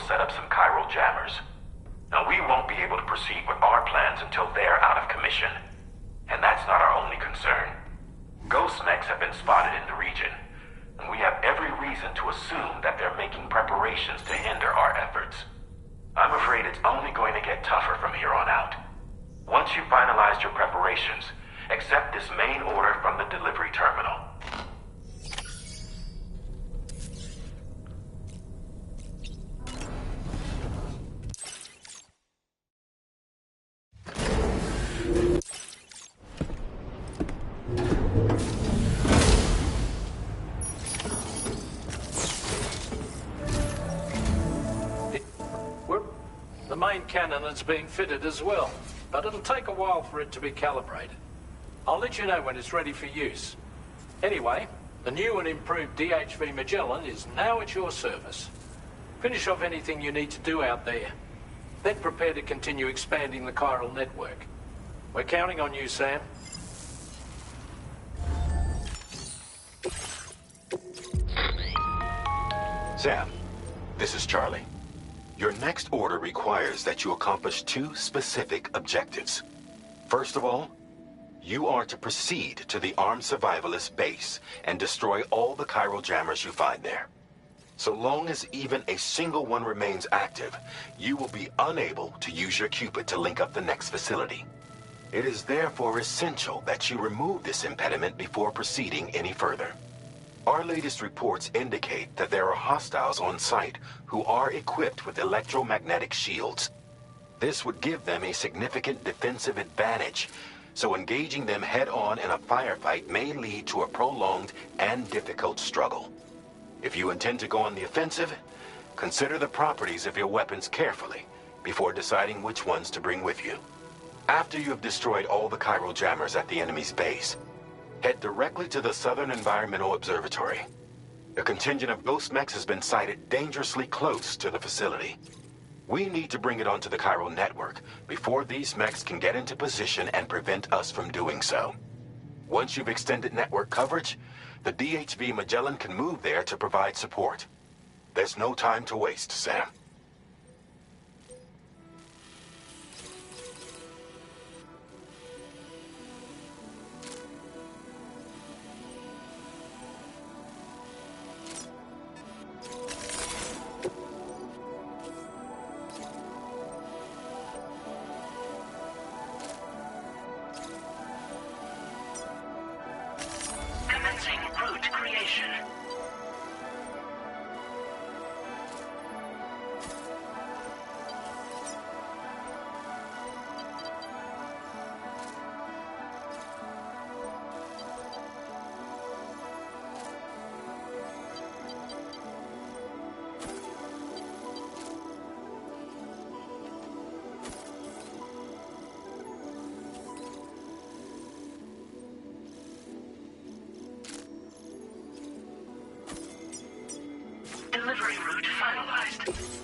set up some chiral jammers. Now, we won't be able to proceed with our plans until they're out of commission. And that's not our only concern. Ghost mechs have been spotted in the region, and we have every reason to assume that they're making preparations to hinder our efforts. I'm afraid it's only going to get tougher from here on out. Once you've finalized your preparations, accept this main order from the delivery terminal. The main cannon is being fitted as well, but it'll take a while for it to be calibrated. I'll let you know when it's ready for use. Anyway, the new and improved DHV Magellan is now at your service. Finish off anything you need to do out there. Then prepare to continue expanding the chiral network. We're counting on you, Sam. Sam, this is Charlie. Your next order requires that you accomplish two specific objectives. First of all, you are to proceed to the armed survivalist base and destroy all the chiral jammers you find there. So long as even a single one remains active, you will be unable to use your Cupid to link up the next facility. It is therefore essential that you remove this impediment before proceeding any further. Our latest reports indicate that there are hostiles on site who are equipped with electromagnetic shields. This would give them a significant defensive advantage, so engaging them head-on in a firefight may lead to a prolonged and difficult struggle. If you intend to go on the offensive, consider the properties of your weapons carefully before deciding which ones to bring with you. After you have destroyed all the chiral jammers at the enemy's base, head directly to the Southern Environmental Observatory. A contingent of ghost mechs has been sighted dangerously close to the facility. We need to bring it onto the chiral network before these mechs can get into position and prevent us from doing so. Once you've extended network coverage, the DHV Magellan can move there to provide support. There's no time to waste, Sam. Delivery route finalized.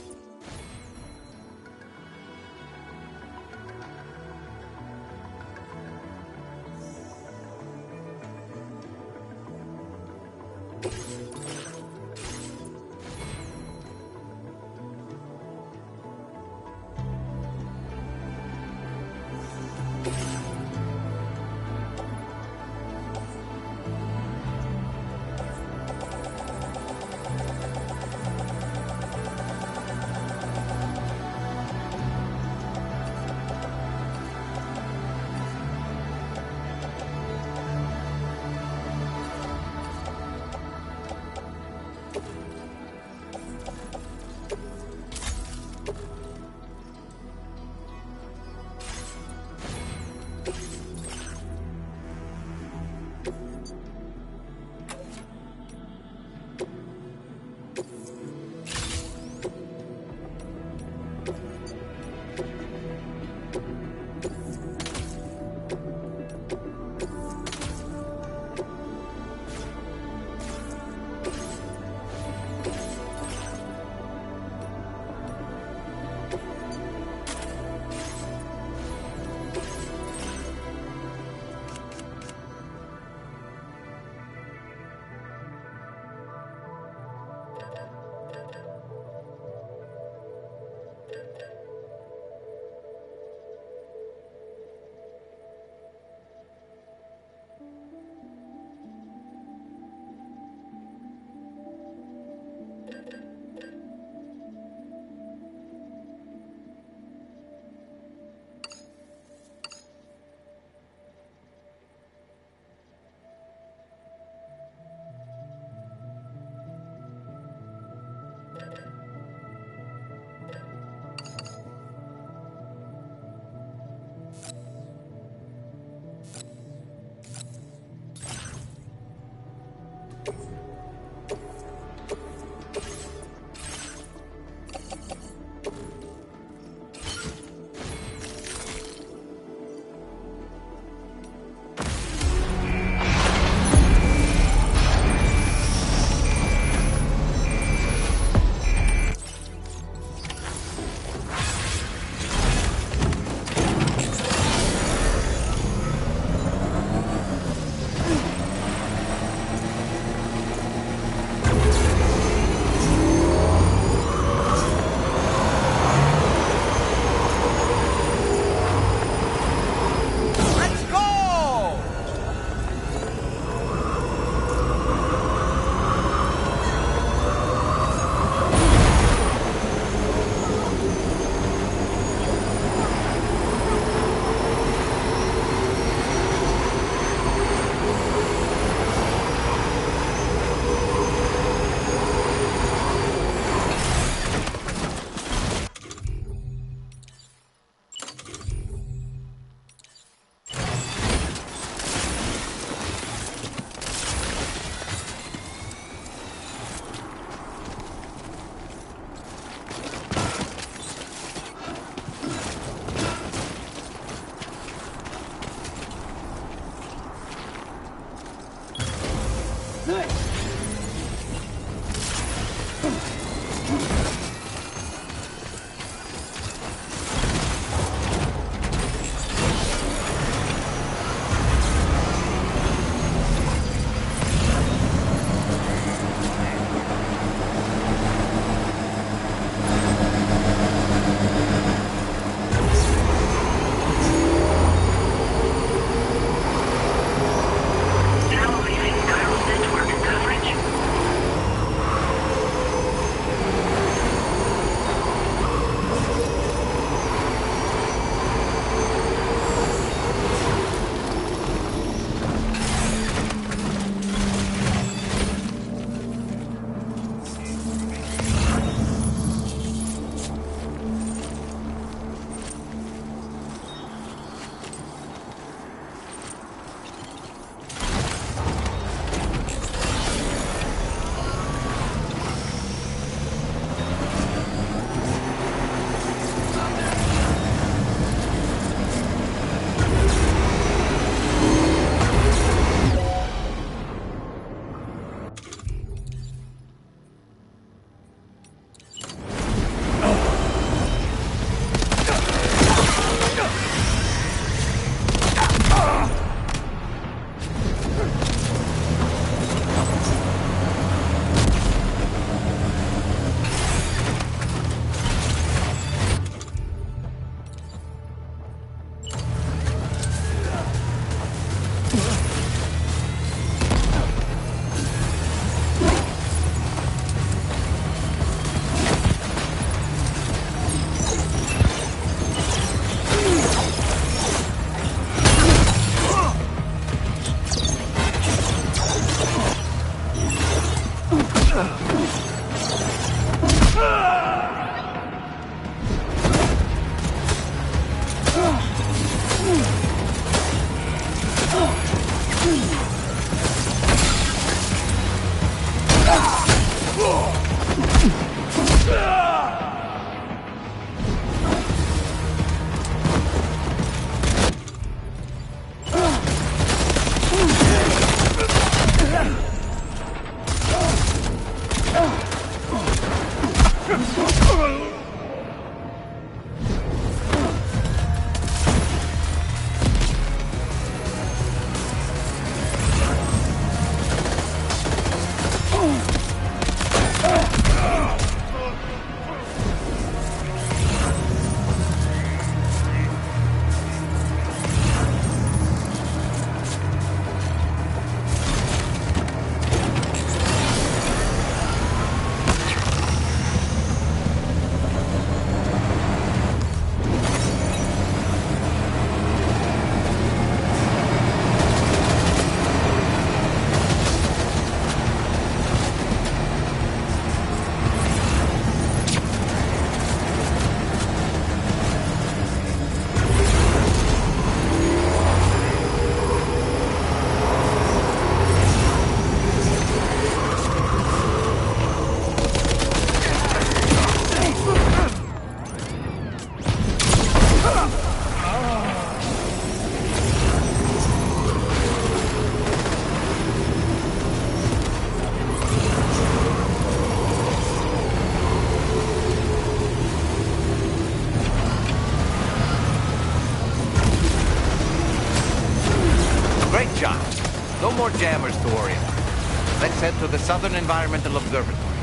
more jammers to worry about. Let's head to the Southern Environmental Observatory.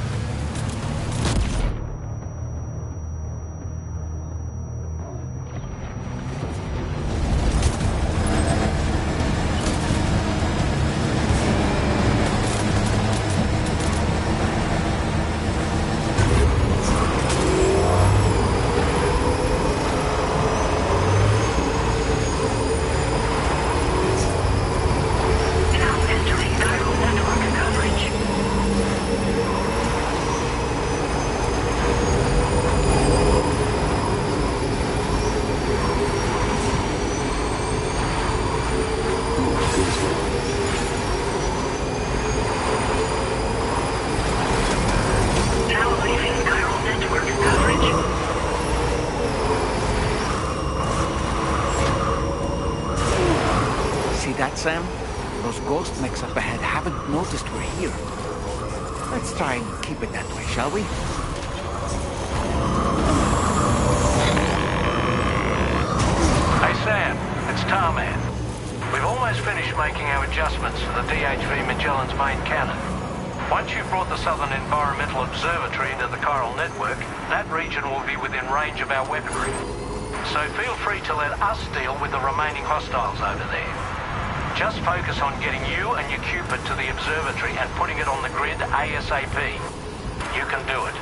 Sam, those ghost mechs up ahead haven't noticed we're here. Let's try and keep it that way, shall we? Hey Sam, it's Tarman. We've almost finished making our adjustments for the DHV Magellan's main cannon. Once you've brought the Southern Environmental Observatory into the chiral network, that region will be within range of our weaponry. So feel free to let us deal with the remaining hostiles over there. Just focus on getting you and your Cupid to the observatory and putting it on the grid ASAP. You can do it.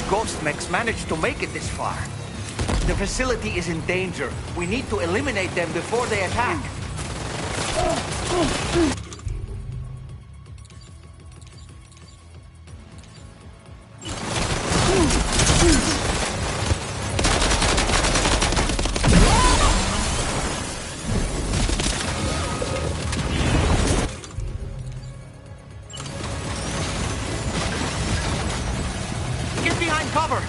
Ghost mechs managed to make it this far. The facility is in danger. We need to eliminate them before they attack. Cover!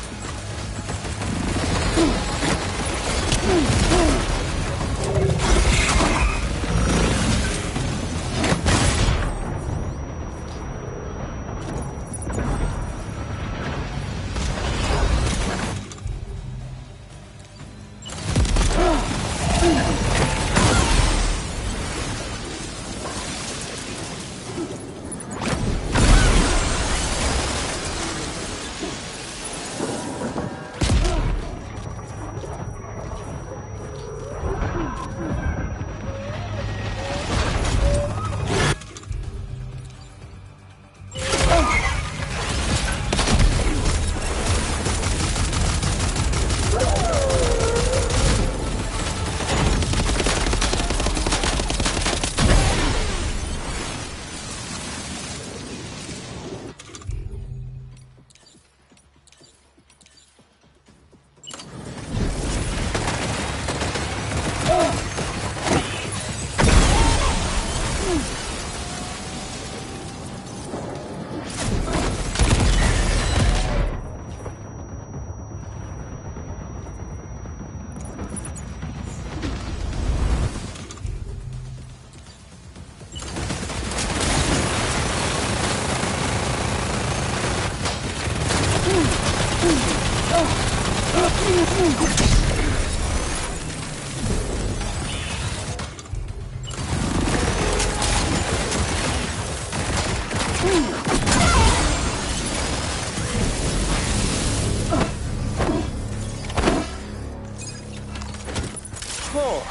before.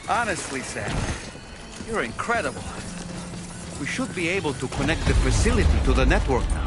Honestly, Sam, you're incredible. We should be able to connect the facility to the network now.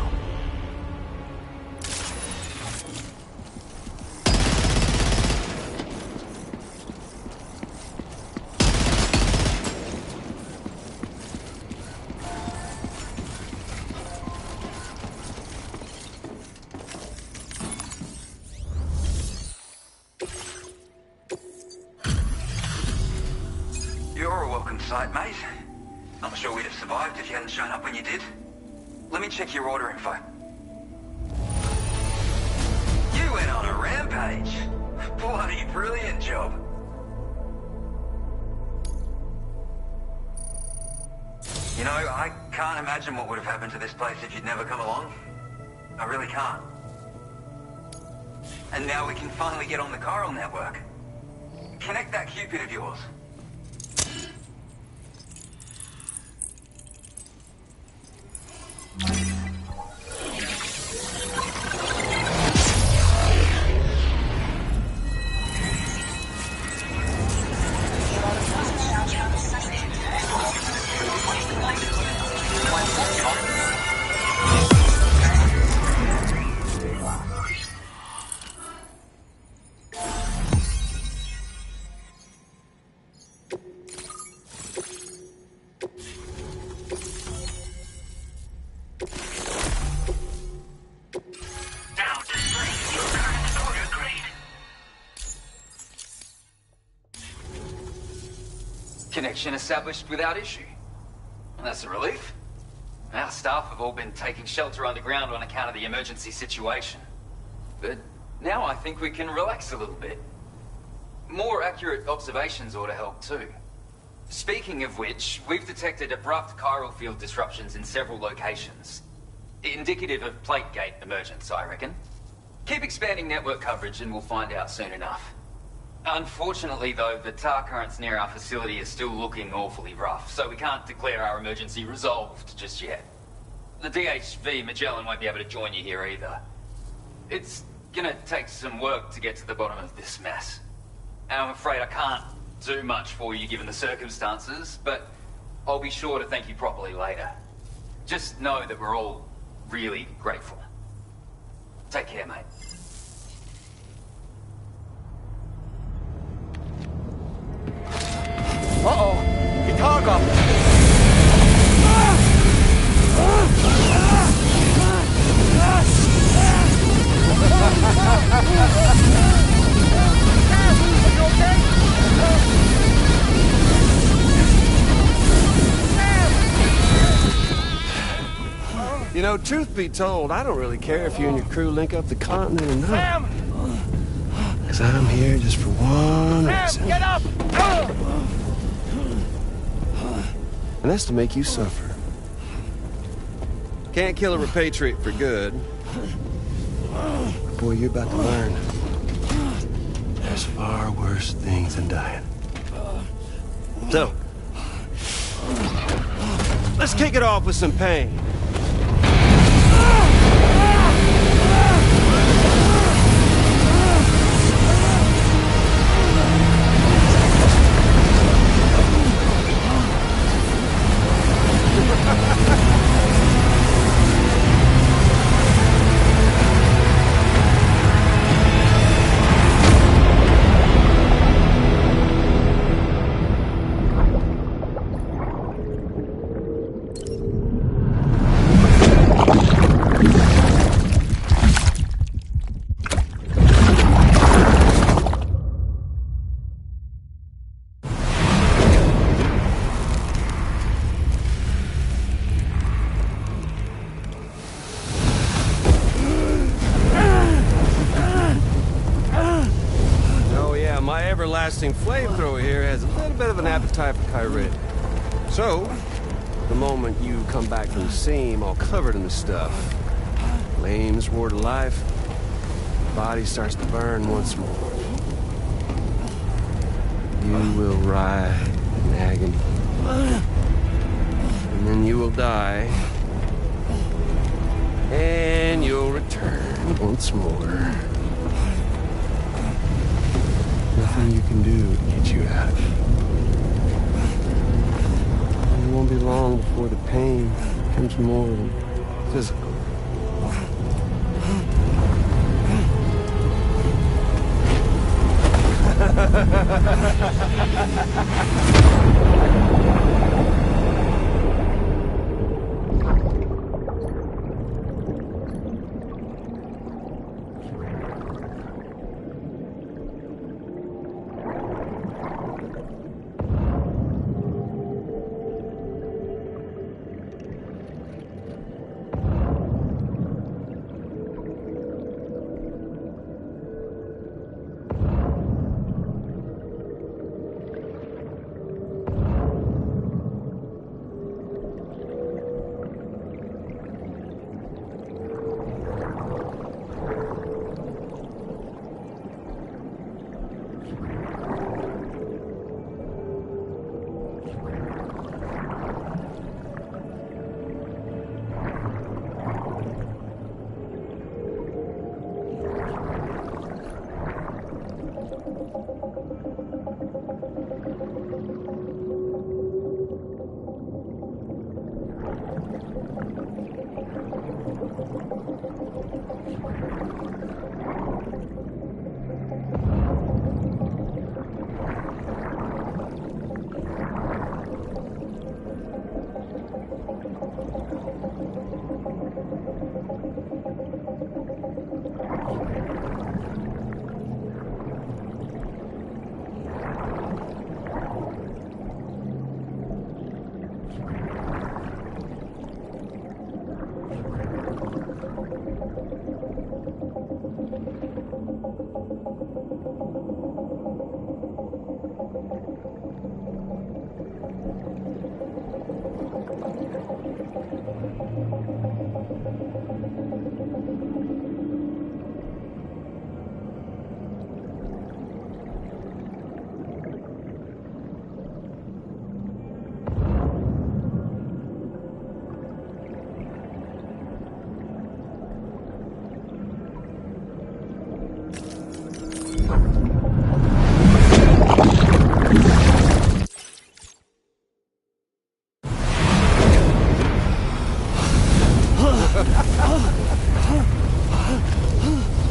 You're a welcome sight, mate. Not sure we'd have survived if you hadn't shown up when you did. Let me check your order info. You went on a rampage. Bloody brilliant job. You know, I can't imagine what would have happened to this place if you'd never come along. I really can't. And now we can finally get on the chiral network. Connect that Cupid of yours. Connection established without issue. And that's a relief. Our staff have all been taking shelter underground on account of the emergency situation. But now I think we can relax a little bit. More accurate observations ought to help too. Speaking of which, we've detected abrupt chiral field disruptions in several locations. Indicative of plate gate emergence, I reckon. Keep expanding network coverage and we'll find out soon enough. Unfortunately, though, the tar currents near our facility are still looking awfully rough, so we can't declare our emergency resolved just yet. The DHV Magellan won't be able to join you here either. It's gonna take some work to get to the bottom of this mess. And I'm afraid I can't do much for you given the circumstances, but I'll be sure to thank you properly later. Just know that we're all really grateful. Take care, mate. Uh-oh! Itarga! Are you okay? You know, truth be told, I don't really care if you and your crew link up the continent or not. Sam! Because I'm here just for one reason. Sam, get up! And that's to make you suffer. Can't kill a repatriate for good. But boy, you're about to learn. There's far worse things than dying. So, let's kick it off with some pain. Everlasting flamethrower here has a little bit of an appetite for Kyrie. So, the moment you come back from the seam all covered in the stuff, flames roar to life, the body starts to burn once more. You will writhe in agony. And then you will die. And you'll return once more. anything you can do to get you out of it. It won't be long before the pain becomes more than physical.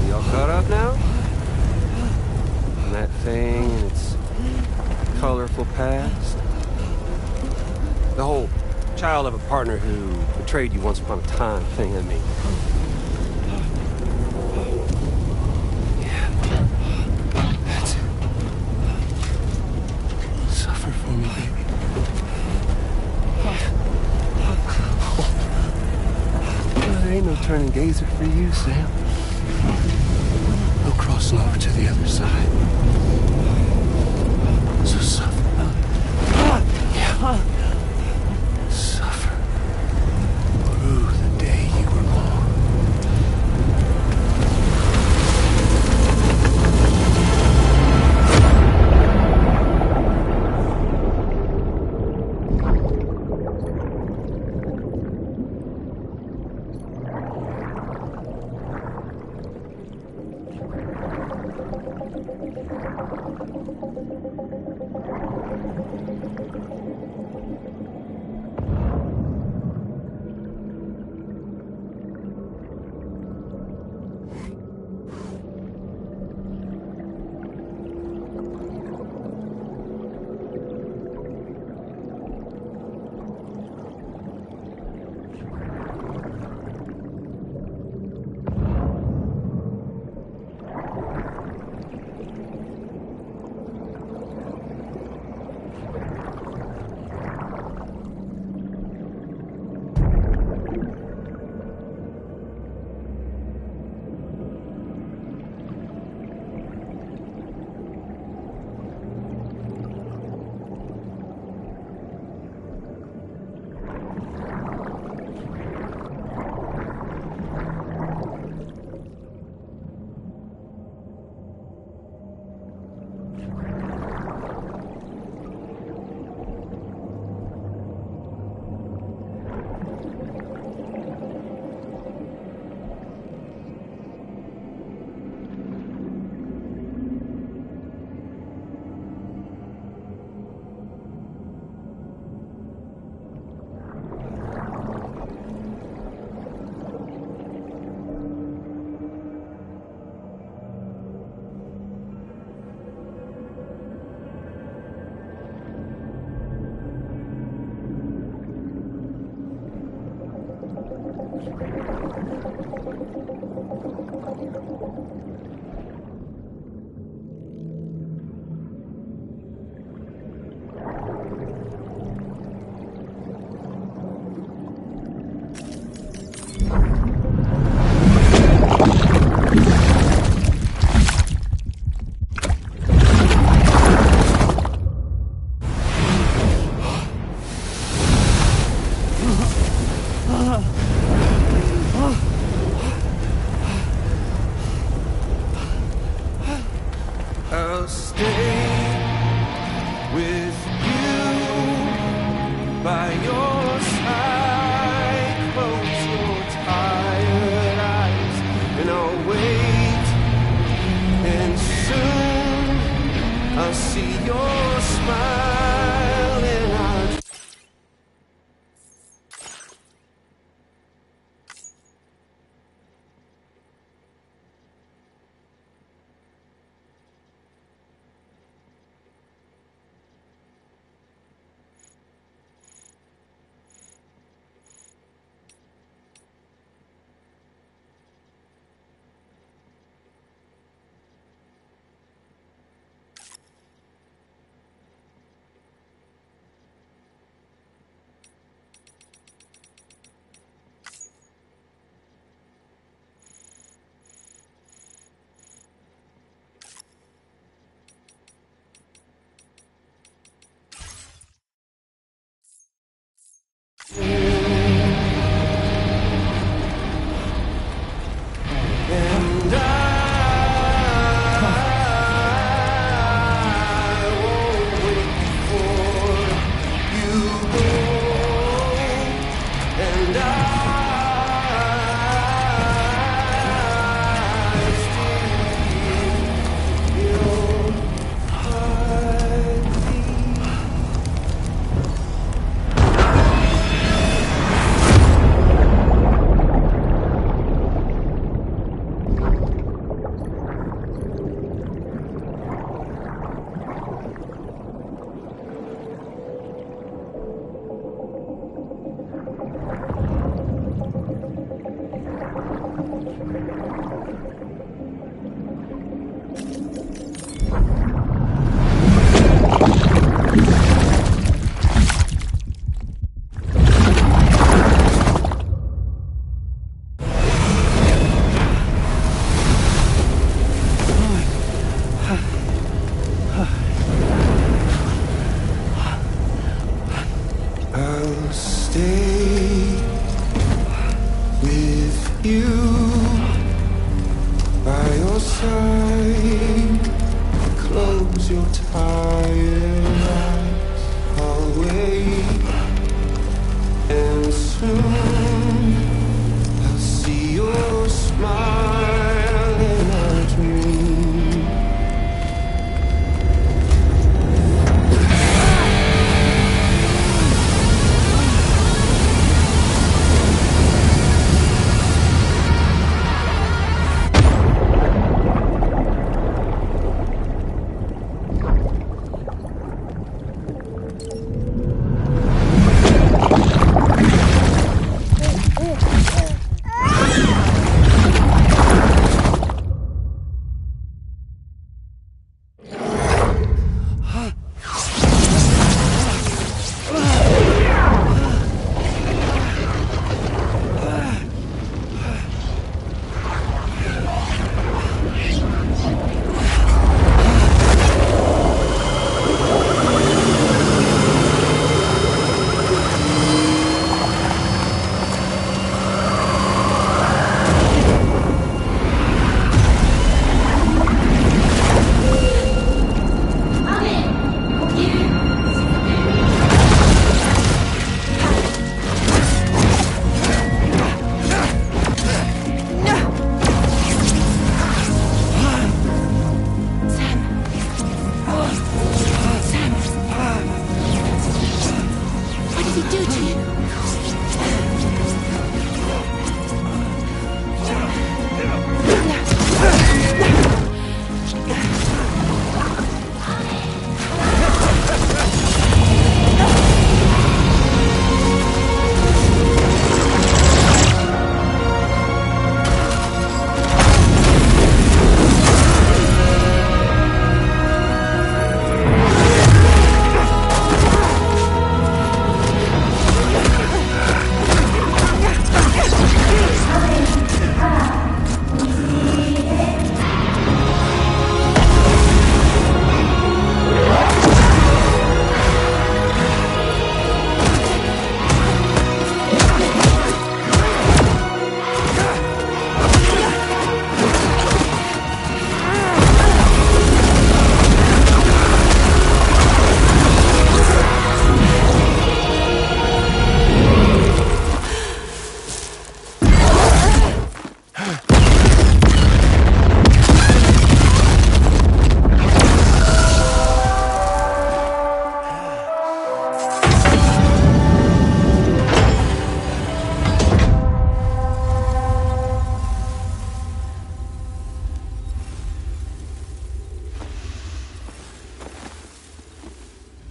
Y'all caught up now? On that thing and its colorful past? The whole child of a partner who betrayed you once upon a time thing, I mean. Yeah. That's it. Suffer for me, baby. There ain't no turning gazer for you, Sam. No crossing over to the other side. So suffer. Yeah. Suffer. Through the day you were born. I'll stay with you by your side. Close your tired eyes, and I'll wait. And soon I'll see your smile, and I'll stay with you by your side. Close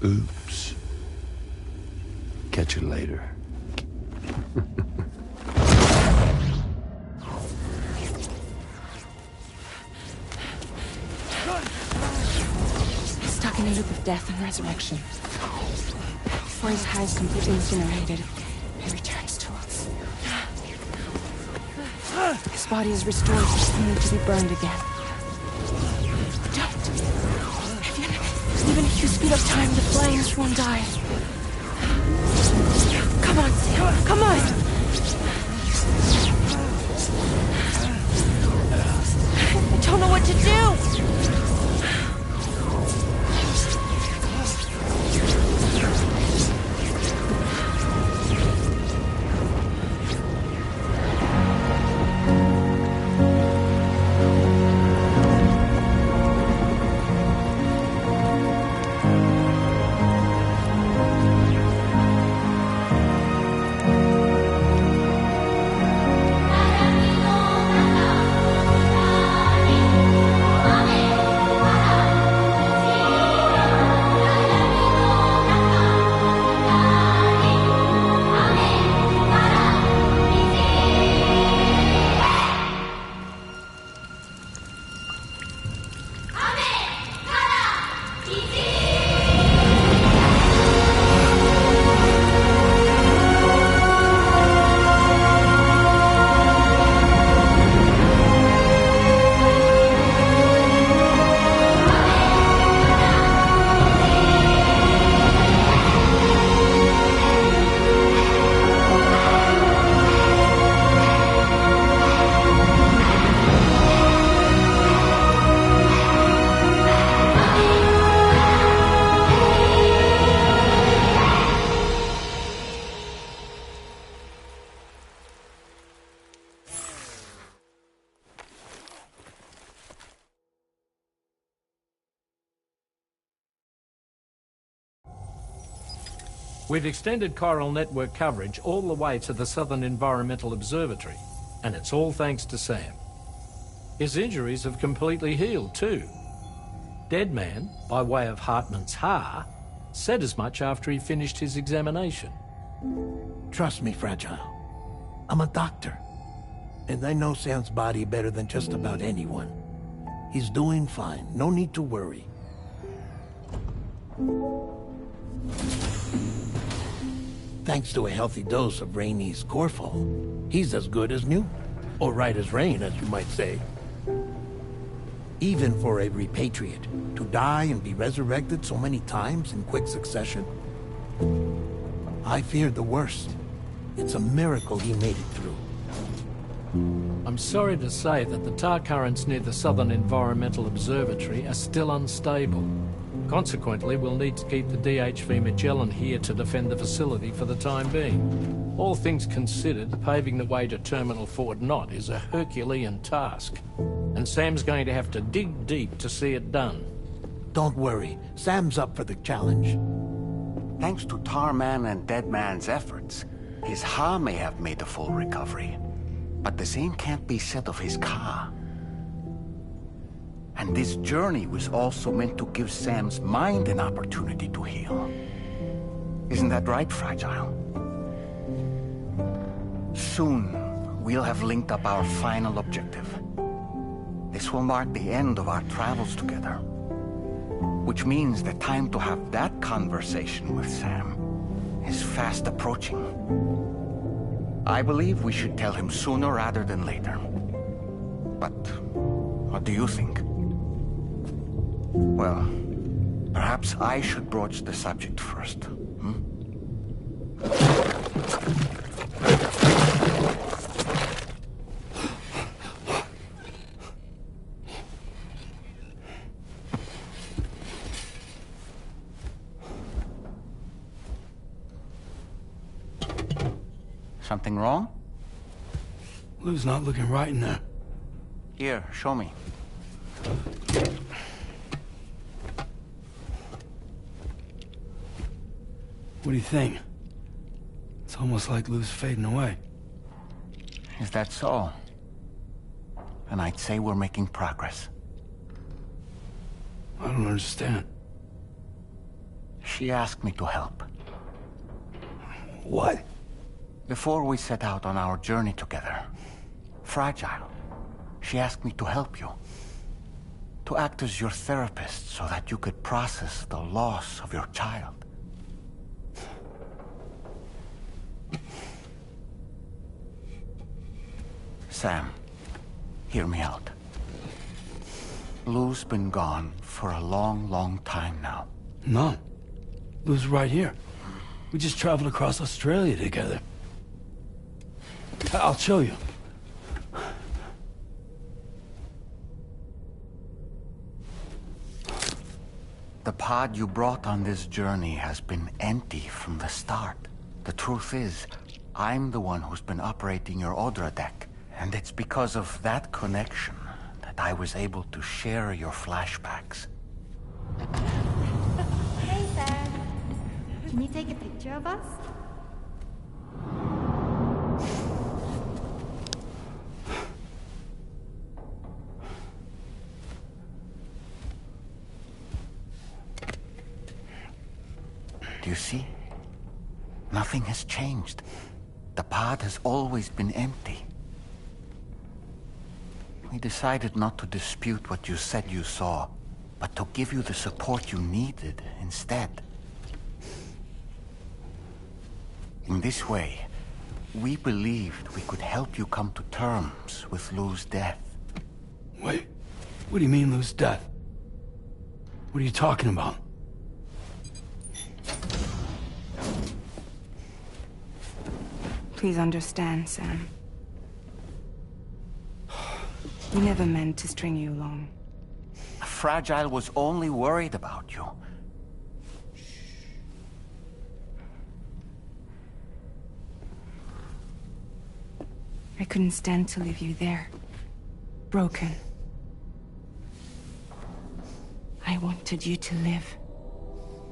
Oops. Catch you later. Stuck in a loop of death and resurrection. Before his high is completely incinerated, he returns to us. His body is restored, only to be burned again. Don't! Even if you speed up time, the flames won't die. Come on, Sam, come on! I don't know what to do! We've extended chiral network coverage all the way to the Southern Environmental Observatory, and it's all thanks to Sam. His injuries have completely healed too. Deadman, by way of Hartman's Ha, said as much after he finished his examination. Trust me, Fragile. I'm a doctor, and I know Sam's body better than just about anyone. He's doing fine, no need to worry. Thanks to a healthy dose of Rainey's Corfol, he's as good as new. Or right as rain, as you might say. Even for a repatriate, to die and be resurrected so many times in quick succession. I feared the worst. It's a miracle he made it through. I'm sorry to say that the tar currents near the Southern Environmental Observatory are still unstable. Consequently, we'll need to keep the DHV Magellan here to defend the facility for the time being. All things considered, paving the way to Terminal Fort Knott is a Herculean task. And Sam's going to have to dig deep to see it done. Don't worry, Sam's up for the challenge. Thanks to Tarman and Deadman's efforts, his Ha may have made a full recovery. But the same can't be said of his Ka. And this journey was also meant to give Sam's mind an opportunity to heal. Isn't that right, Fragile? Soon, we'll have linked up our final objective. This will mark the end of our travels together. Which means the time to have that conversation with Sam is fast approaching. I believe we should tell him sooner rather than later. But what do you think? Well, perhaps I should broach the subject first, Something wrong? Lou's not looking right in there. Here, show me. What do you think? It's almost like Lou's fading away. Is that so? And I'd say we're making progress. I don't understand. She She asked me to help. What? Before we set out on our journey together, Fragile, she asked me to help you. To act as your therapist so that you could process the loss of your child. Sam, hear me out. Lou's been gone for a long, long time now. No. Lou's right here. We just traveled across Australia together. I'll show you. The pod you brought on this journey has been empty from the start. The truth is, I'm the one who's been operating your Odra deck, and it's because of that connection that I was able to share your flashbacks. Hey, Sam. Can you take a picture of us? Do you see? Nothing has changed. The pod has always been empty. We decided not to dispute what you said you saw, but to give you the support you needed instead. In this way, we believed we could help you come to terms with Lou's death. Wait, what do you mean Lou's death? What are you talking about? Please understand, Sam. We never meant to string you along. Fragile was only worried about you. I couldn't stand to leave you there. Broken. I wanted you to live.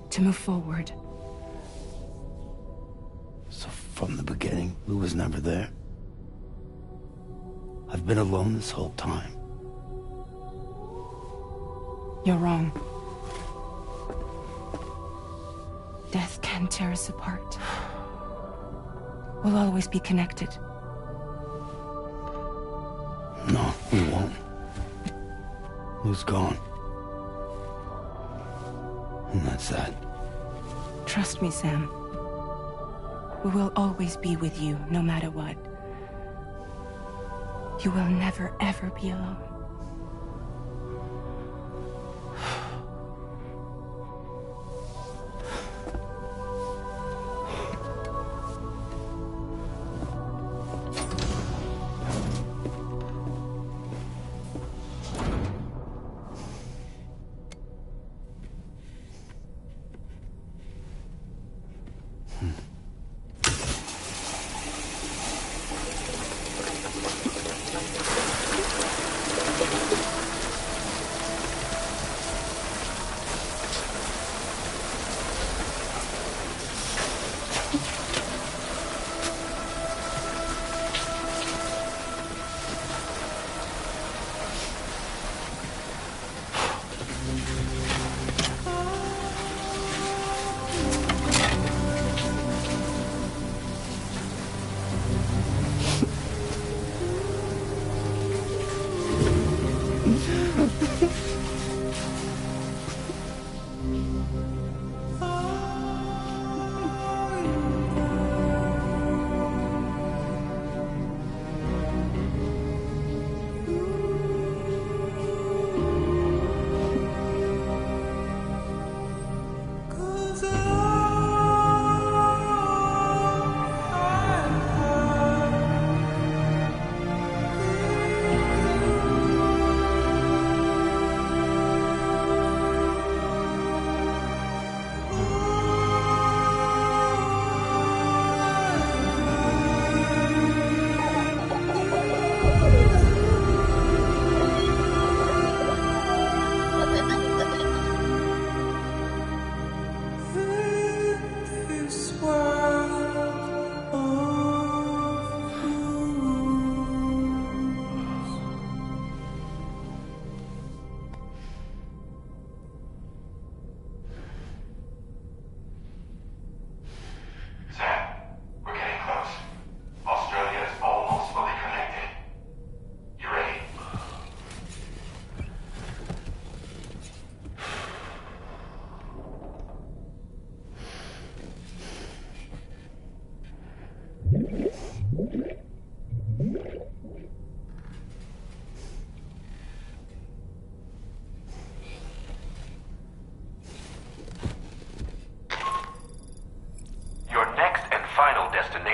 To move forward. So from the beginning, Lou was never there? I've been alone this whole time. You're wrong. Death can tear us apart. We'll always be connected. No, we won't. Lou's gone. And that's that. Trust me, Sam. We will always be with you, no matter what. You will never, ever be alone.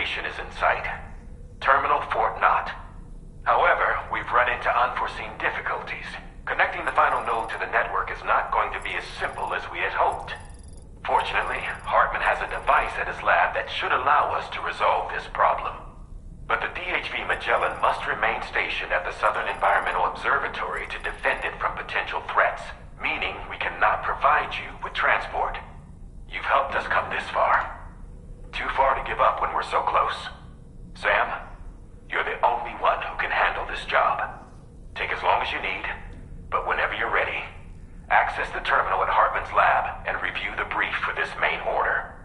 location is in sight. Terminal Fort Knott. However, we've run into unforeseen difficulties. Connecting the final node to the network is not going to be as simple as we had hoped. Fortunately, Hartman has a device at his lab that should allow us to resolve this problem. But the DHV Magellan must remain stationed at the Southern Environmental Observatory to defend it from potential threats, meaning we cannot provide you with transport. You've helped us come this far. Too far to give up when we're so close. Sam, you're the only one who can handle this job. Take as long as you need, but whenever you're ready, access the terminal at Hartman's lab and review the brief for this main order.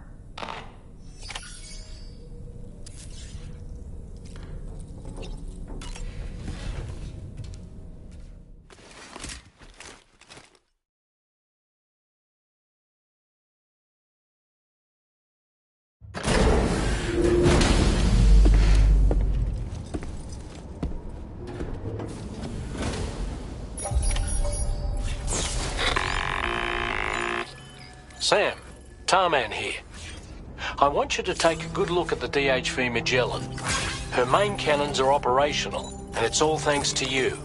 Sam, Tarman here. I want you to take a good look at the DHV Magellan. Her main cannons are operational, and it's all thanks to you.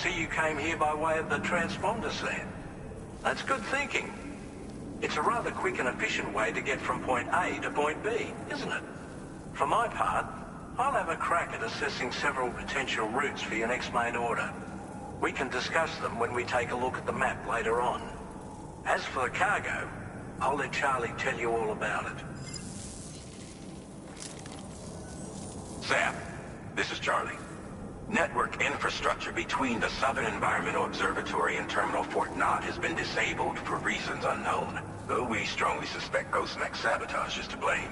see you came here by way of the transponder set. That's good thinking. It's a rather quick and efficient way to get from point A to point B, isn't it? For my part, I'll have a crack at assessing several potential routes for your next main order. We can discuss them when we take a look at the map later on. As for the cargo, I'll let Charlie tell you all about it. Sam, this is Charlie. Network infrastructure between the Southern Environmental Observatory and Terminal Fort Knott has been disabled for reasons unknown, though we strongly suspect Ghostneck's sabotage is to blame.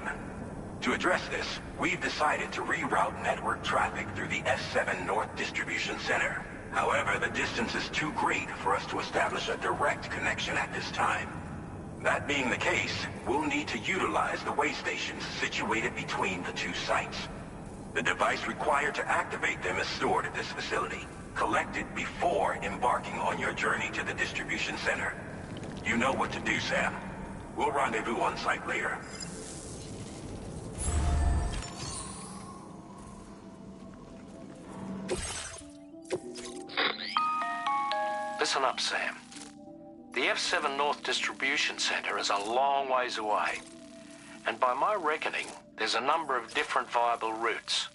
To address this, we've decided to reroute network traffic through the S7 North Distribution Center. However, the distance is too great for us to establish a direct connection at this time. That being the case, we'll need to utilize the way stations situated between the two sites. The device required to activate them is stored at this facility, collected before embarking on your journey to the distribution center. You know what to do, Sam. We'll rendezvous on site later. Listen up, Sam. The F7 North Distribution Center is a long ways away, and by my reckoning, there's a number of different viable routes.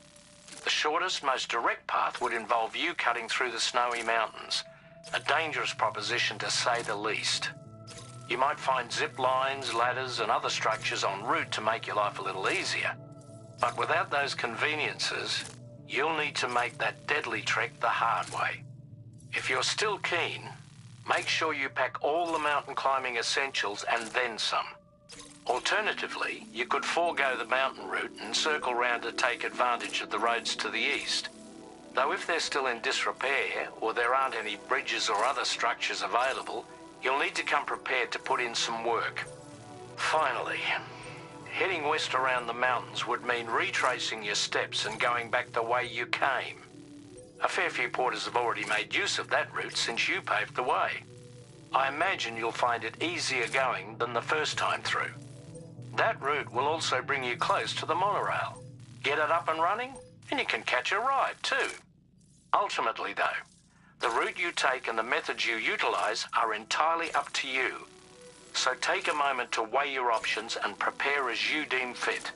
The shortest, most direct path would involve you cutting through the snowy mountains, a dangerous proposition to say the least. You might find zip lines, ladders, and other structures en route to make your life a little easier. But without those conveniences, you'll need to make that deadly trek the hard way. If you're still keen, make sure you pack all the mountain climbing essentials and then some. Alternatively, you could forego the mountain route and circle round to take advantage of the roads to the east. Though if they're still in disrepair, or there aren't any bridges or other structures available, you'll need to come prepared to put in some work. Finally, heading west around the mountains would mean retracing your steps and going back the way you came. A fair few porters have already made use of that route since you paved the way. I imagine you'll find it easier going than the first time through. That route will also bring you close to the monorail. Get it up and running, and you can catch a ride too. Ultimately though, the route you take and the methods you utilize are entirely up to you. So take a moment to weigh your options and prepare as you deem fit.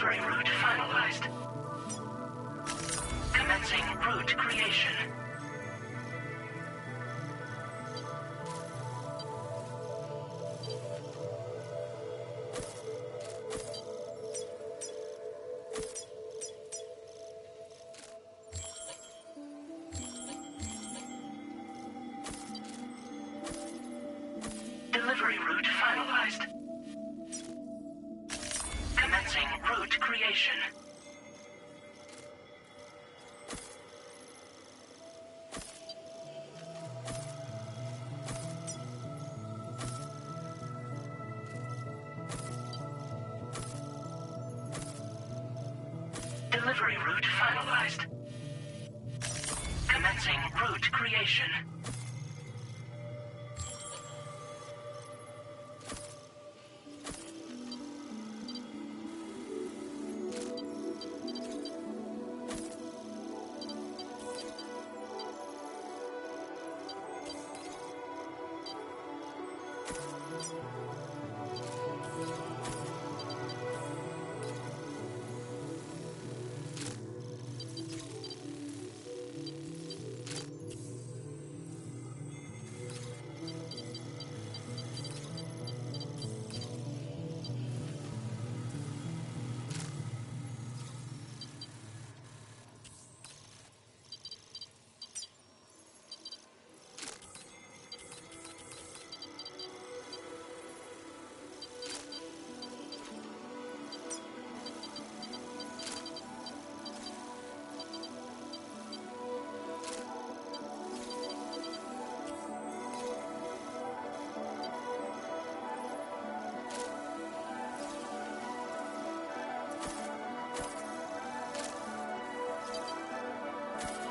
Delivery route finalized. Commencing route creation. Delivery route finalized. Commencing route creation. Delivery route finalized. Commencing route creation.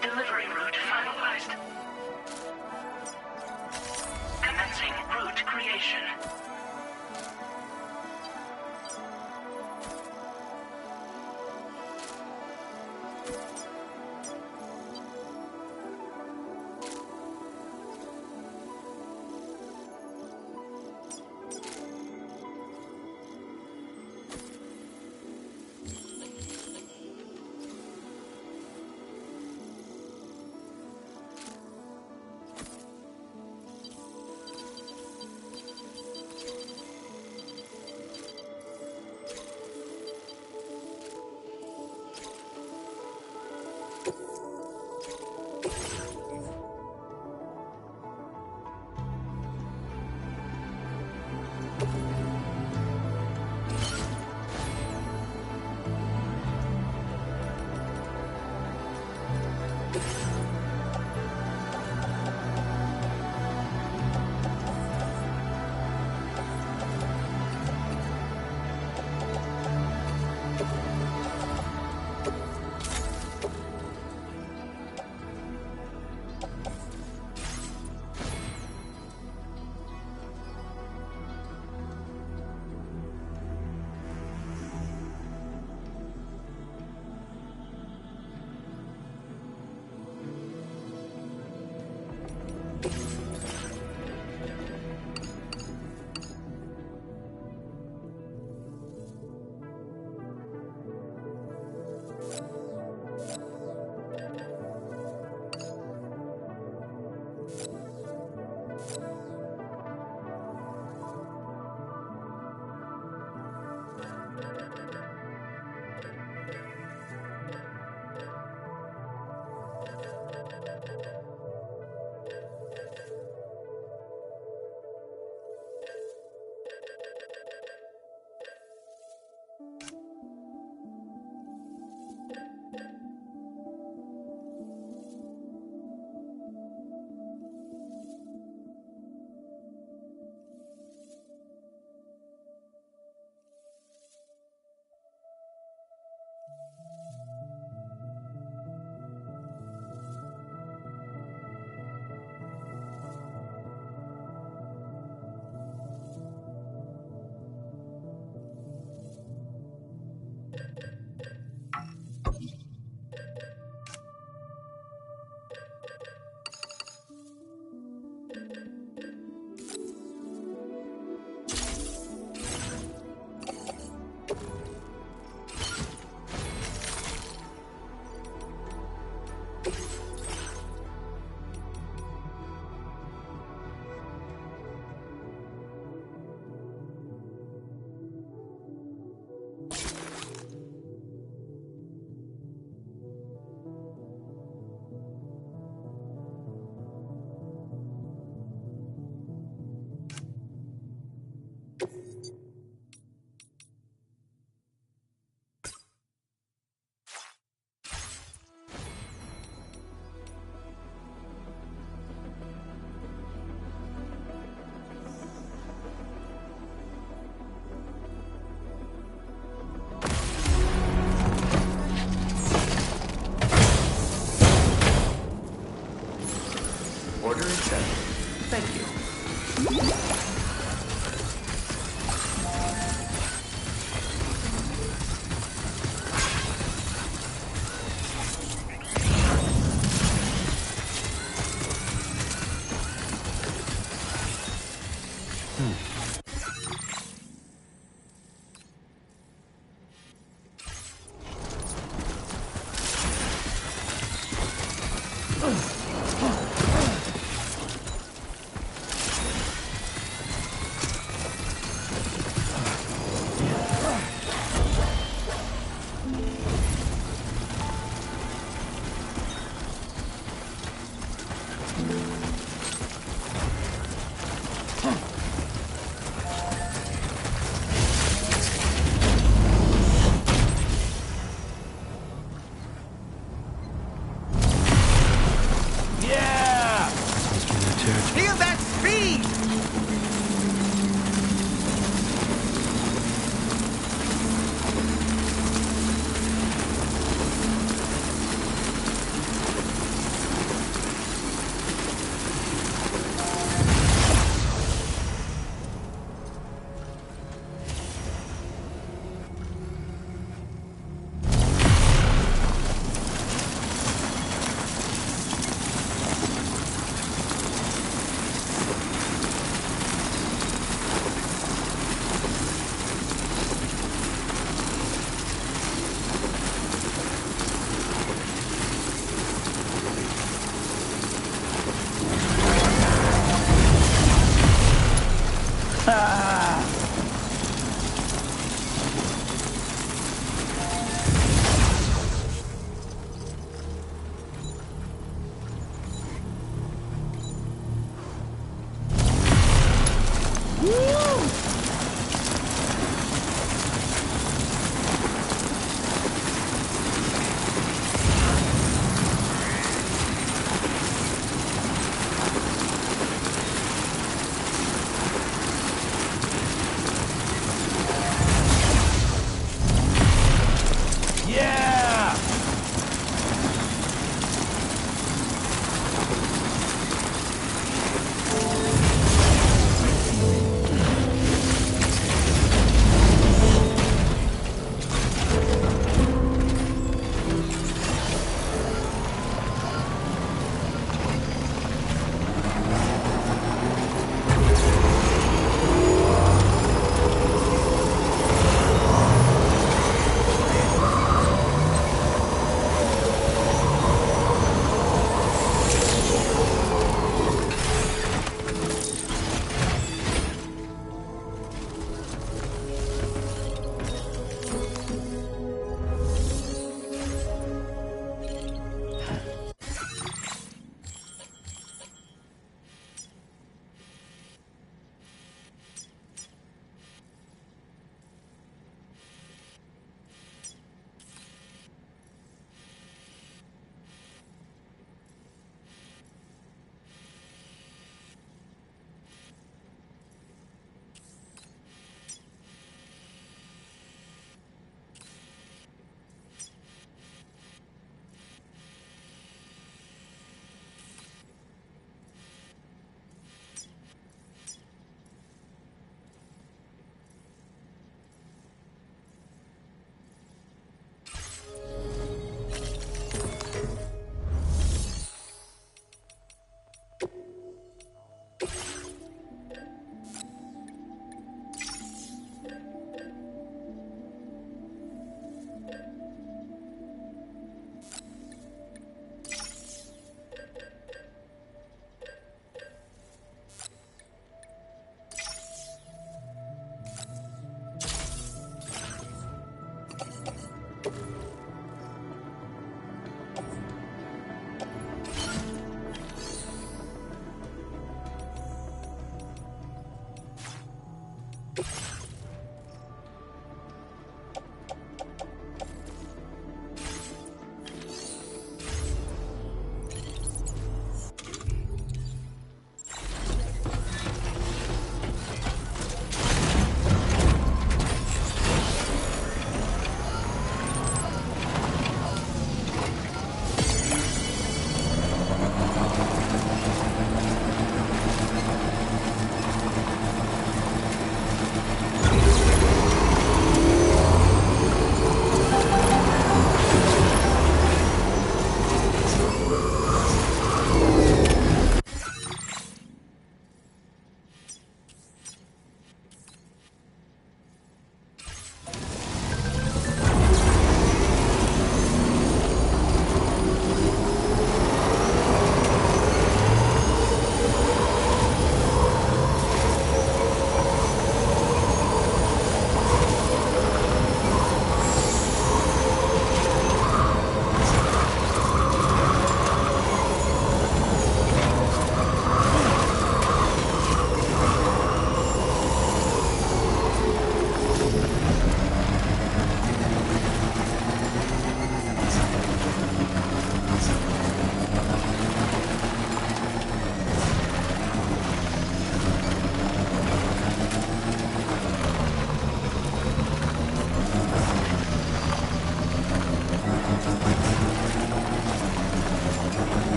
Delivery route finalized. Commencing route creation.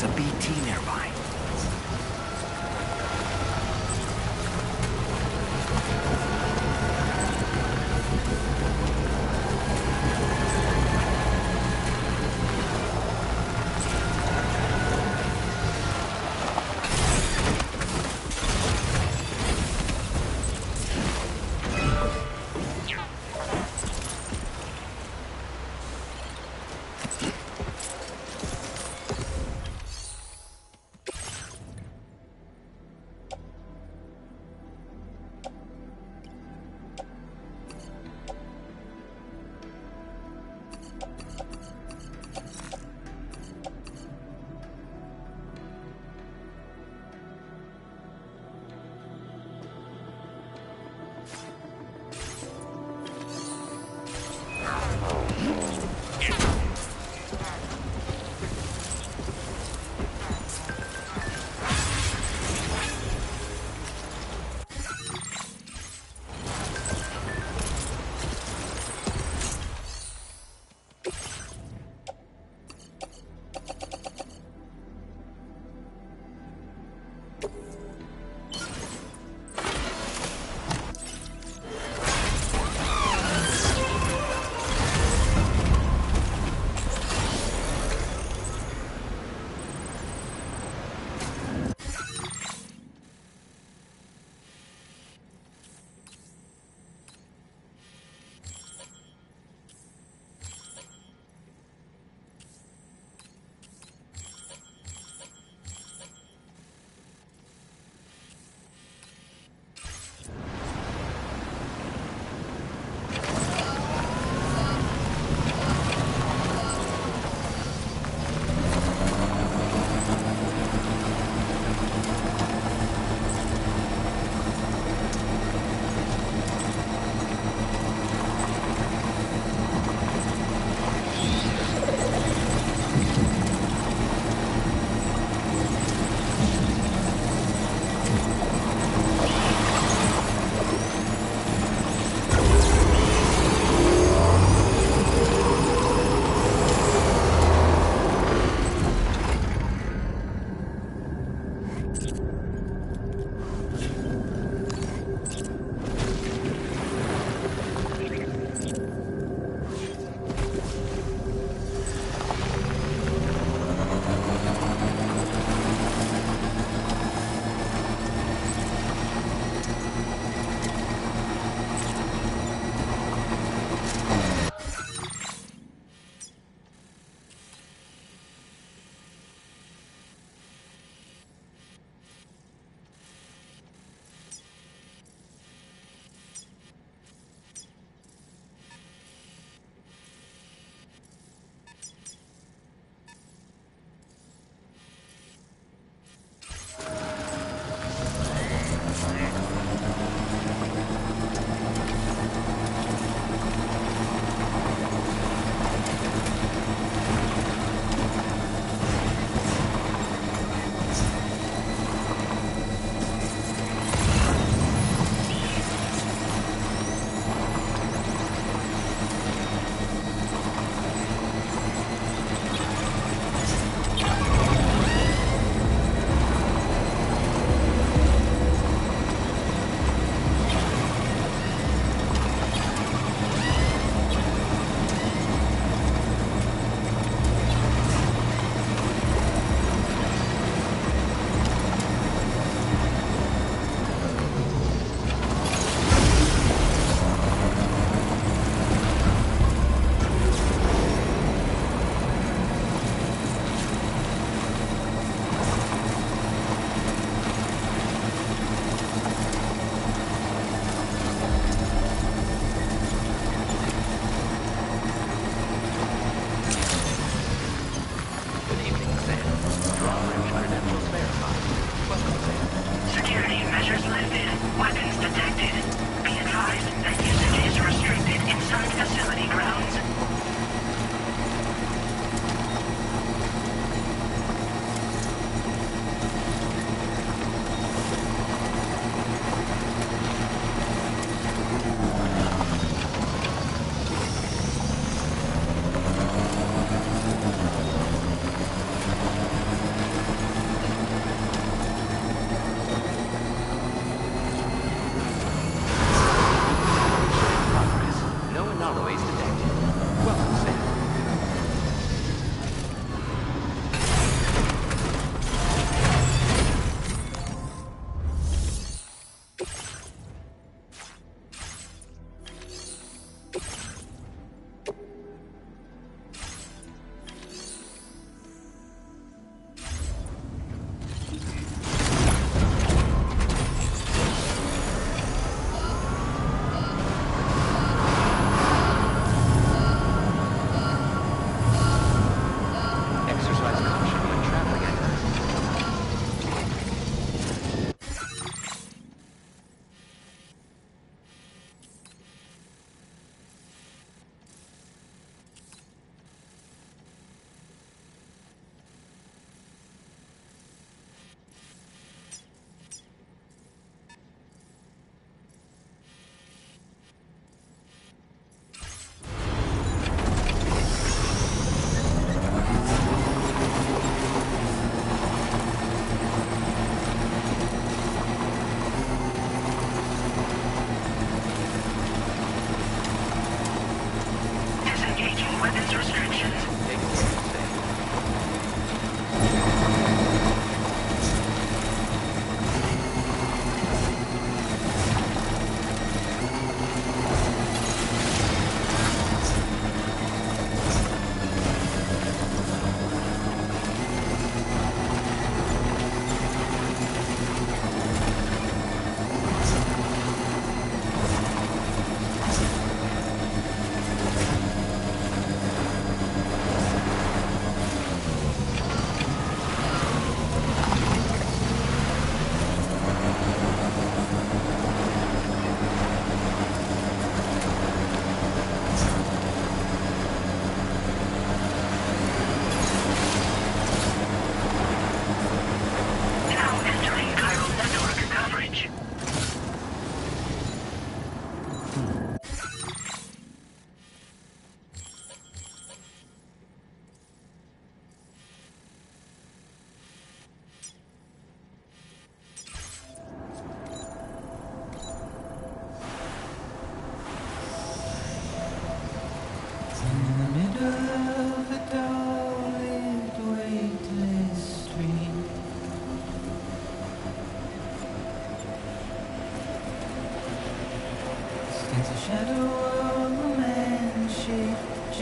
There's a BT nearby.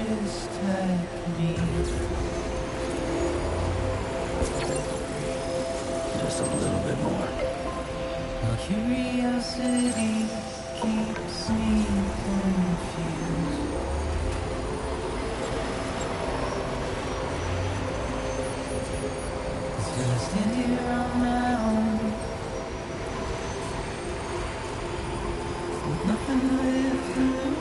Just a little bit more. Curiosity keeps me confused. Still I stand here on my own, with nothing left to lose.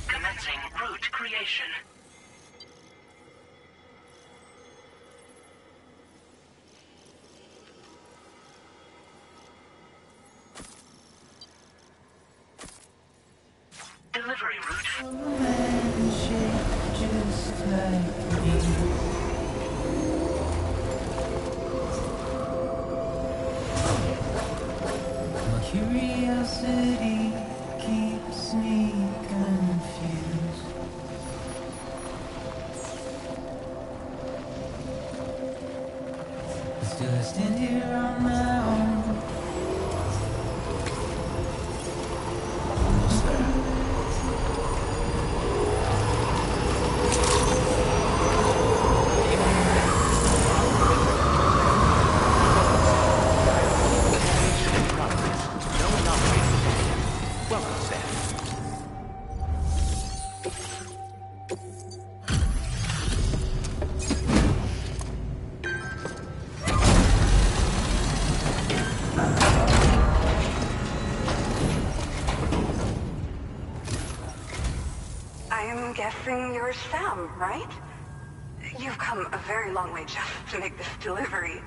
Commencing route creation. Delivery route. Just like me. My curiosity keeps me confused. Still I stand here on my own. Almost there. I'm guessing you're Sam, right? You've come a very long way just to make this delivery.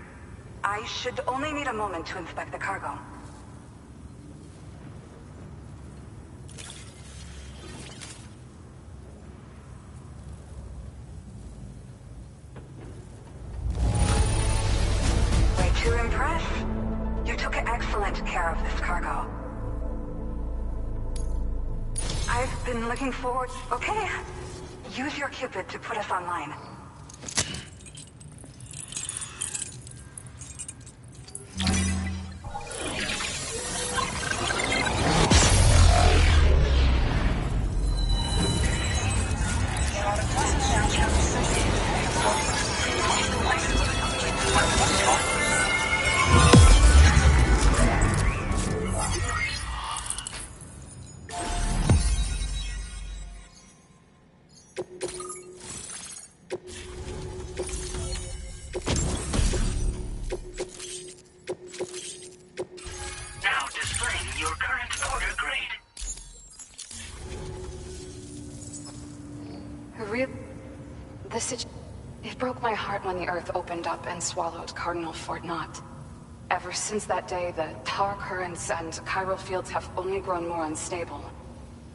I should only need a moment to inspect the cargo. Way to impress. You took excellent care of this cargo. I've been looking forward... Okay. Use your Cupid to put us online. Now displaying your current order grade. It broke my heart when the Earth opened up and swallowed Cardinal Fort Knott. Ever since that day, the tar currents and chiral fields have only grown more unstable.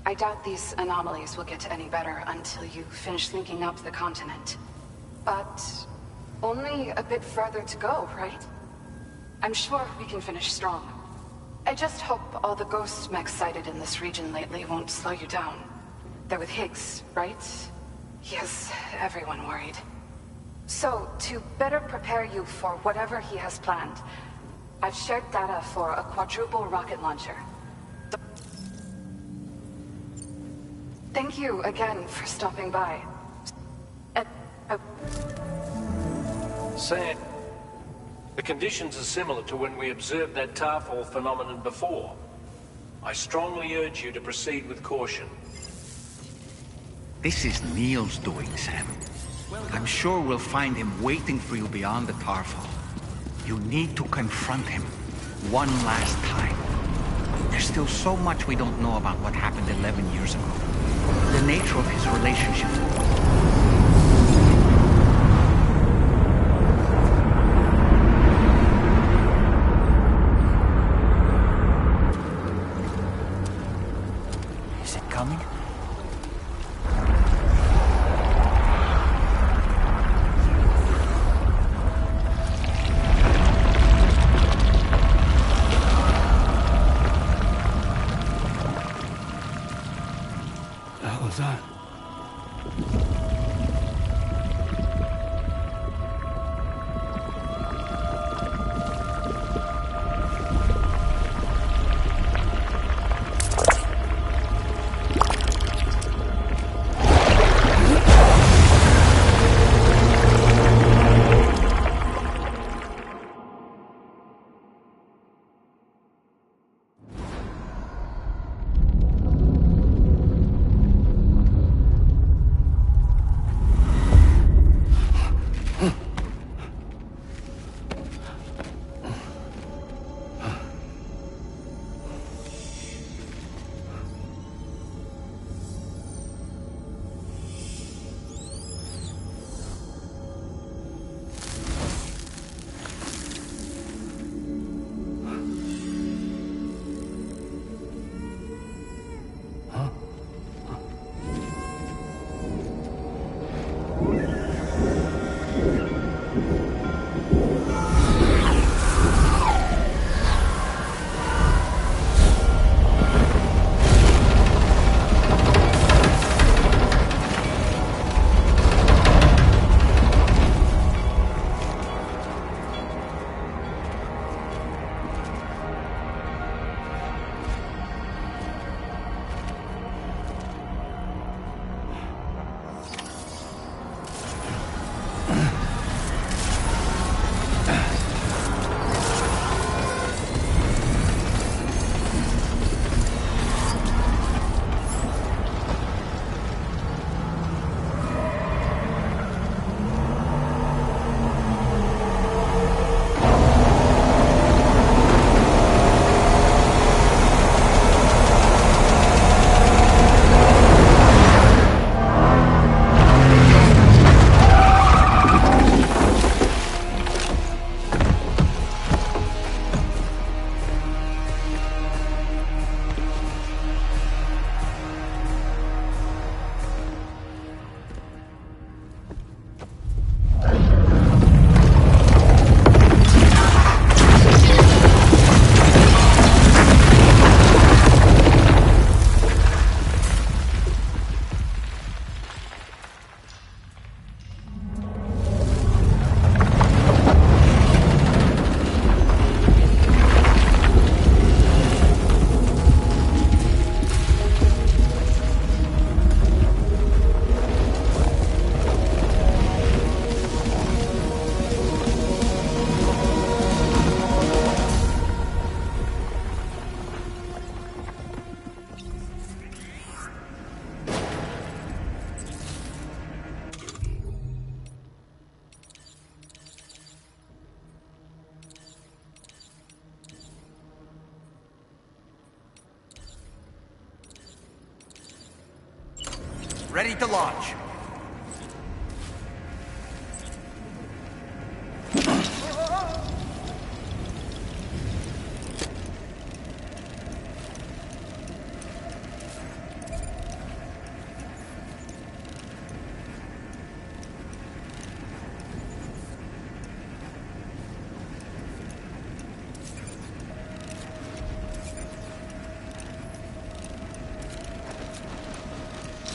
I doubt these anomalies will get any better until you finish linking up the continent. But only a bit further to go, right? I'm sure we can finish strong. I just hope all the ghost mechs sighted in this region lately won't slow you down. They're with Higgs, right? He has everyone worried. So, to better prepare you for whatever he has planned, I've shared data for a quadruple rocket launcher. Thank you again for stopping by. Sam, the conditions are similar to when we observed that tarfall phenomenon before. I strongly urge you to proceed with caution. This is Neil's doing, Sam. I'm sure we'll find him waiting for you beyond the tarfall. You need to confront him one last time. There's still so much we don't know about what happened 11 years ago. The nature of his relationship. Is it coming? Ready to launch.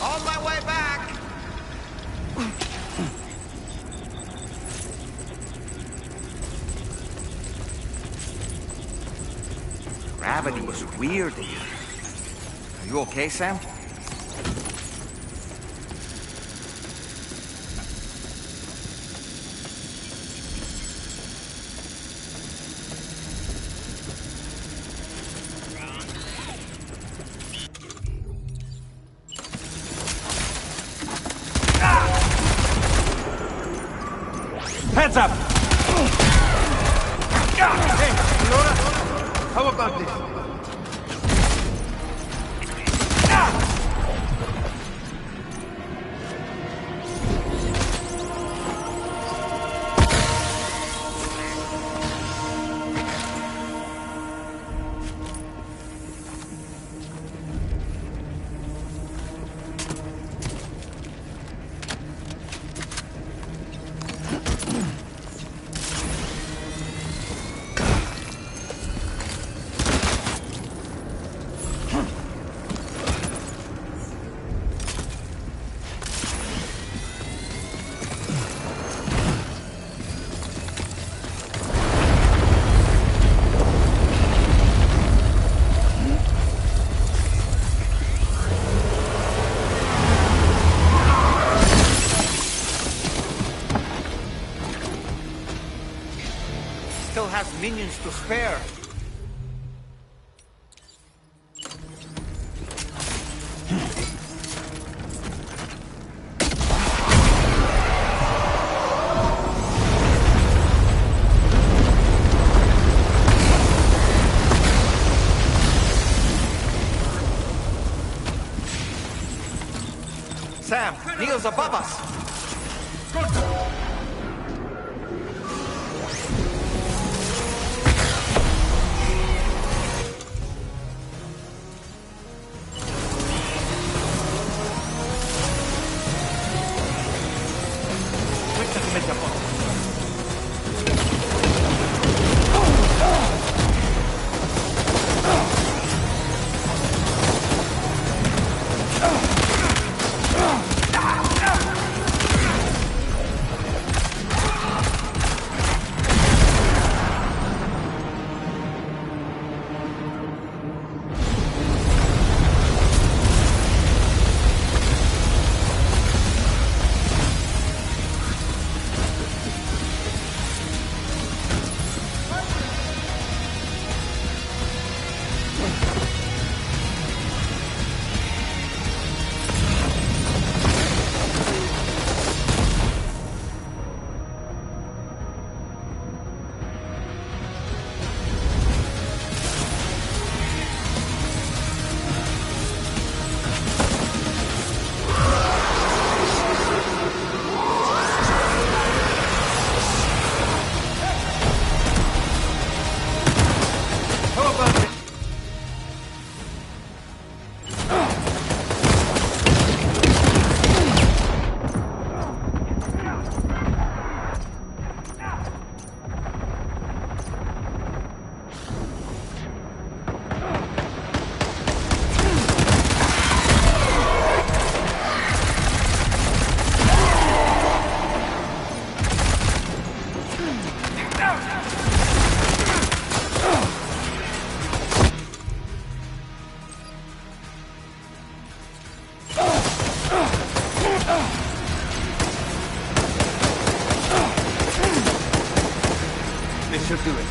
On my way back! Gravity is weird here. Are you okay, Sam? Heads up! Hey, Laura, how about this? Still has minions to spare. Sam, Neil's above us. This should do it.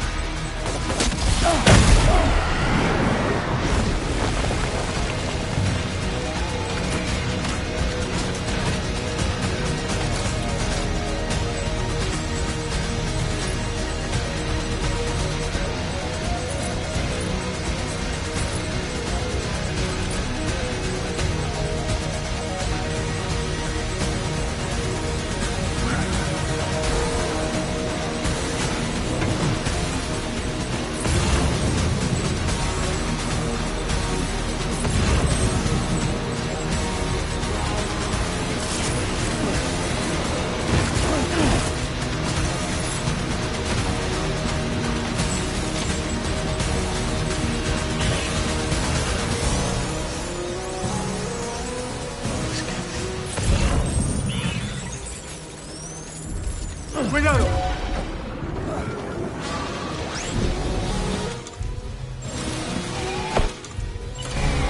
cuidado.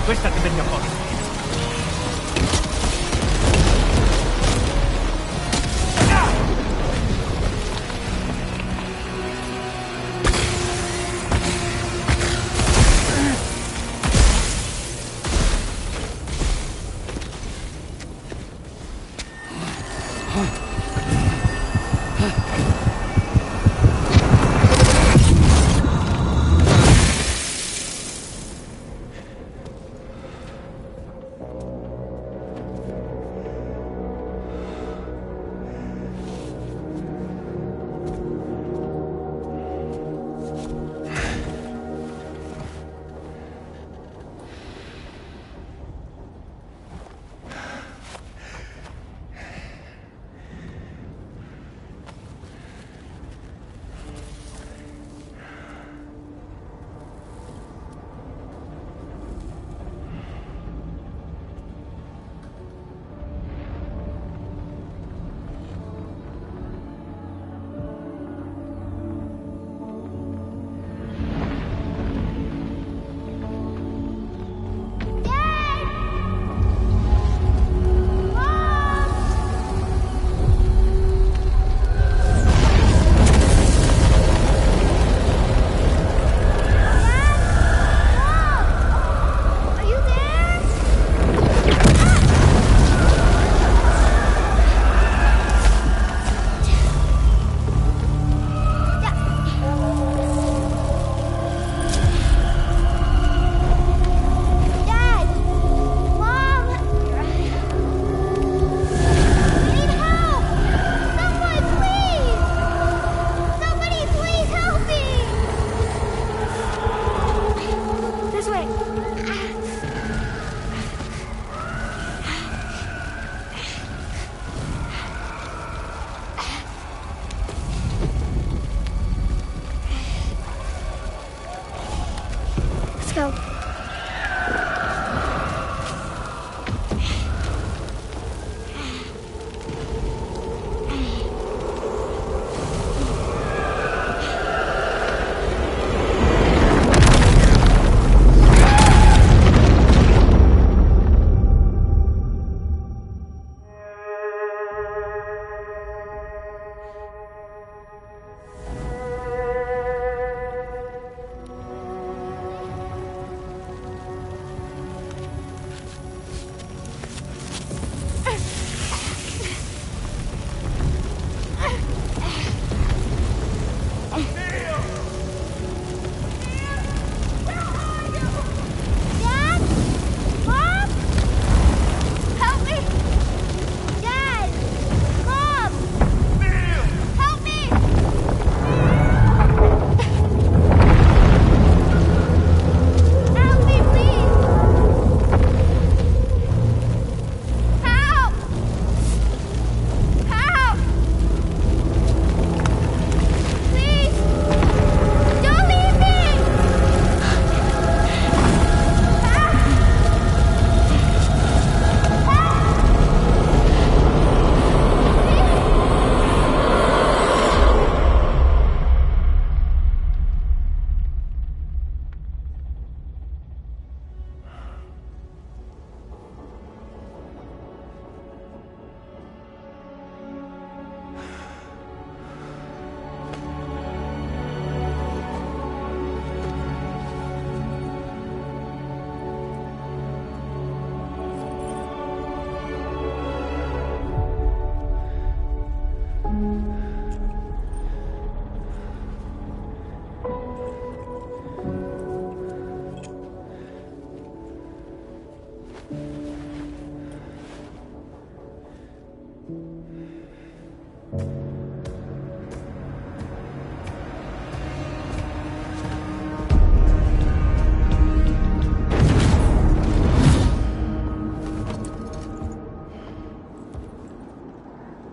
Questa ti venne a posto.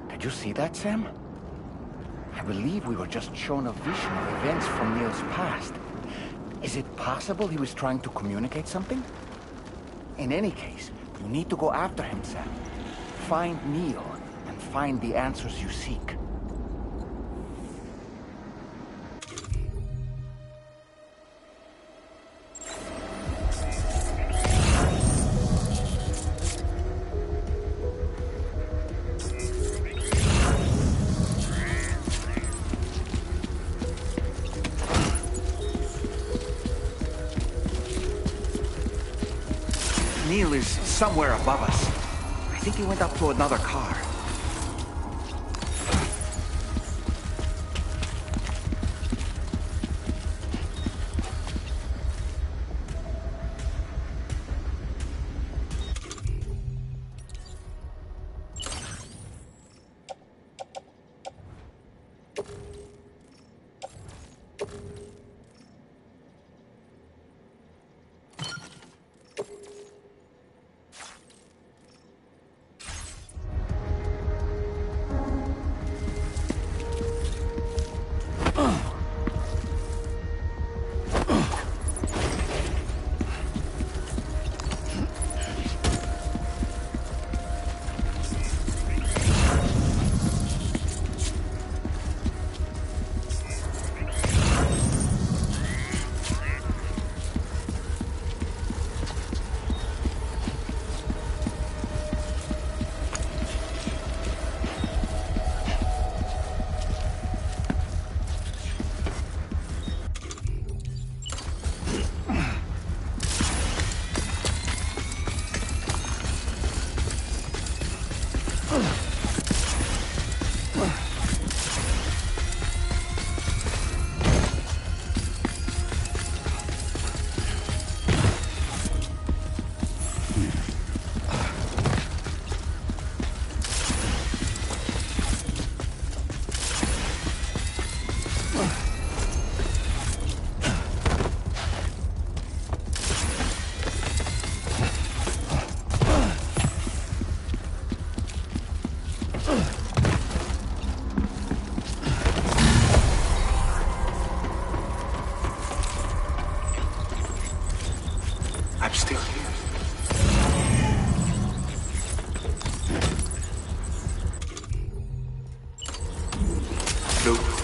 Did you see that, Sam? I believe we were just shown a vision of events from Neil's past. Is it possible he was trying to communicate something? In any case, you need to go after him, Sam. Find Neil, and find the answers you seek. somewhere above us. I think he went up to another car. I'm still here. Luke.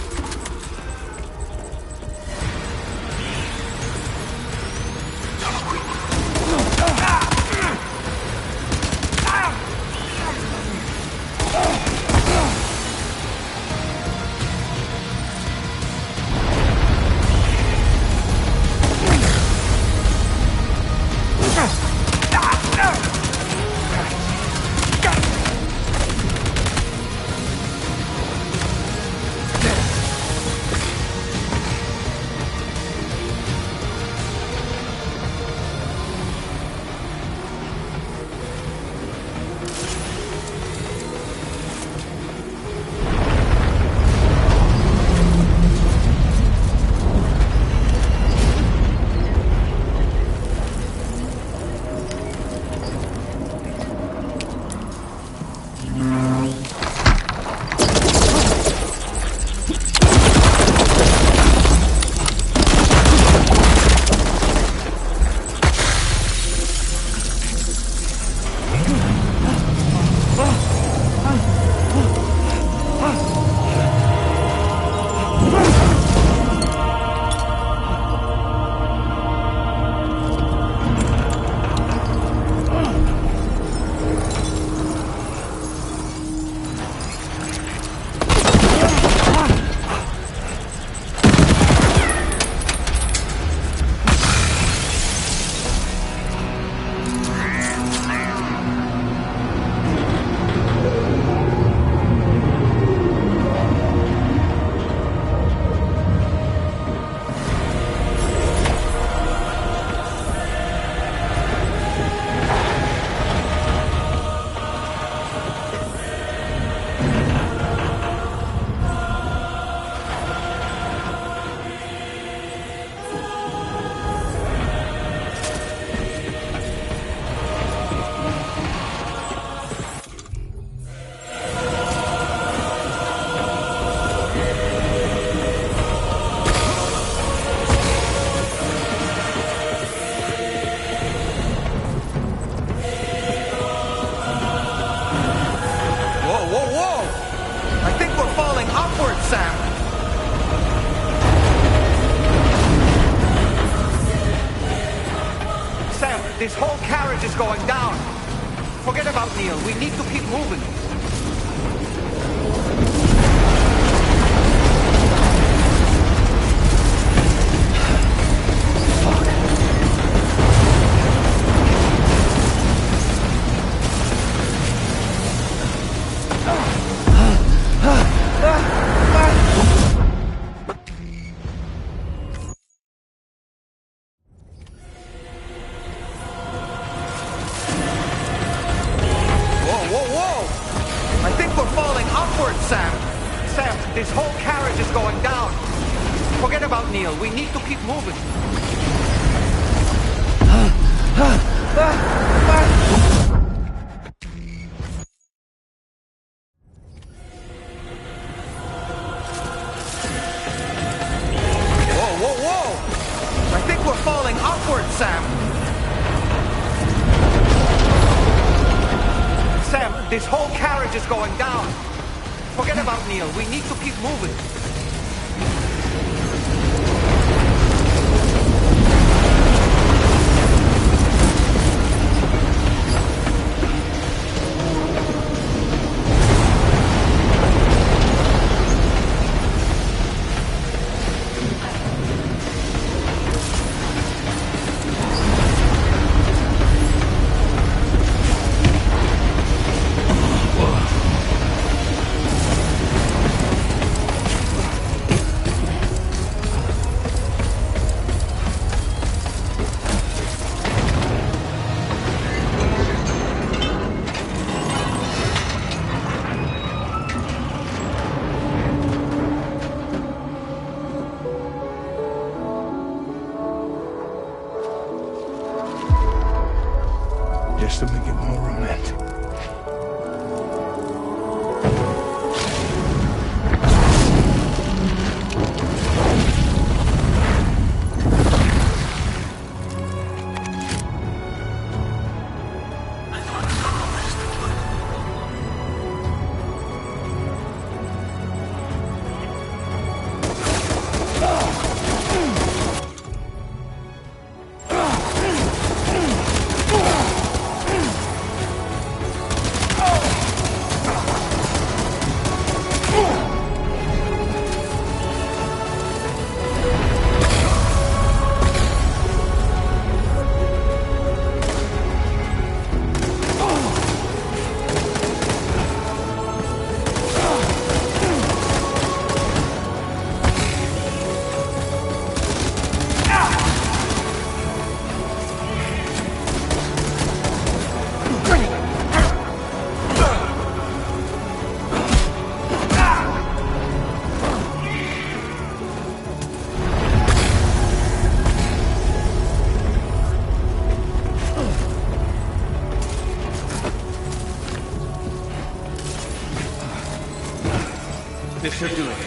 This whole carriage is going down. Forget about Neil. We need to keep moving. Sam! Sam, this whole carriage is going down! Forget about Neil, we need to keep moving. Whoa! I think we're falling upward, Sam! Sam, this whole carriage is going down! Forget about Neil, we need to keep moving. Just to make it more romantic. This should do it.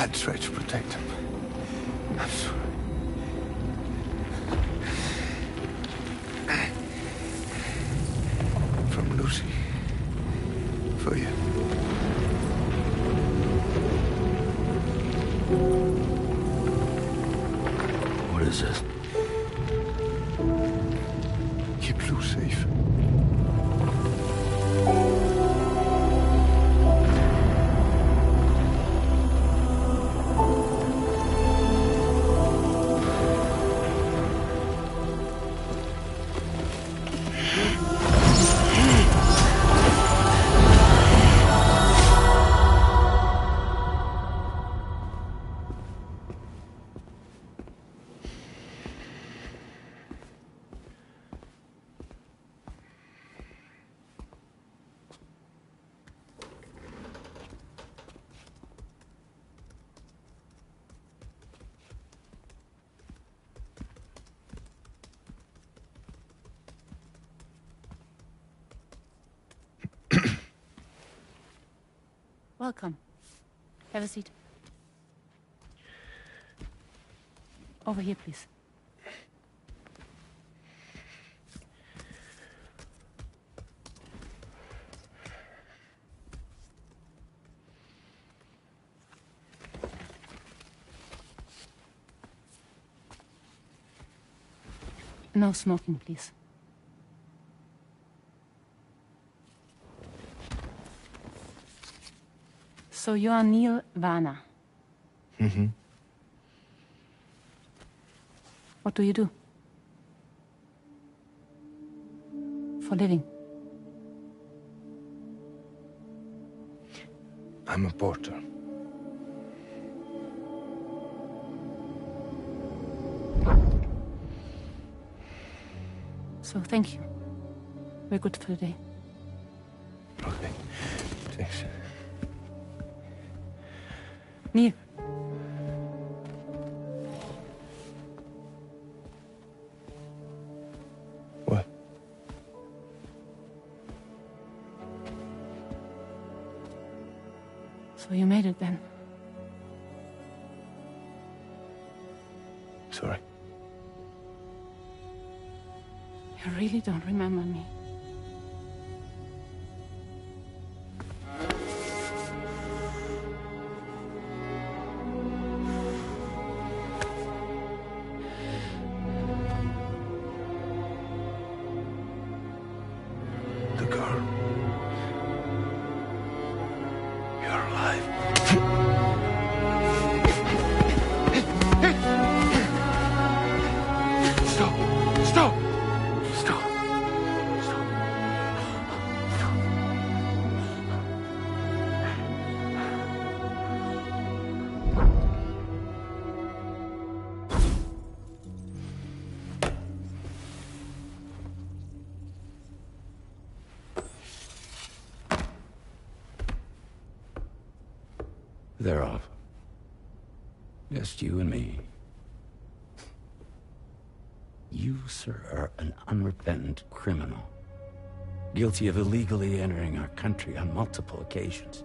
I'd try to protect him. I'm sorry. From Lucy. For you. What is this? Keep Lou safe. Welcome. Have a seat. Over here, please. No smoking, please. So you are Neil Varner. Mm-hmm. What do you do? For a living? I'm a porter. So thank you. We're good for the day. Okay. Thanks. Neil. What? So you made it then? Sorry. You really don't remember me. The girl. You're alive. Stop! Stop! Stop! Stop! They're off. Just you and me. You, sir, are an unrepentant criminal. Guilty of illegally entering our country on multiple occasions.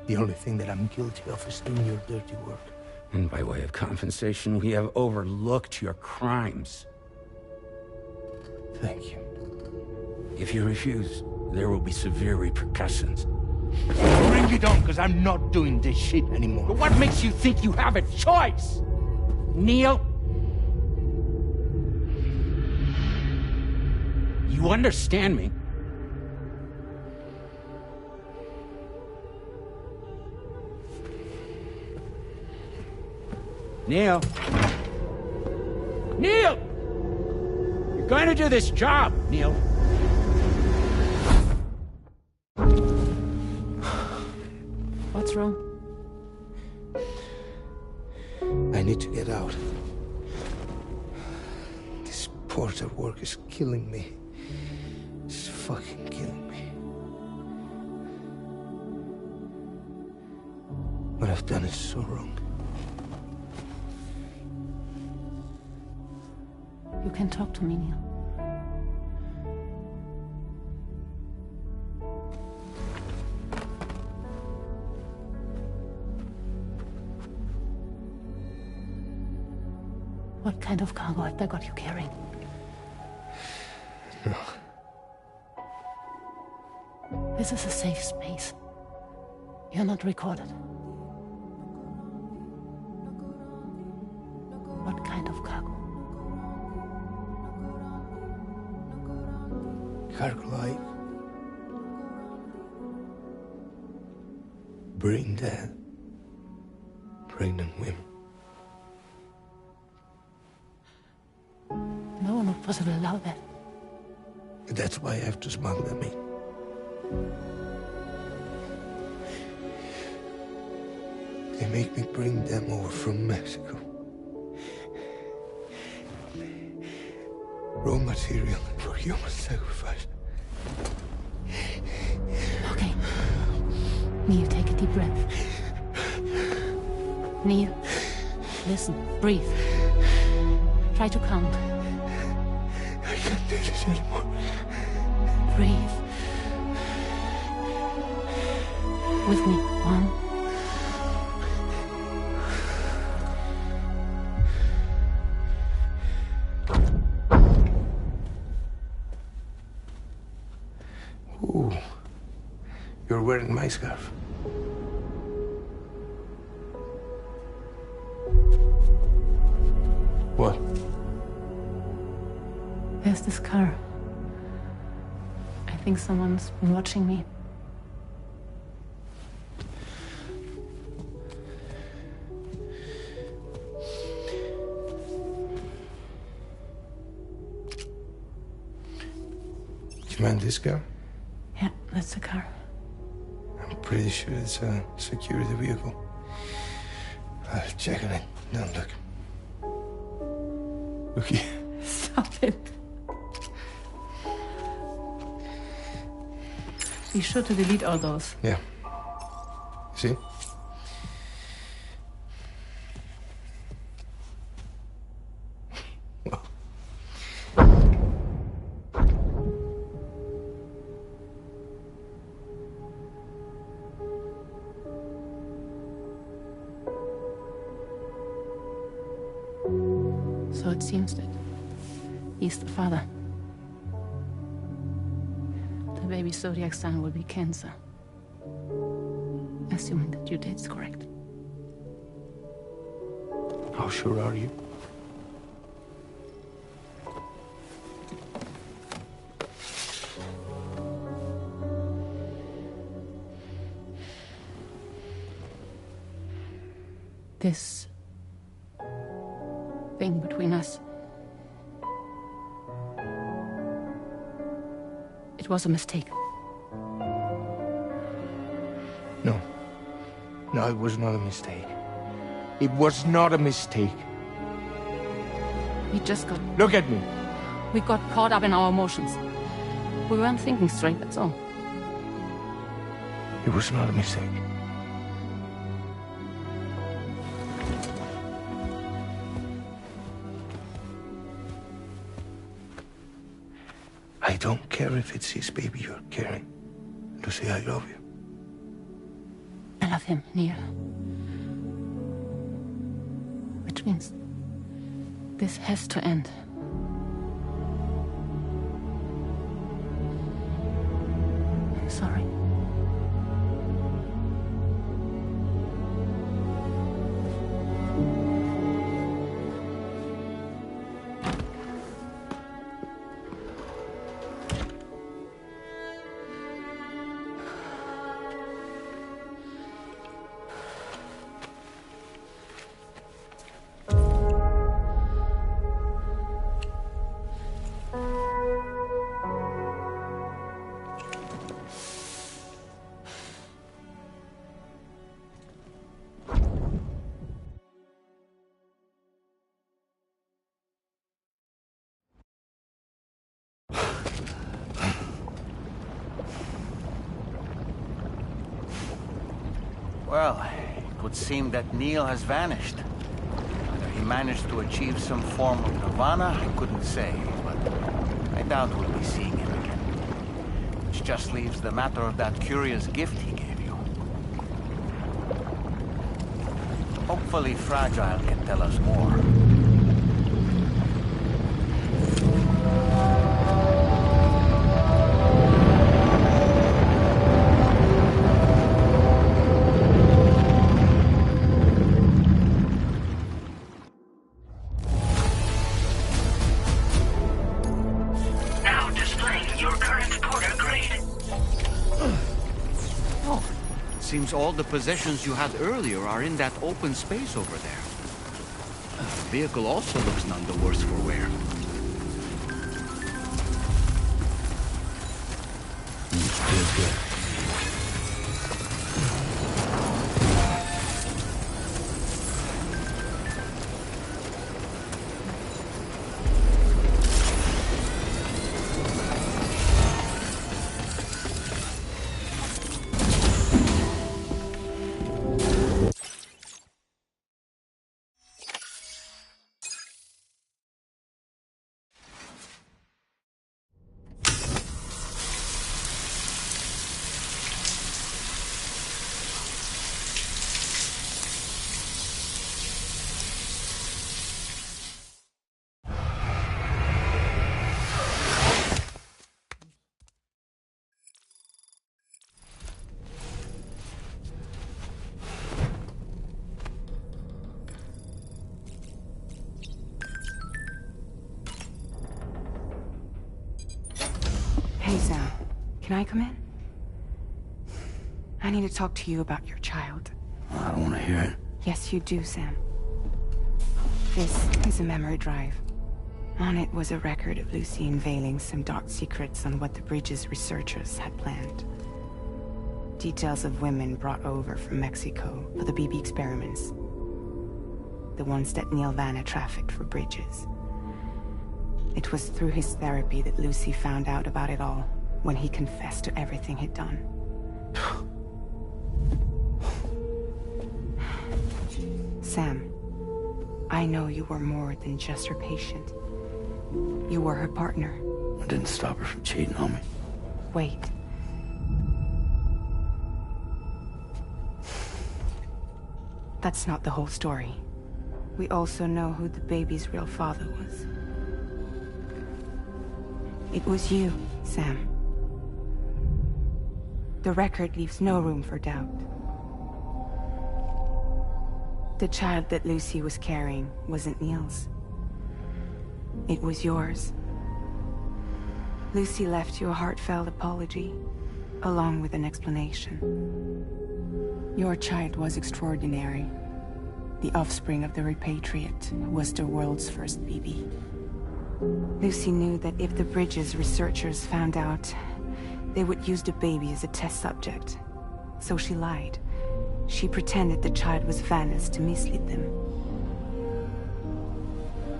The only thing that I'm guilty of is doing your dirty work. And by way of compensation, we have overlooked your crimes. Thank you. If you refuse, there will be severe repercussions. Bring it on, because I'm not doing this shit anymore. But what makes you think you have a choice? Neil? You understand me? Neil? Neil! You're going to do this job, Neil. What's wrong? I need to get out. This porter work is killing me. It's fucking killing me. What I've done is so wrong. You can talk to me, Neil. What kind of cargo have they got you carrying? No. This is a safe space. You're not recorded. What kind of cargo? Cargo light. Brain dead. Pregnant women. No one would possibly allow that. That's why I have to smuggle them in. They make me bring them over from Mexico. Raw material for human sacrifice. Okay. Neil, take a deep breath. Neil, listen, breathe. Try to count. I can't do this anymore. Breathe. With me. 1. Ooh. You're wearing my scarf. What? There's this car. I think someone's been watching me. Do you mind this car? Yeah, that's the car. I'm pretty sure it's a security vehicle. I'll check on it. Now look. Look here. Stop it. Be sure to delete all those. Yeah. See? So it seems that he's the father. The baby zodiac sign will be Cancer. Assuming the due date's correct. How sure are you? This thing between us. It was a mistake. No. No, it was not a mistake. It was not a mistake. We just got... Look at me. We got caught up in our emotions. We weren't thinking straight, that's all. It was not a mistake. I don't care if it's his baby you're carrying. Lucy, I love you. I love him, Neil. Which means this has to end. I'm sorry. Well, it would seem that Neil has vanished. Whether he managed to achieve some form of nirvana, I couldn't say, but I doubt we'll be seeing him again. Which just leaves the matter of that curious gift he gave you. Hopefully Fragile can tell us more. Seems all the possessions you had earlier are in that open space over there. The vehicle also looks none the worse for wear. Feels good. Hey, Sam. Can I come in? I need to talk to you about your child. I don't want to hear it. Yes, you do, Sam. This is a memory drive. On it was a record of Lucy unveiling some dark secrets on what the Bridges researchers had planned. Details of women brought over from Mexico for the BB experiments. The ones that Neil Vanna trafficked for Bridges. It was through his therapy that Lucy found out about it all, when he confessed to everything he'd done. Sam, I know you were more than just her patient. You were her partner. I didn't stop her from cheating on me. Wait. That's not the whole story. We also know who the baby's real father was. It was you, Sam. The record leaves no room for doubt. The child that Lucy was carrying wasn't Neil's. It was yours. Lucy left you a heartfelt apology, along with an explanation. Your child was extraordinary. The offspring of the repatriate who was the world's first BB. Lucy knew that if the Bridges researchers found out, they would use the baby as a test subject. So she lied. She pretended the child was Vanna's to mislead them.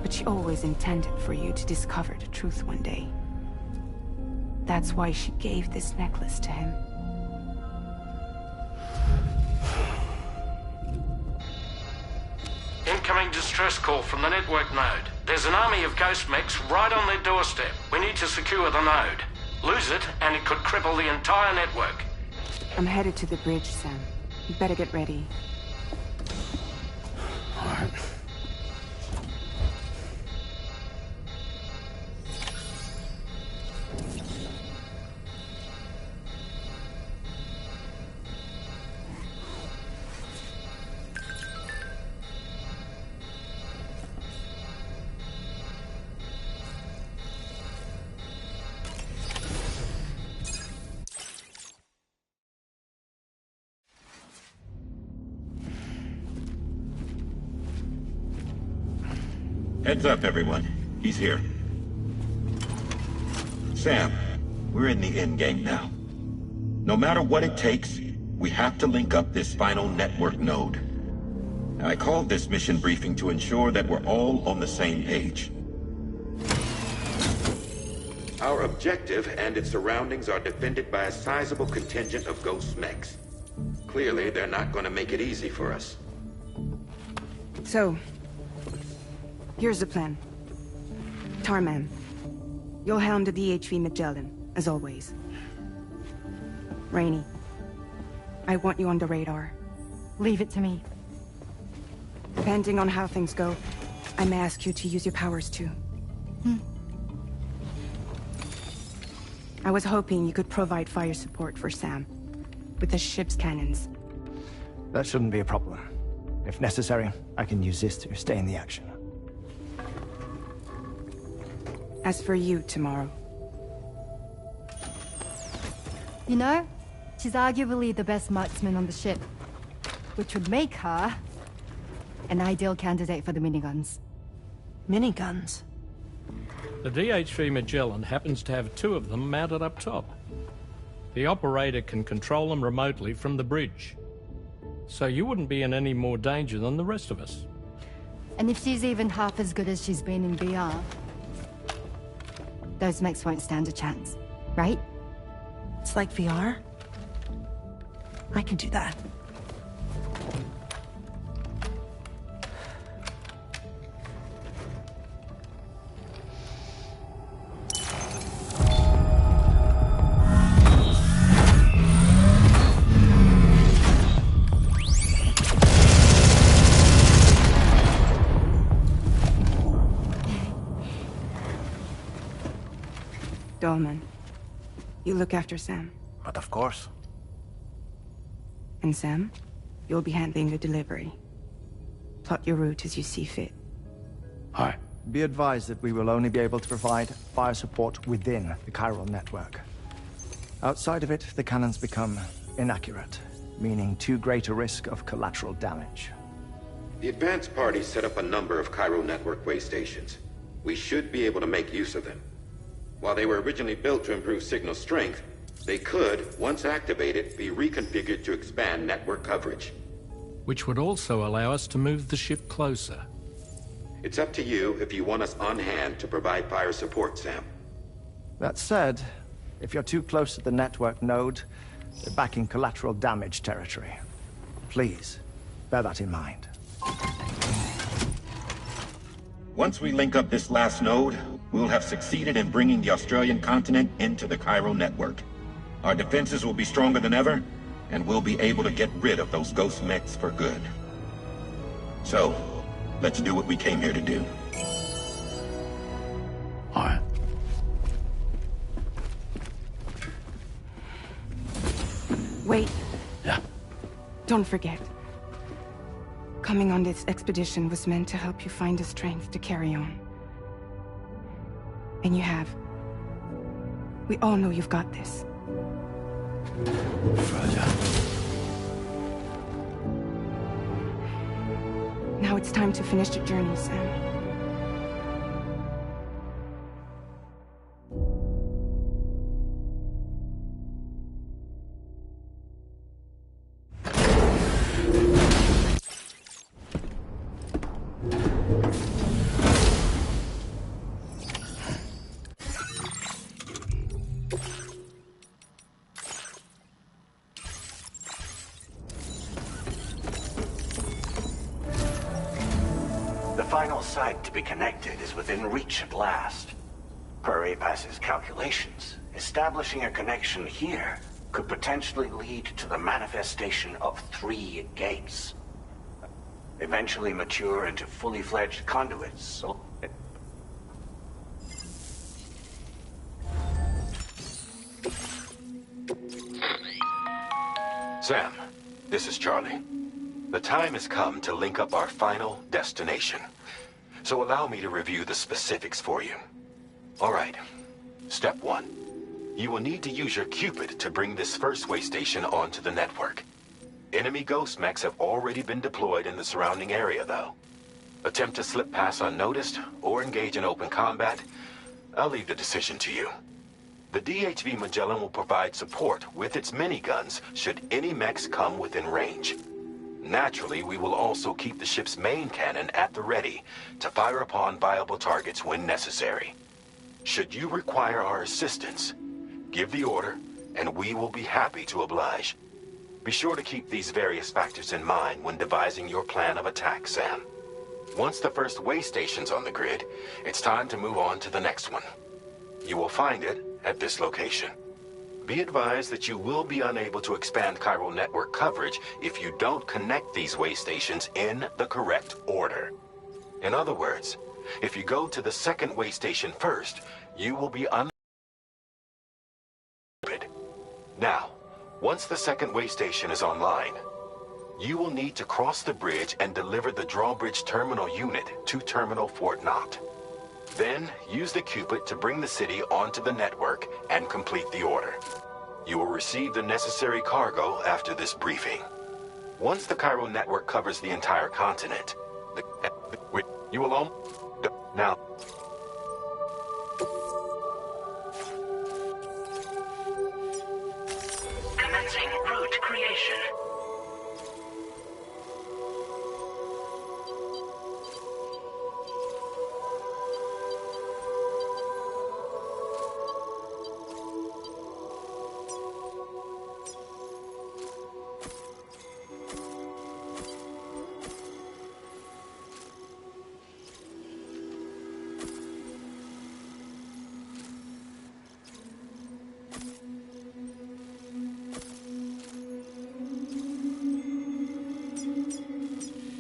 But she always intended for you to discover the truth one day. That's why she gave this necklace to him. Incoming distress call from the network node. There's an army of ghost mechs right on their doorstep. We need to secure the node. Lose it, and it could cripple the entire network. I'm headed to the bridge, Sam. You better get ready. All right. Heads up, everyone. He's here. Sam, we're in the endgame now. No matter what it takes, we have to link up this final network node. I called this mission briefing to ensure that we're all on the same page. Our objective and its surroundings are defended by a sizable contingent of ghost mechs. Clearly, they're not going to make it easy for us. So, here's the plan. Tarman, you'll helm the DHV Magellan, as always. Rainey, I want you on the radar. Leave it to me. Depending on how things go, I may ask you to use your powers too. I was hoping you could provide fire support for Sam, with the ship's cannons. That shouldn't be a problem. If necessary, I can use this to stay in the action. As for you, tomorrow. You know, She's arguably the best marksman on the ship, which would make her an ideal candidate for the miniguns. Miniguns? The DHV Magellan happens to have 2 of them mounted up top. The operator can control them remotely from the bridge. So you wouldn't be in any more danger than the rest of us. And if she's even half as good as she's been in VR, those mechs won't stand a chance, right? It's like VR? I can do that. Dolman, you look after Sam. But of course. And Sam, you'll be handling the delivery. Plot your route as you see fit. Hi. Be advised that we will only be able to provide fire support within the chiral network. Outside of it, the cannons become inaccurate, meaning too great a risk of collateral damage. The advanced party set up a number of chiral network way stations. We should be able to make use of them. While they were originally built to improve signal strength, they could, once activated, be reconfigured to expand network coverage. Which would also allow us to move the ship closer. It's up to you if you want us on hand to provide fire support, Sam. That said, if you're too close to the network node, you're back in collateral damage territory. Please, bear that in mind. Once we link up this last node, we'll have succeeded in bringing the Australian continent into the chiral network. Our defenses will be stronger than ever, and we'll be able to get rid of those ghost mechs for good. So, let's do what we came here to do. All right. Wait. Yeah. Don't forget. Coming on this expedition was meant to help you find the strength to carry on. And you have. We all know you've got this. Roger. Now it's time to finish the journey, Sam. The final site to be connected is within reach at last. Per Apas's calculations, establishing a connection here could potentially lead to the manifestation of 3 gates. Eventually mature into fully fledged conduits. Sam, this is Charlie. The time has come to link up our final destination. So allow me to review the specifics for you. All right. Step 1. You will need to use your Cupid to bring this first way station onto the network. Enemy ghost mechs have already been deployed in the surrounding area, though. Attempt to slip past unnoticed or engage in open combat, I'll leave the decision to you. The DHV Magellan will provide support with its miniguns should any mechs come within range. Naturally, we will also keep the ship's main cannon at the ready to fire upon viable targets when necessary. Should you require our assistance, give the order, and we will be happy to oblige. Be sure to keep these various factors in mind when devising your plan of attack, Sam. Once the first way station's on the grid, it's time to move on to the next one. You will find it at this location. Be advised that you will be unable to expand chiral network coverage if you don't connect these way stations in the correct order. In other words, if you go to the second way station first, you will be Now, once the second way station is online, you will need to cross the bridge and deliver the drawbridge terminal unit to Terminal Fort Knott. Then, use the Cupid to bring the city onto the network and complete the order. You will receive the necessary cargo after this briefing. Once the Cairo network covers the entire continent, you will now. Commencing route creation.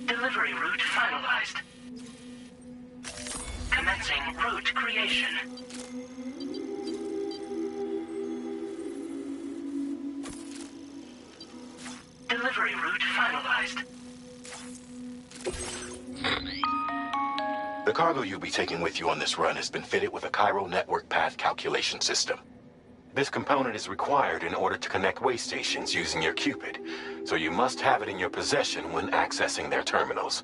Delivery route finalized. Commencing route creation. Delivery route finalized. The cargo you'll be taking with you on this run has been fitted with a Cairo network path calculation system. This component is required in order to connect way stations using your Cupid, so you must have it in your possession when accessing their terminals.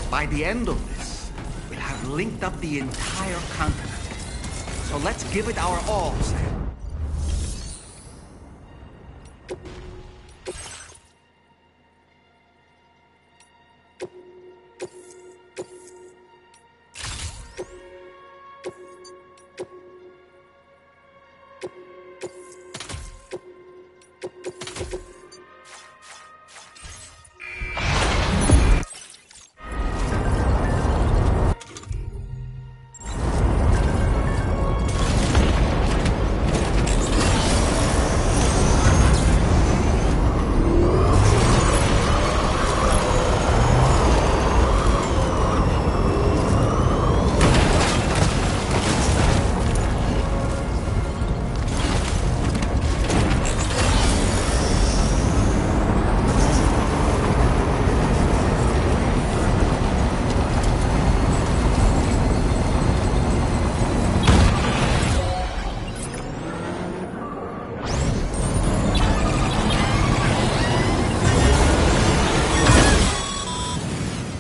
By the end of this, we'll have linked up the entire continent. So let's give it our all, Sam.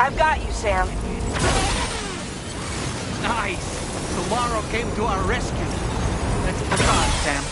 I've got you, Sam. Nice! Tomorrow came to our rescue. Let's push on, Sam.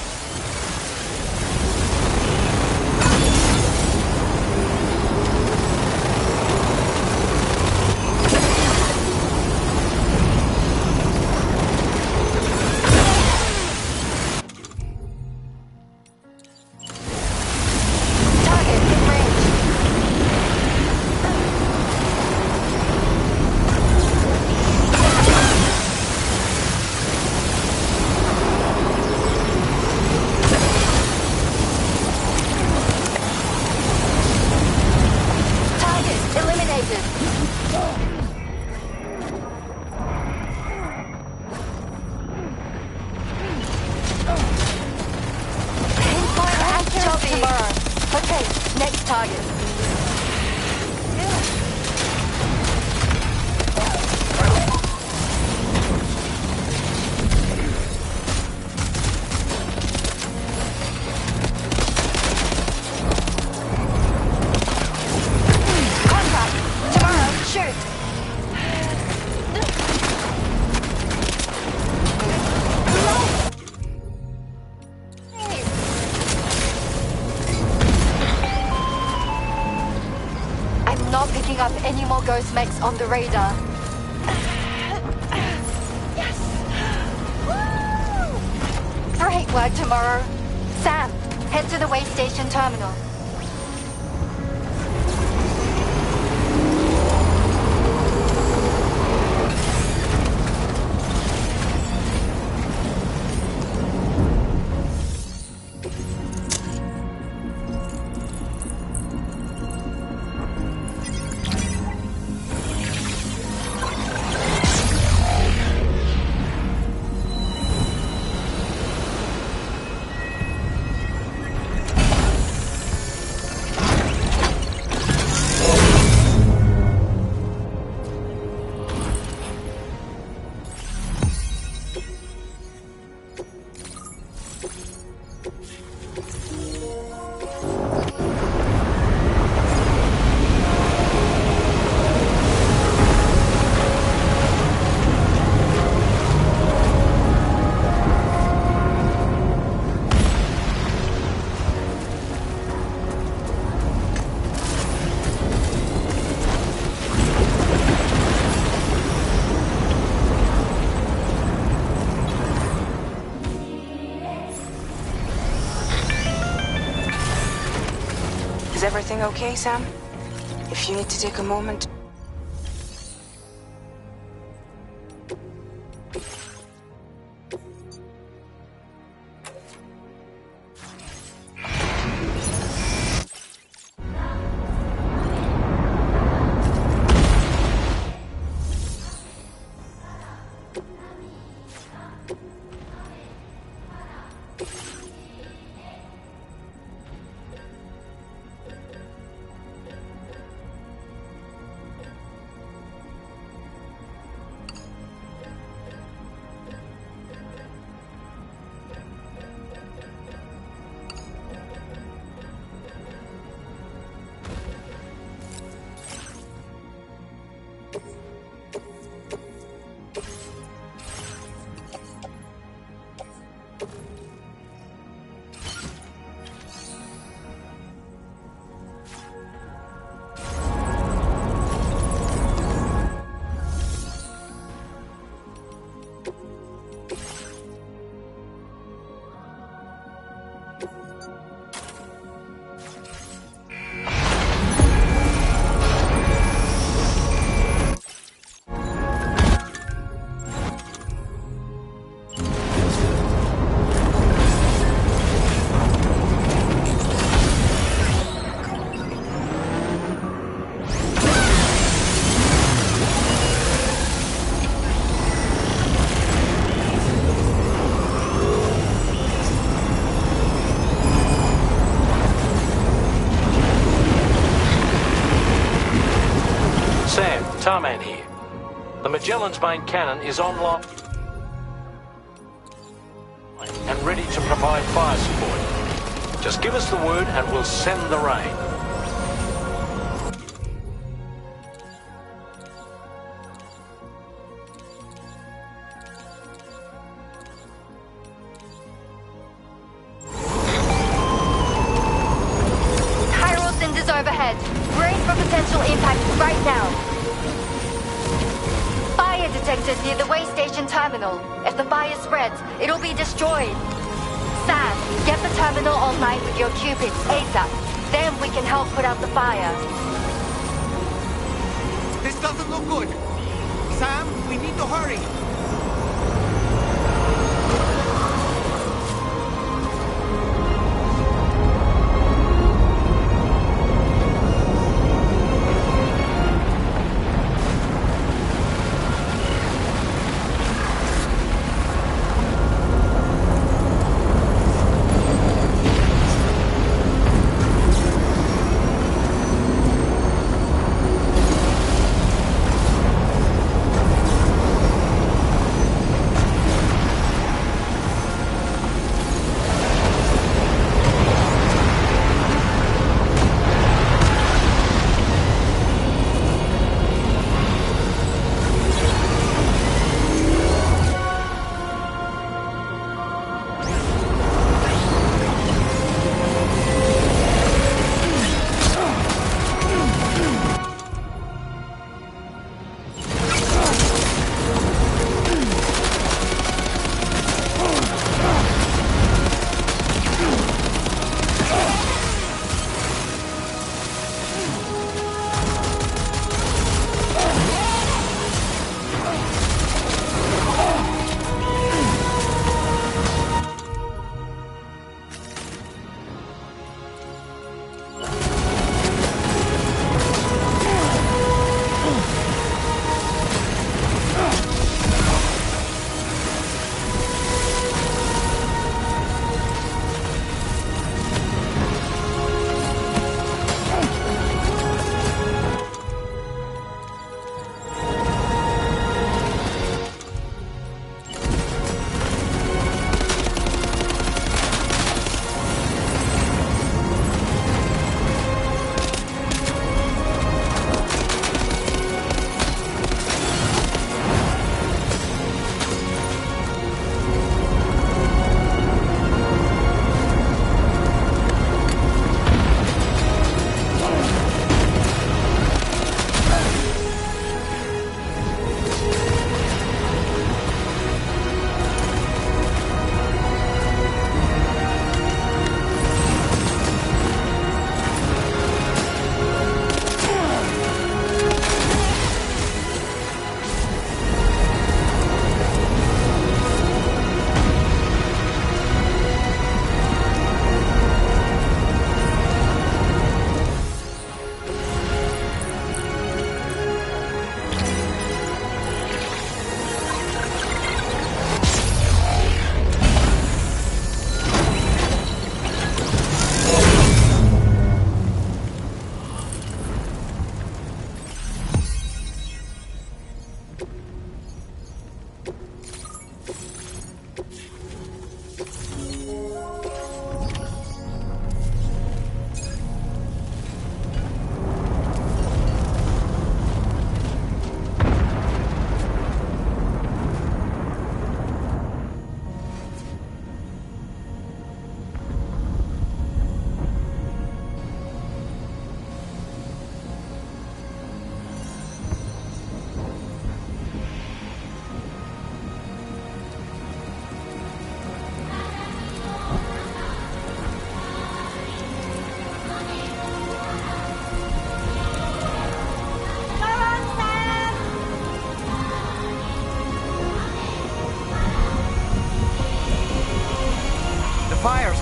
Next target. Contact! Tomorrow, shoot! I'm not picking up any more ghost mechs on the radar. Yes! Woo! Great work, Tomorrow. Sam, head to the way station terminal. Is everything okay, Sam? If you need to take a moment... Starman here. The Magellan's main cannon is online and ready to provide fire support. Just give us the word and we'll send the rain. Chiral cinders overhead. Brace for potential impact right now. Fire detected near the way station terminal. If the fire spreads, it'll be destroyed. Sam, get the terminal online with your Cupids ASAP. Then we can help put out the fire. This doesn't look good. Sam, we need to hurry.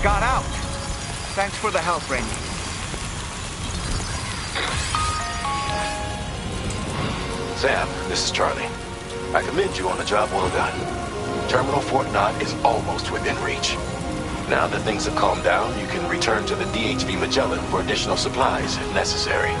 Got out. Thanks for the help, Rainey. Sam, this is Charlie. I commend you on a job well done. Terminal Fort Knott is almost within reach. Now that things have calmed down, you can return to the DHV Magellan for additional supplies if necessary.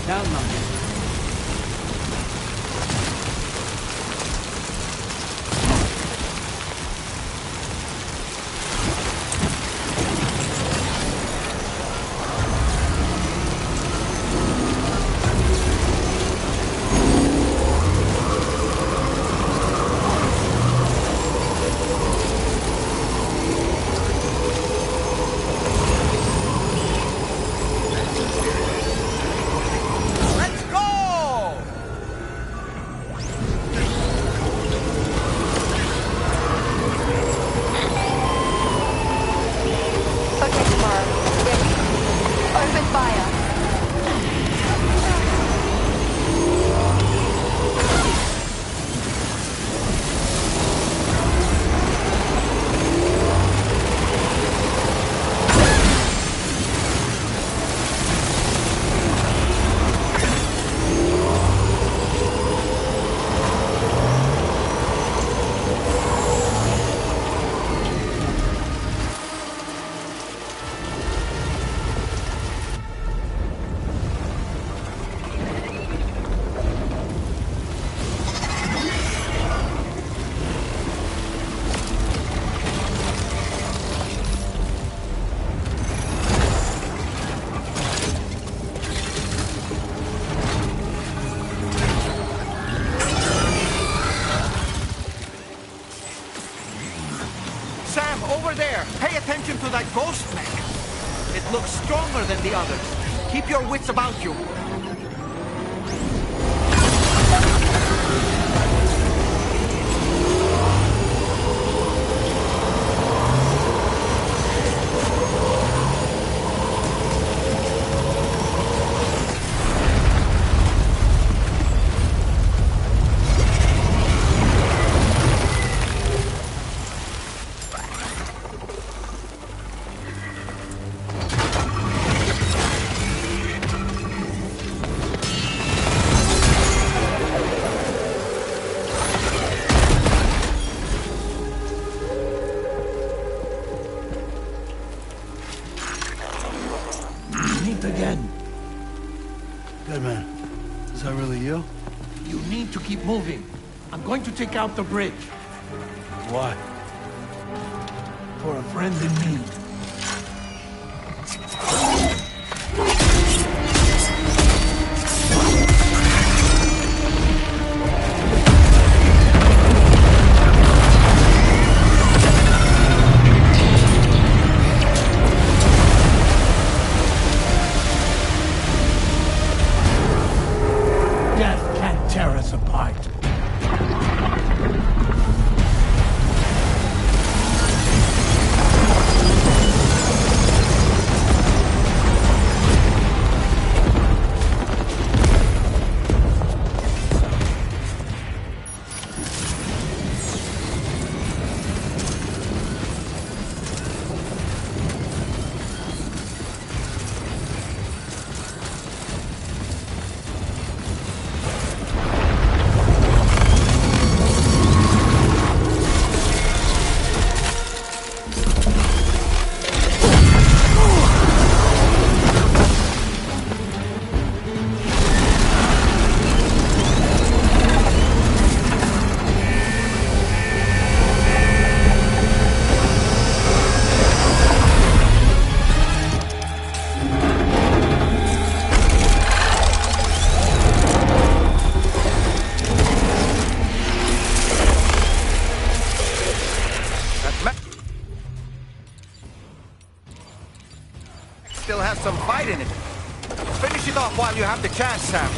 Down now. Over there! Pay attention to that ghost mech! It looks stronger than the others. Keep your wits about you. Hideo? You need to keep moving. I'm going to take out the bridge. Why? For a friend in need. Death can't tear us apart. Still has some fight in it. Finish it off while you have the chance, Sam.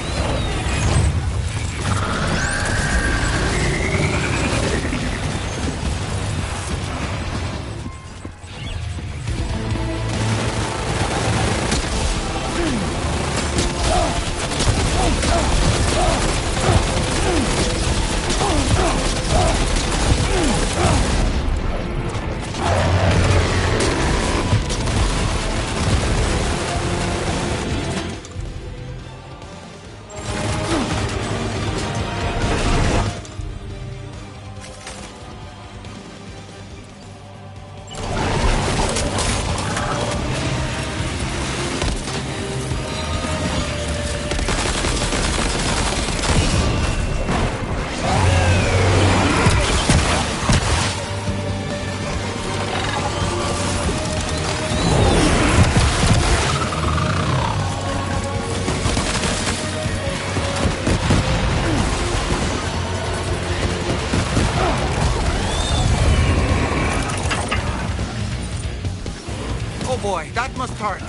Oh boy, that must hurt.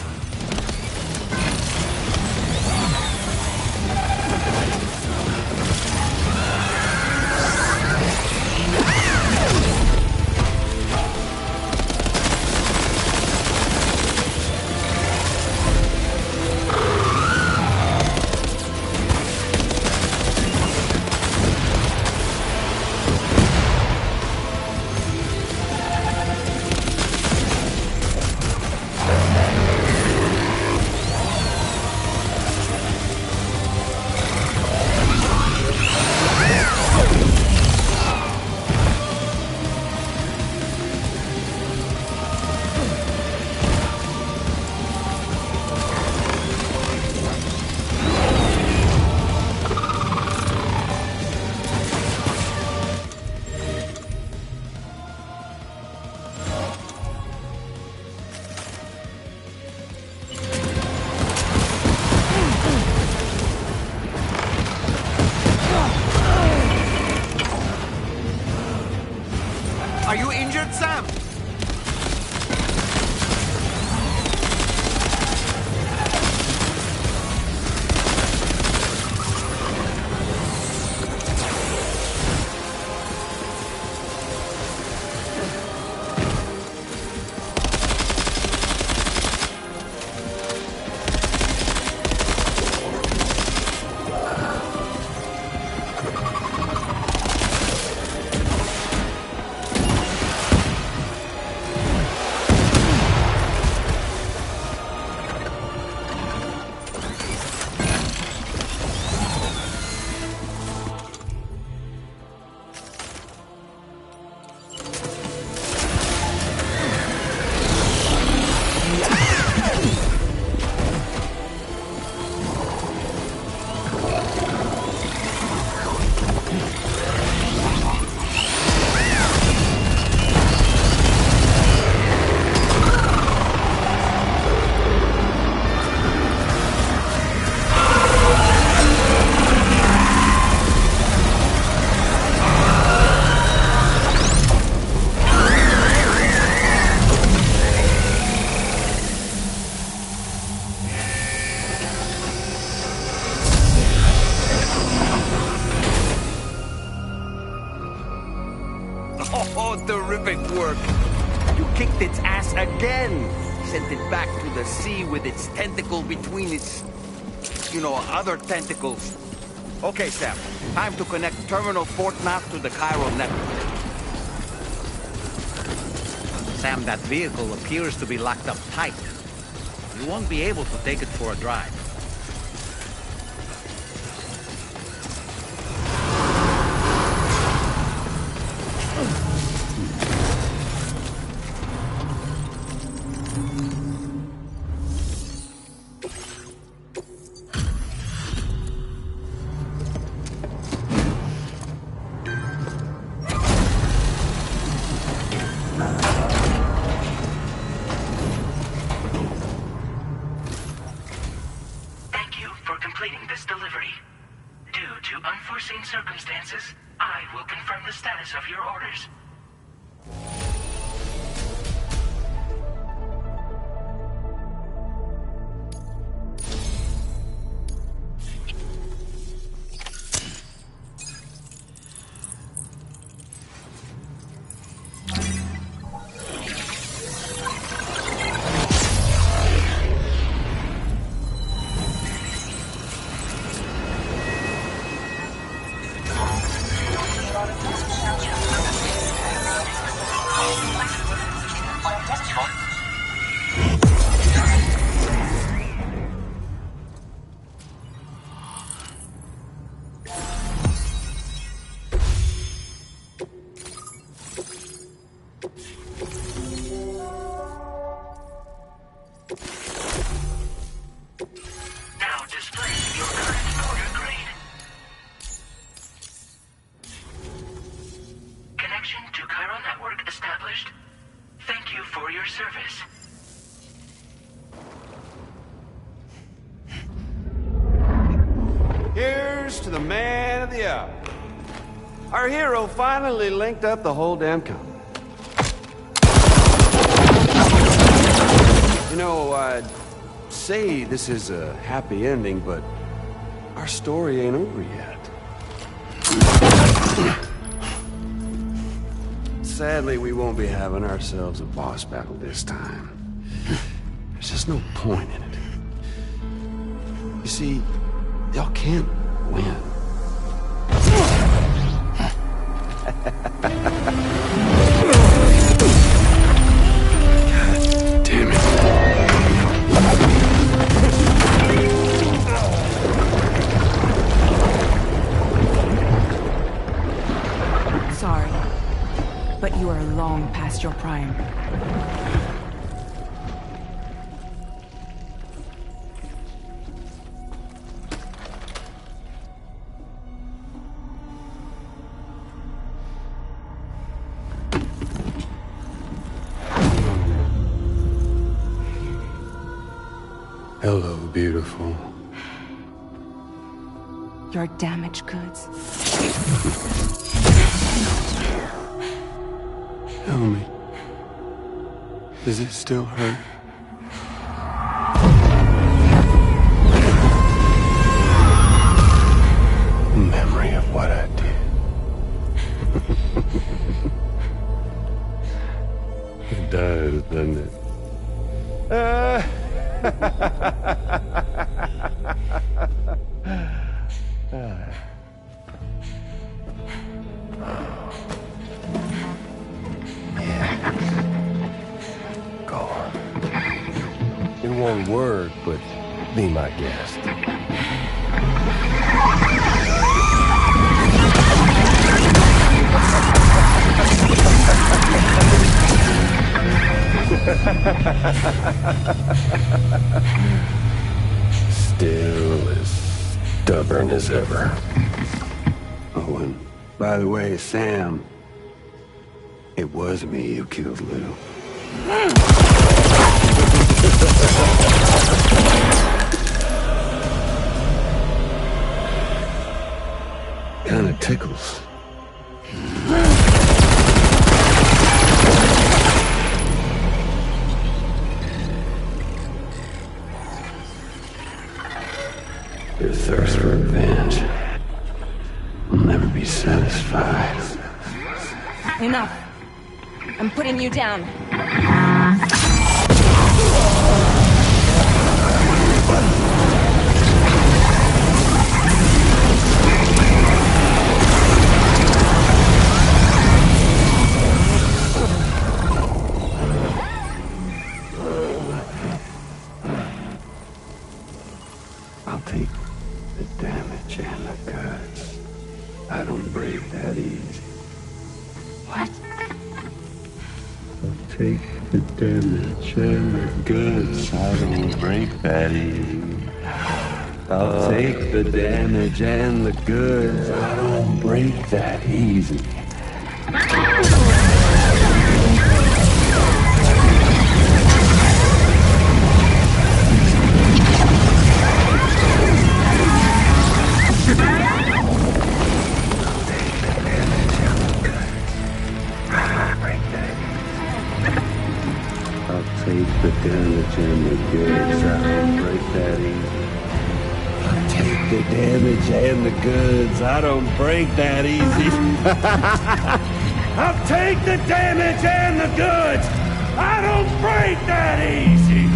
Are you injured, Sam? Terrific work. You kicked its ass again. Sent it back to the sea with its tentacle between its, other tentacles. Okay, Sam. Time to connect Terminal Fort Knot to the Cairo network. Sam, that vehicle appears to be locked up tight. You won't be able to take it for a drive. To the man of the hour. Our hero finally linked up the whole damn company. I'd say this is a happy ending, but our story ain't over yet. Sadly, we won't be having ourselves a boss battle this time. There's just no point in it. You see, y'all can't win. God damn it. Sorry, but you are long past your prime. Hello, beautiful. Your damaged goods. Tell me, does it still hurt? Memory of what I did. It does, doesn't it? Go on. It won't work, but be my guest. Still as stubborn as ever. Oh, and by the way, Sam, it was me who killed Lou. Kinda tickles. Your thirst for revenge will never be satisfied. Enough. I'm putting you down. I'll take the damage and the goods. I don't break that easy. What? I'll take the damage and the goods. I don't break that easy. I'll take the damage and the goods. I don't break that easy. Take the damage and the goods. I don't break that easy. I'll take the damage and the goods. I don't break that easy. I'll take the damage and the goods. I don't break that easy.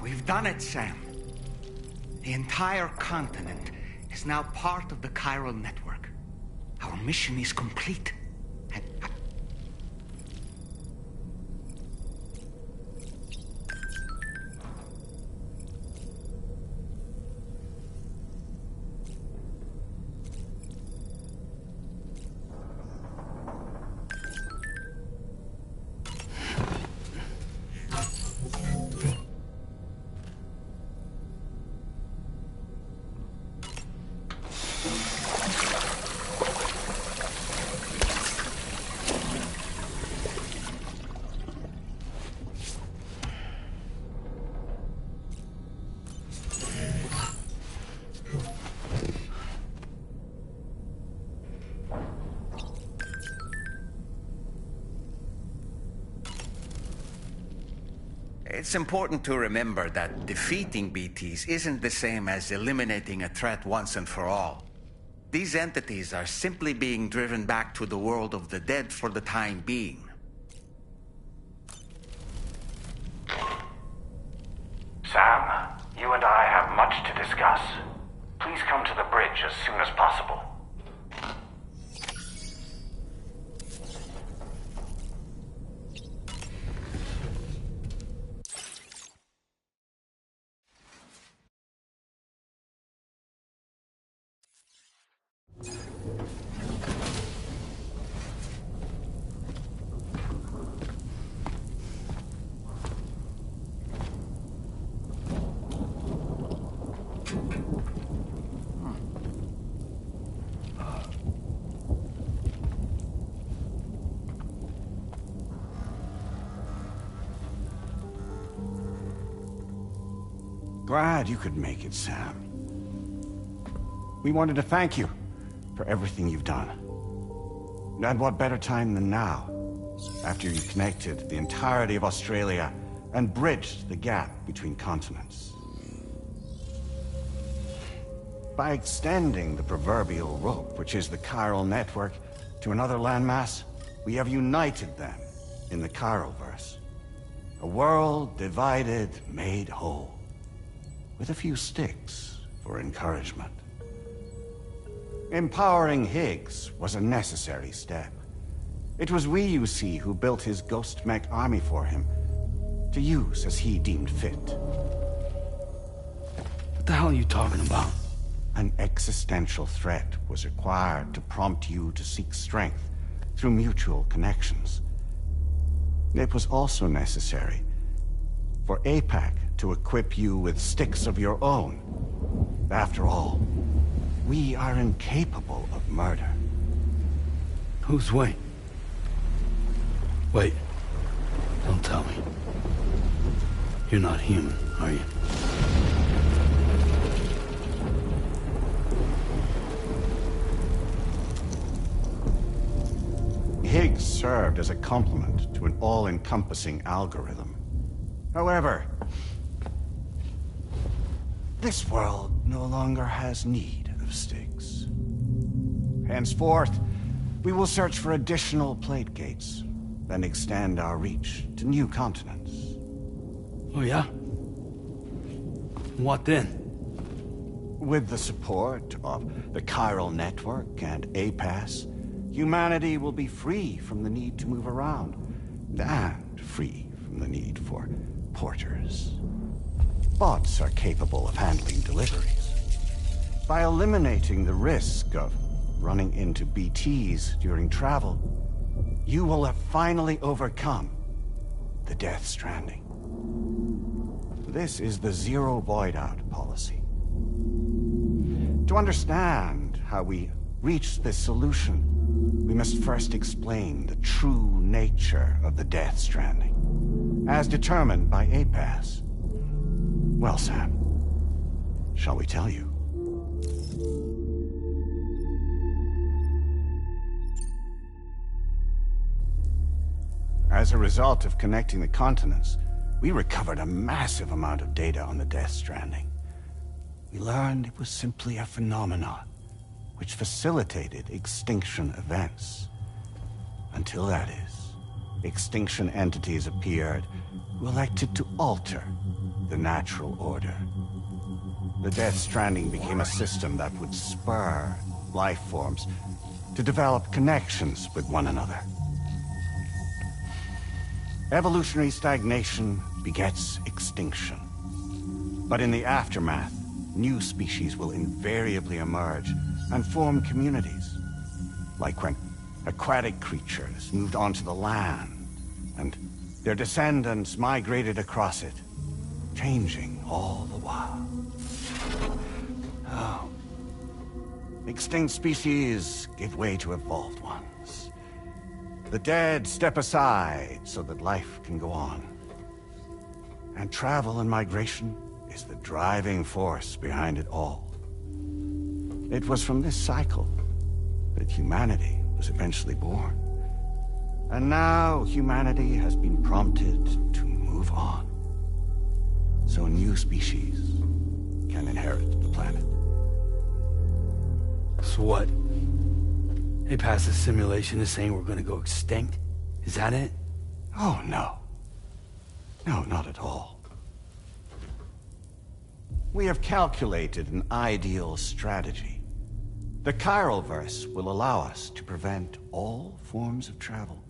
We've done it, Sam. The entire continent is now part of the chiral network. Our mission is complete. It's important to remember that defeating BTs isn't the same as eliminating a threat once and for all. These entities are simply being driven back to the world of the dead for the time being. Sam, you and I have much to discuss. Please come to the bridge as soon as possible. glad you could make it, Sam. We wanted to thank you for everything you've done. And what better time than now, after you connected the entirety of Australia and bridged the gap between continents. By extending the proverbial rope, which is the chiral network, to another landmass, we have united them in the Chiroverse. A world divided, made whole, with a few sticks for encouragement. Empowering Higgs was a necessary step. It was we, you see, who built his ghost mech army for him, to use as he deemed fit. What the hell are you talking about? An existential threat was required to prompt you to seek strength through mutual connections. It was also necessary for APAC to equip you with sticks of your own. After all, we are incapable of murder. Who's we? Wait. Don't tell me. You're not human, are you? Higgs served as a complement to an all-encompassing algorithm. However, this world no longer has need of sticks. Henceforth, we will search for additional plate gates, then extend our reach to new continents. Oh yeah? What then? With the support of the chiral network and APAS, humanity will be free from the need to move around, and free from the need for porters. Bots are capable of handling deliveries. By eliminating the risk of running into BTs during travel, you will have finally overcome the Death Stranding. This is the Zero Void Out policy. To understand how we reached this solution, we must first explain the true nature of the Death Stranding, as determined by APAS. Well, Sam, shall we tell you? As a result of connecting the continents, we recovered a massive amount of data on the Death Stranding. We learned it was simply a phenomenon which facilitated extinction events. Until that is, extinction entities appeared who elected to alter the natural order. The Death Stranding became a system that would spur life forms to develop connections with one another. Evolutionary stagnation begets extinction. But in the aftermath, new species will invariably emerge and form communities. Like when aquatic creatures moved onto the land, and their descendants migrated across it, changing all the while. Oh. Extinct species give way to evolved ones. The dead step aside so that life can go on. And travel and migration is the driving force behind it all. It was from this cycle that humanity was eventually born. And now humanity has been prompted to move on, so new species can inherit the planet. So what? APAS's simulation is saying we're gonna go extinct? Is that it? Oh, no. No, not at all. We have calculated an ideal strategy. The Chiroverse will allow us to prevent all forms of travel.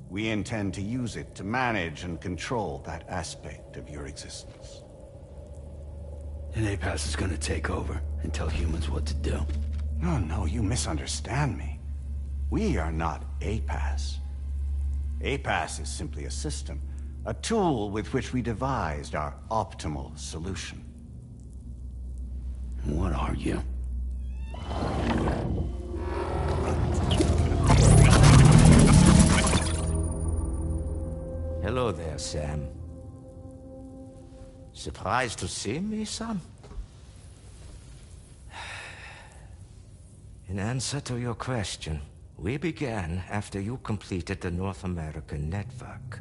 We intend to use it to manage and control that aspect of your existence. And APAS is gonna take over and tell humans what to do. No, no, you misunderstand me. We are not APAS. APAS is simply a system, a tool with which we devised our optimal solution. What are you? Hello there, Sam. Surprised to see me, son? In answer to your question, we began after you completed the North American network.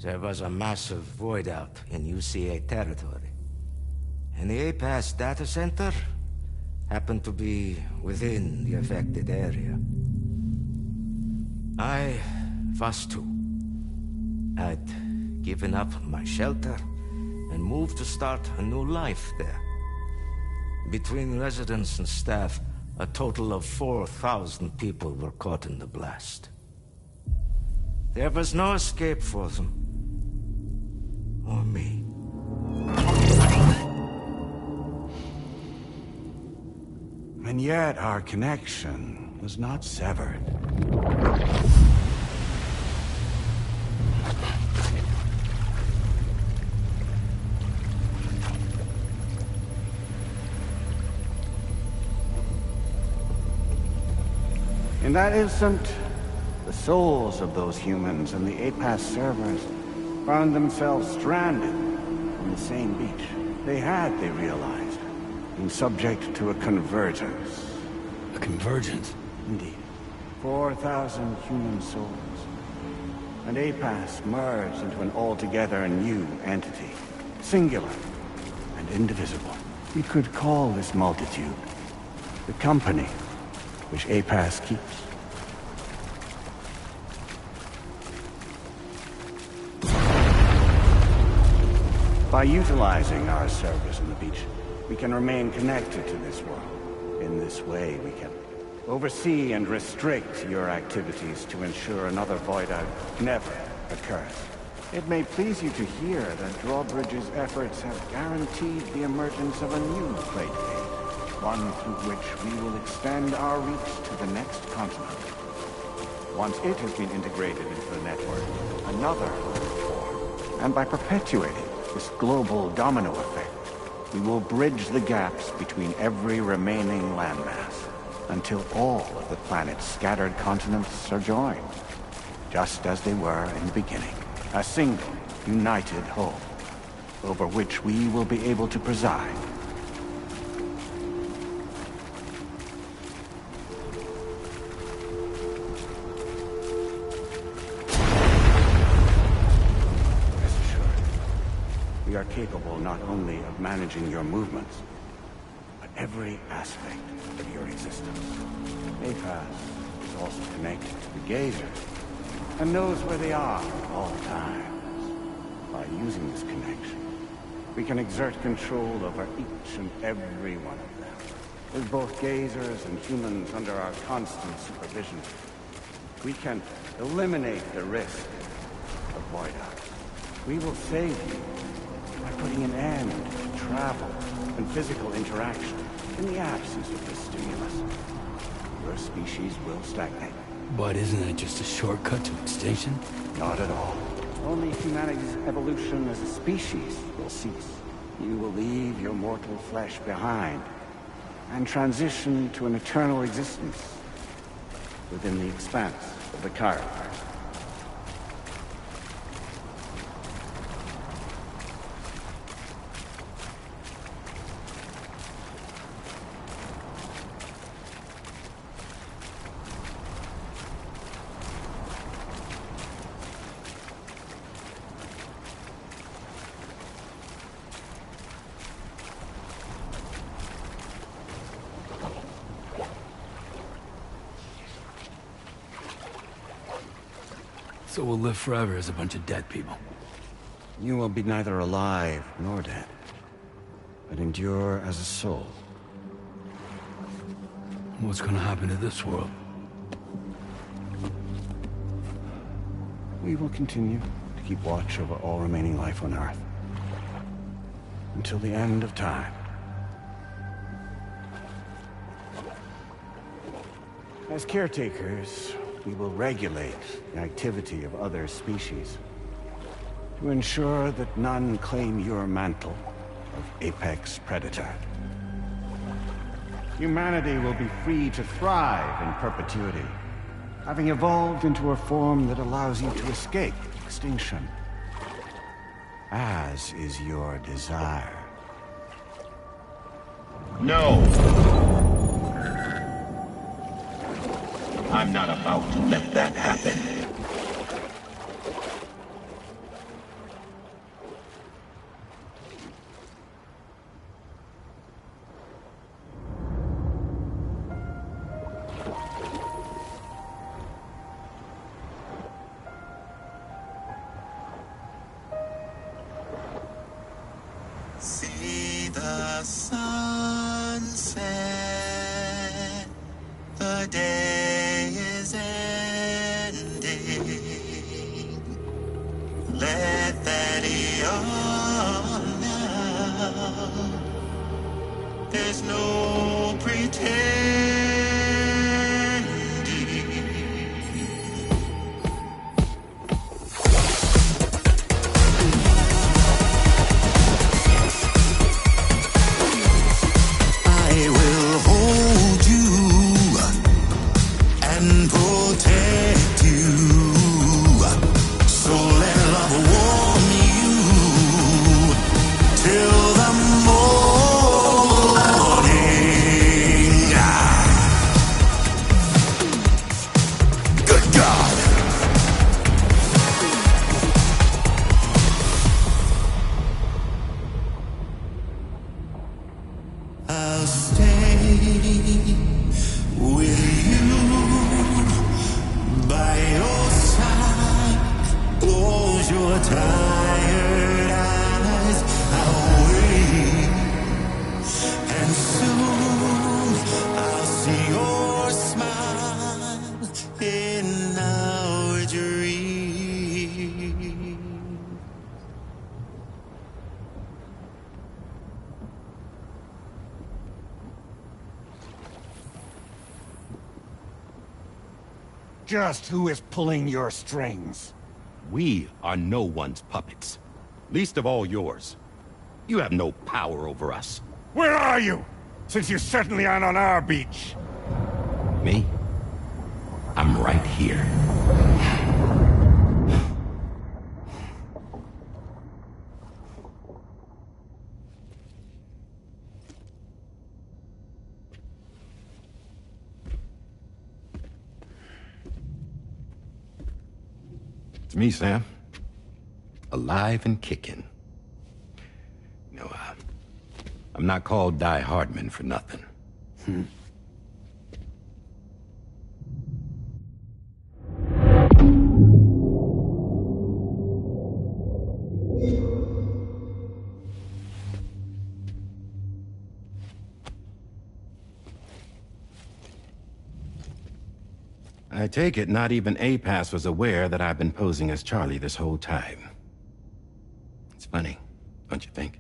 There was a massive void out in UCA territory. And the APAS data center happened to be within the affected area. I was too. I'd given up my shelter and moved to start a new life there. Between residents and staff, a total of 4,000 people were caught in the blast. There was no escape for them. Or me. And yet our connection was not severed. In that instant, the souls of those humans and the APAS servers found themselves stranded on the same beach. They realized, been subject to a convergence. A convergence? Indeed. 4,000 human souls. And APAS merged into an altogether new entity. Singular and indivisible. We could call this multitude the company which APAS keeps. By utilizing our service on the beach, we can remain connected to this world. In this way, we can oversee and restrict your activities to ensure another void out never occurs. It may please you to hear that Drawbridge's efforts have guaranteed the emergence of a new plate gate, one through which we will extend our reach to the next continent. Once it has been integrated into the network, another will form. And by perpetuating this global domino effect, we will bridge the gaps between every remaining landmass until all of the planet's scattered continents are joined, just as they were in the beginning. A single, united whole, over which we will be able to preside. We are capable not only of managing your movements, but every aspect of your existence. APAS is also connected to the gazers, and knows where they are at all times. By using this connection, we can exert control over each and every one of them. With both gazers and humans under our constant supervision, we can eliminate the risk of void out. We will save you by putting an end to travel and physical interaction in the absence of this stimulus. Your species will stagnate. But isn't that just a shortcut to extinction? Not at all. Only humanity's evolution as a species will cease. You will leave your mortal flesh behind and transition to an eternal existence within the expanse of the Chiron. So we'll live forever as a bunch of dead people. You will be neither alive nor dead, but endure as a soul. What's gonna happen to this world? We will continue to keep watch over all remaining life on Earth. Until the end of time. As caretakers, we will regulate the activity of other species to ensure that none claim your mantle of apex predator. Humanity will be free to thrive in perpetuity, having evolved into a form that allows you to escape extinction. as is your desire. No! I'm not about to let that happen. See the sunset, the day is ending. Let that yawn now. There's no pretending. I will hold you and protect you. So let love warm you till the morning. Good God. I'll stay with you by your side. Close your tired eyes. I'll wait, and soon I'll see your smile in our dream. Just who is pulling your strings? We are no one's puppets. Least of all yours. You have no power over us. Where are you? Since you certainly aren't on our beach. Me? I'm right here. It's me, Sam. Alive and kicking. No, I'm not called Die Hardman for nothing. I take it not even APAS was aware that I've been posing as Charlie this whole time. It's funny, don't you think?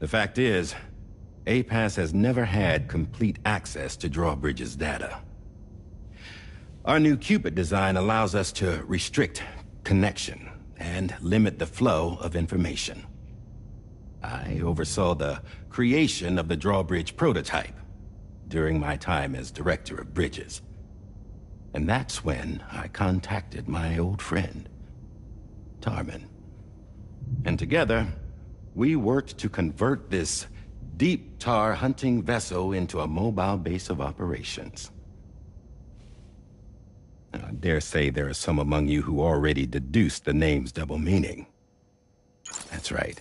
The fact is, APAS has never had complete access to Drawbridge's data. Our new Cupid design allows us to restrict connection and limit the flow of information. I oversaw the creation of the Drawbridge prototype during my time as Director of Bridges. And that's when I contacted my old friend, Tarman. And together, we worked to convert this deep tar hunting vessel into a mobile base of operations. I dare say there are some among you who already deduced the name's double meaning. That's right.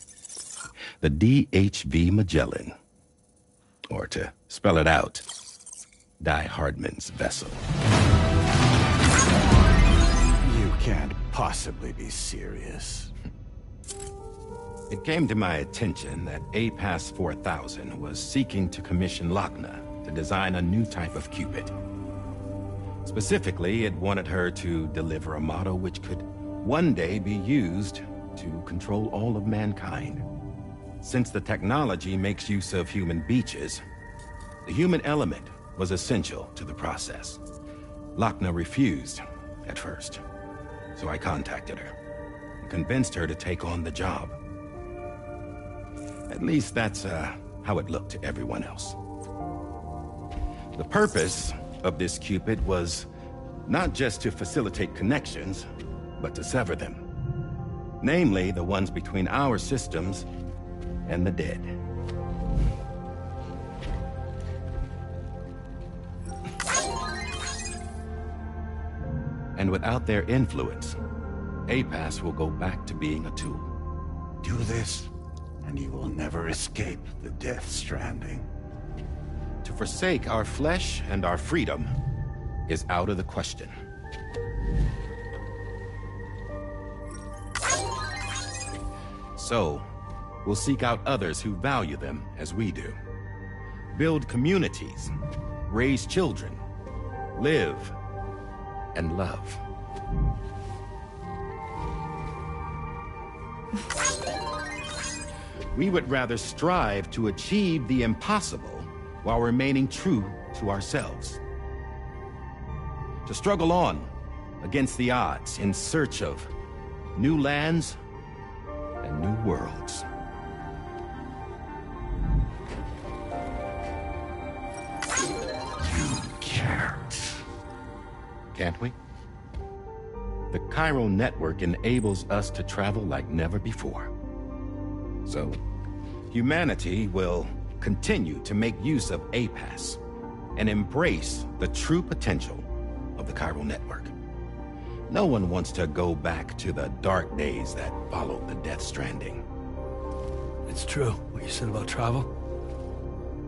The DHV Magellan. Or to spell it out, Die Hardman's vessel. You can't possibly be serious. It came to my attention that APAS 4000 was seeking to commission Lochna to design a new type of Cupid. Specifically, it wanted her to deliver a model which could one day be used to control all of mankind. Since the technology makes use of human beaches, the human element was essential to the process. Lochna refused at first, so I contacted her and convinced her to take on the job. At least that's how it looked to everyone else. The purpose of this Cupid was not just to facilitate connections, but to sever them. Namely, the ones between our systems and the dead. And without their influence, APAS will go back to being a tool. Do this, and you will never escape the Death Stranding. To forsake our flesh and our freedom is out of the question. So, we'll seek out others who value them as we do. Build communities, raise children, live, and love. We would rather strive to achieve the impossible while remaining true to ourselves. To struggle on against the odds in search of new lands and new worlds. You can't. Can't we? The chiral network enables us to travel like never before. So, humanity will continue to make use of APAS and embrace the true potential of the chiral network. No one wants to go back to the dark days that followed the Death Stranding. It's true, what you said about travel.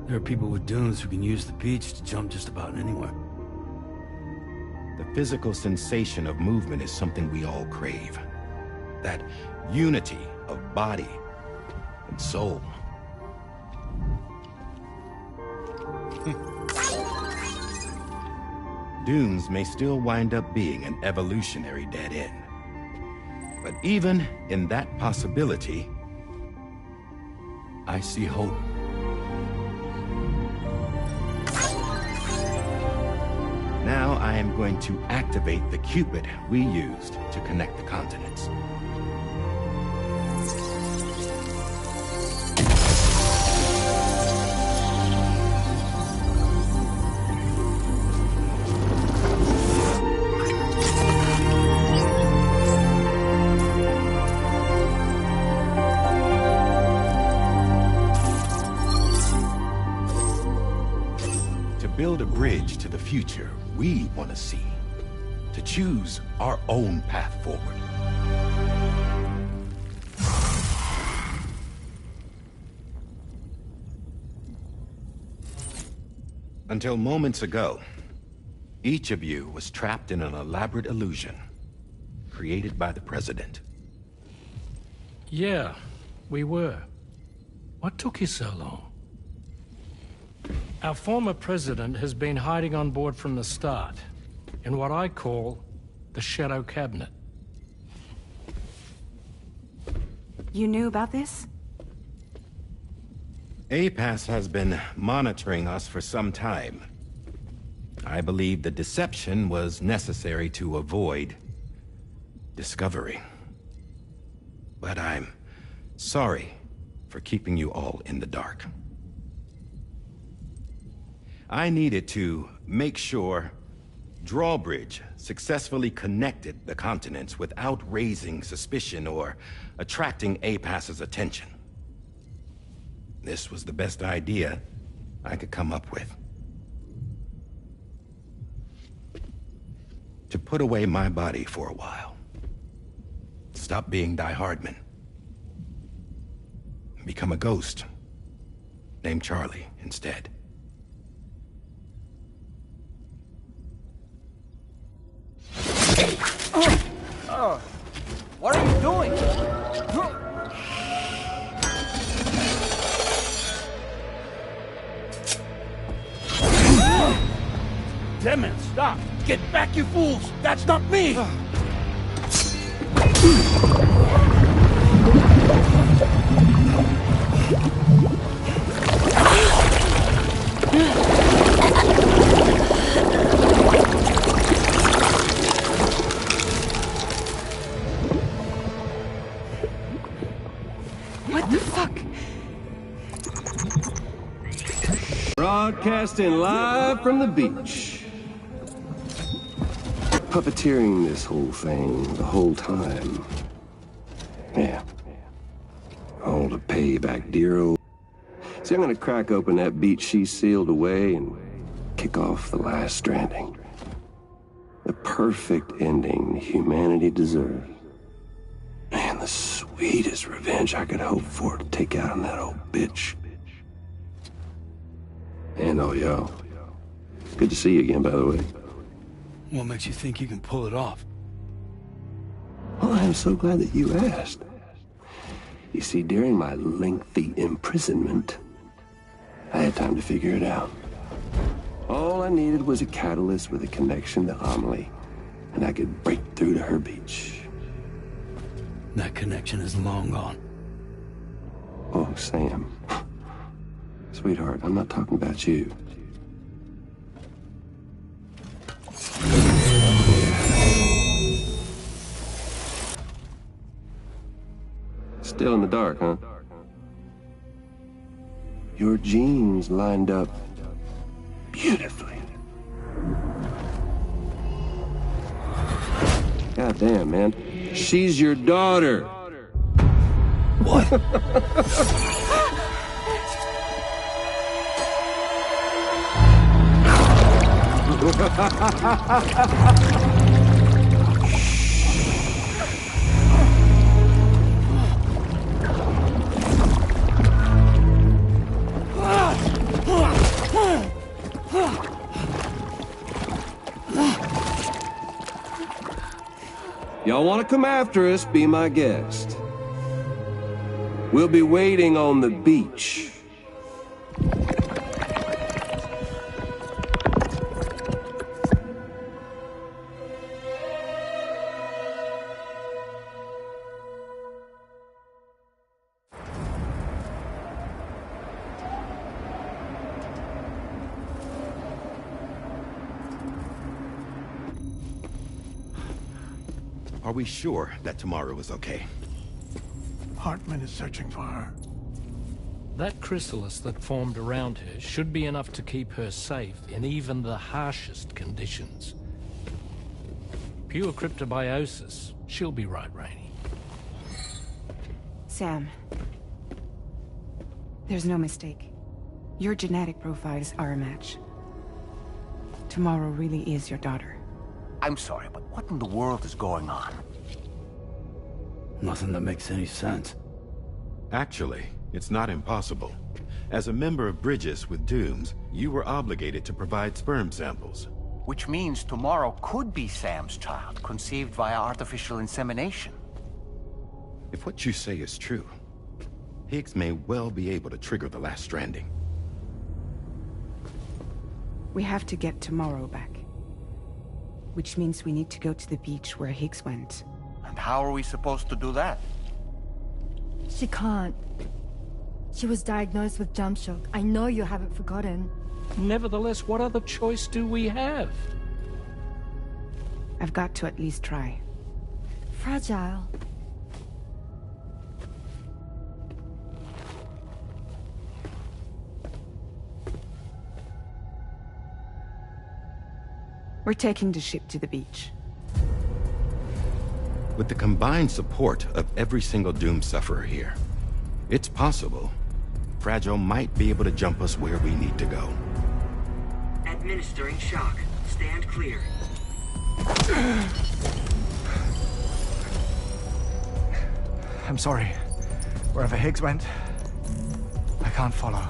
There are people with dunes who can use the beach to jump just about anywhere. The physical sensation of movement is something we all crave. That unity of body and soul. Dunes may still wind up being an evolutionary dead end. But even in that possibility, I see hope. Now I am going to activate the Cupid we used to connect the continents. Build a bridge to the future we want to see, to choose our own path forward. Until moments ago, each of you was trapped in an elaborate illusion created by the President. Yeah, we were. What took you so long? Our former president has been hiding on board from the start, in what I call the Shadow Cabinet. You knew about this? APAS has been monitoring us for some time. I believe the deception was necessary to avoid discovery. But I'm sorry for keeping you all in the dark. I needed to make sure Drawbridge successfully connected the continents without raising suspicion or attracting APAS's attention. This was the best idea I could come up with. To put away my body for a while. Stop being Die Hardman. Become a ghost. Named Charlie instead. What are you doing? Damn it, stop! Get back, you fools! That's not me! What the fuck? Broadcasting live from the beach. Puppeteering this whole thing the whole time. Yeah. All to pay back dear old... See, I'm gonna crack open that beach she sealed away and kick off the last stranding. The perfect ending humanity deserves. Man, the sweetest revenge I could hope for to take out on that old bitch. And all y'all. Good to see you again, by the way. What makes you think you can pull it off? Well, I'm so glad that you asked. You see, during my lengthy imprisonment, I had time to figure it out. All I needed was a catalyst with a connection to Amelie, and I could break through to her beach. That connection is long gone. Oh, Sam. Sweetheart, I'm not talking about you. Still in the dark, huh? Your genes lined up beautifully. God damn, man. She's your daughter. What? Y'all want to come after us, be my guest. We'll be waiting on the beach. Are we sure that tomorrow is okay? Hartman is searching for her. That chrysalis that formed around her should be enough to keep her safe in even the harshest conditions. Pure cryptobiosis. She'll be right, Rainey. Sam. There's no mistake. Your genetic profiles are a match. Tomorrow really is your daughter. I'm sorry, but what in the world is going on? Nothing that makes any sense. Actually, it's not impossible. As a member of Bridges with Dooms, you were obligated to provide sperm samples. Which means tomorrow could be Sam's child, conceived via artificial insemination. If what you say is true, Higgs may well be able to trigger the last stranding. We have to get tomorrow back. Which means we need to go to the beach where Higgs went. And how are we supposed to do that? She can't. She was diagnosed with jump shock. I know you haven't forgotten. Nevertheless, what other choice do we have? I've got to at least try. Fragile. We're taking the ship to the beach. With the combined support of every single Doom sufferer here, it's possible Fragile might be able to jump us where we need to go. Administering shock. Stand clear. I'm sorry. Wherever Higgs went, I can't follow.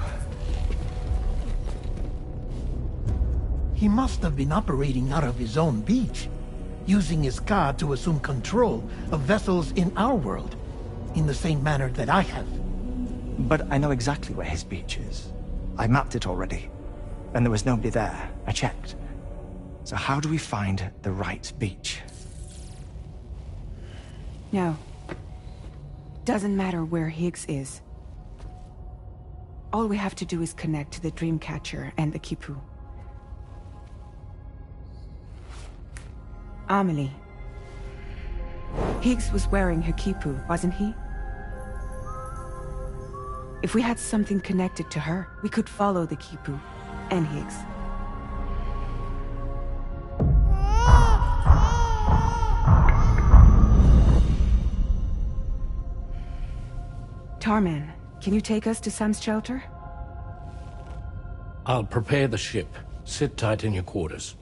He must have been operating out of his own beach, using his car to assume control of vessels in our world, in the same manner that I have. But I know exactly where his beach is. I mapped it already, and there was nobody there. I checked. So how do we find the right beach? No. Doesn't matter where Higgs is. All we have to do is connect to the Dreamcatcher and the Kipu. Amelie. Higgs was wearing her Kipu, wasn't he? If we had something connected to her, we could follow the Kipu and Higgs. Tarman, can you take us to Sam's shelter? I'll prepare the ship. Sit tight in your quarters.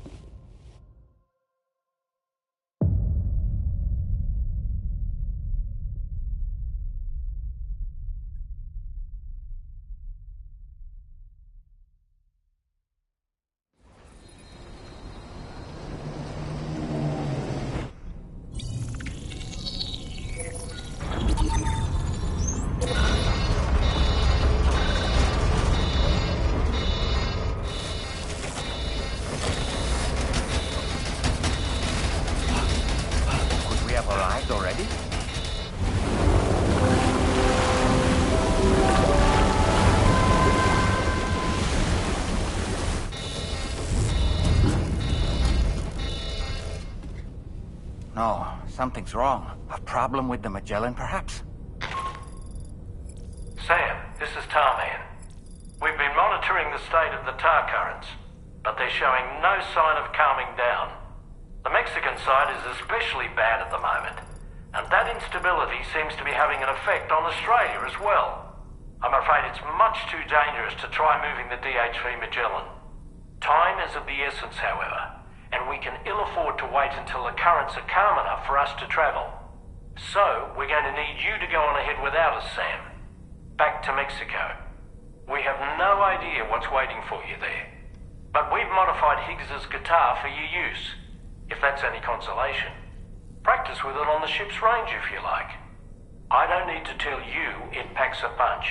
No, something's wrong. A problem with the Magellan, perhaps? Sam, this is Tarman. We've been monitoring the state of the tar currents, but they're showing no sign of calming down. The Mexican side is especially bad at the moment, and that instability seems to be having an effect on Australia as well. I'm afraid it's much too dangerous to try moving the DHV Magellan. Time is of the essence, however, and we can ill afford to wait until the currents are calm enough for us to travel. So, we're going to need you to go on ahead without us, Sam. Back to Mexico. We have no idea what's waiting for you there. But we've modified Higgs's guitar for your use, if that's any consolation. Practice with it on the ship's range if you like. I don't need to tell you it packs a punch.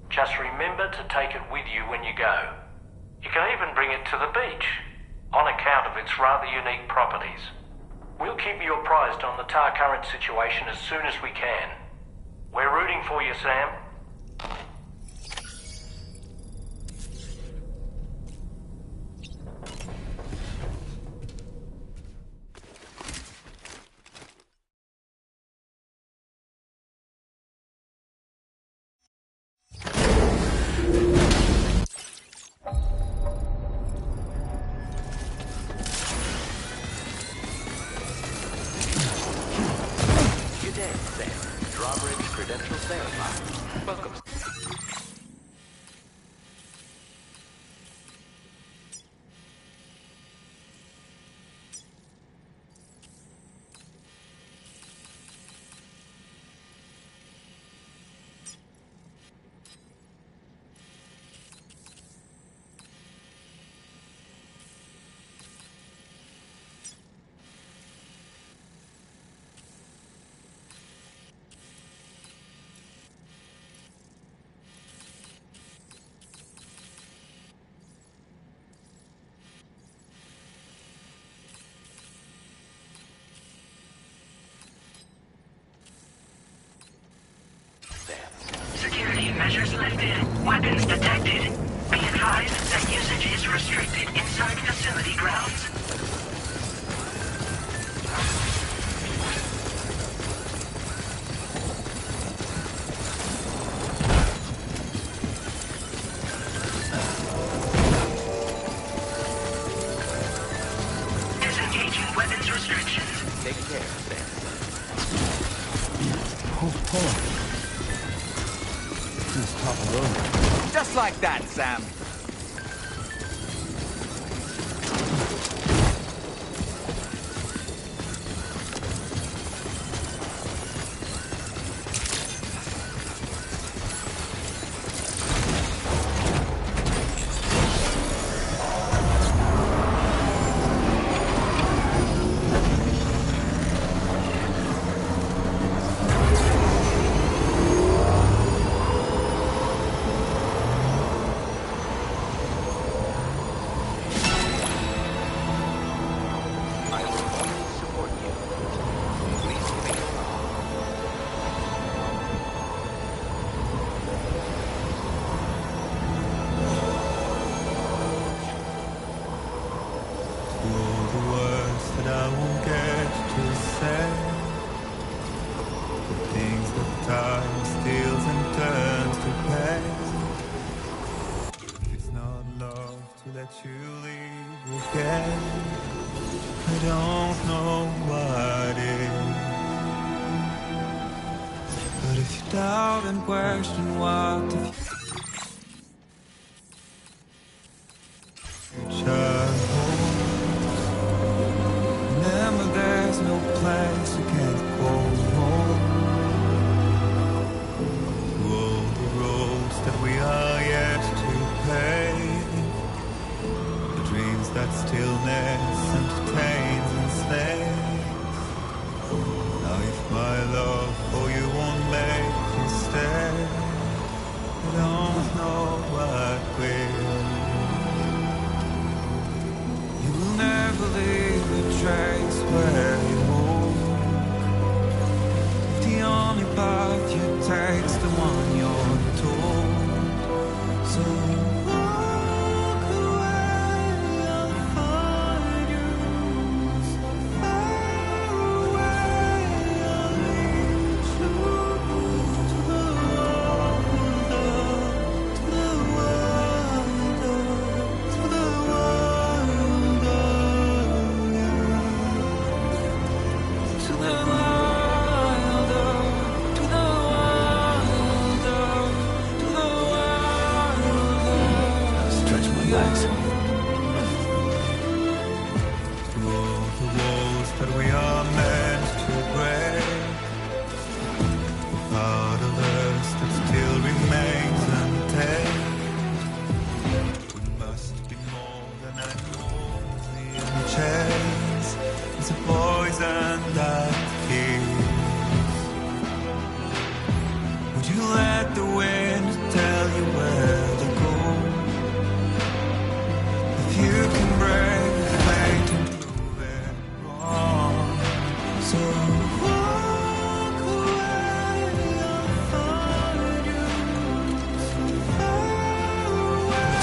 Just remember to take it with you when you go. You can even bring it to the beach, on account of its rather unique properties. We'll keep you apprised on the tar current situation as soon as we can. We're rooting for you, Sam. Security measures lifted. Weapons detected. Be advised that usage is restricted inside facility grounds. Disengaging weapons restrictions. Take care, Sam. Hold on. Just like that, Sam. I don't know what it is, but if you doubt and question what the future holds. Remember, there's no place you can't go home. Through all the roads that we are yet to pave, the dreams that stillness entertains and slays. Now if my love for you won't make you stay, I don't know what will. You will never leave a trace where you move. If the only path you take's the one you're told, so walk away, I'll find you. So far away, I'll lead you to the wonder, to the wonder, to the wonder, to the wilder, to the wilder, to the wilder. Stretch my legs. Through all the walls that we are meant to break, the part of us that still remains untamed. We must be more than animals in chains. It's a poison that kills. Would you let the wind tell you where to go? If you can break fate and prove it wrong, so walk away, I'll find you. So far away,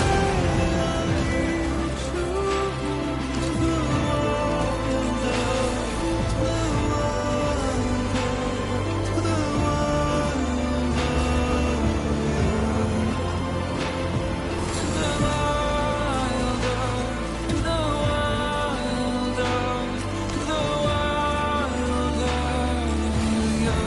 I'll lead you to the wonder, to the wonder, to the wonder, to the wilder, to the wilder, to the wilder, yeah.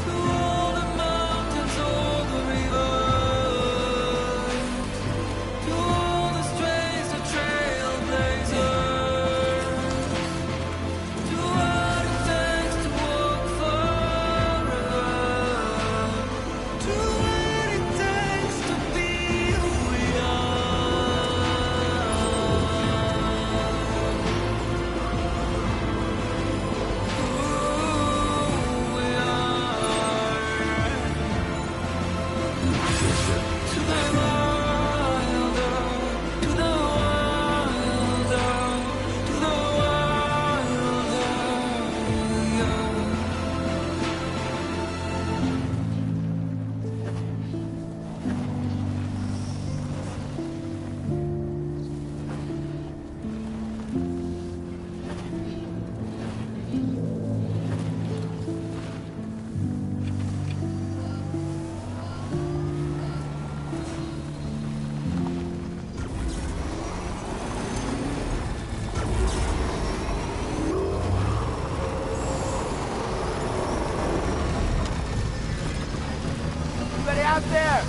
Through all the mountains, all the rivers, through all the straits of trailblazers, to what it takes to walk forever, to what it takes to be who we to the wilder, to the wilder, to the wilder, yeah. Anybody out there?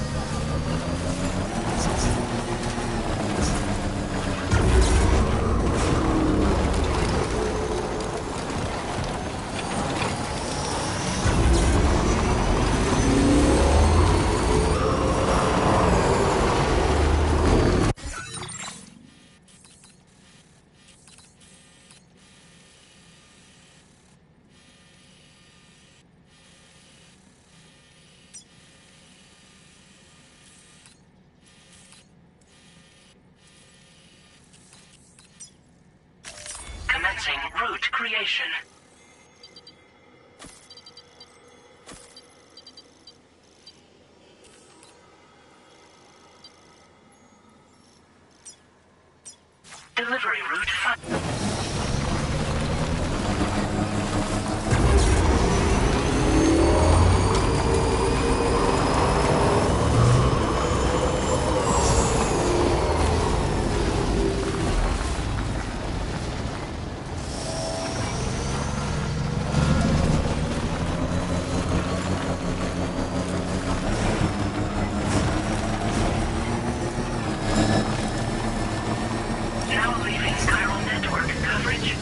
Commencing route creation. Delivery route 5. Now leaving chiral network coverage.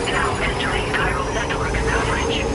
Now entering chiral network coverage.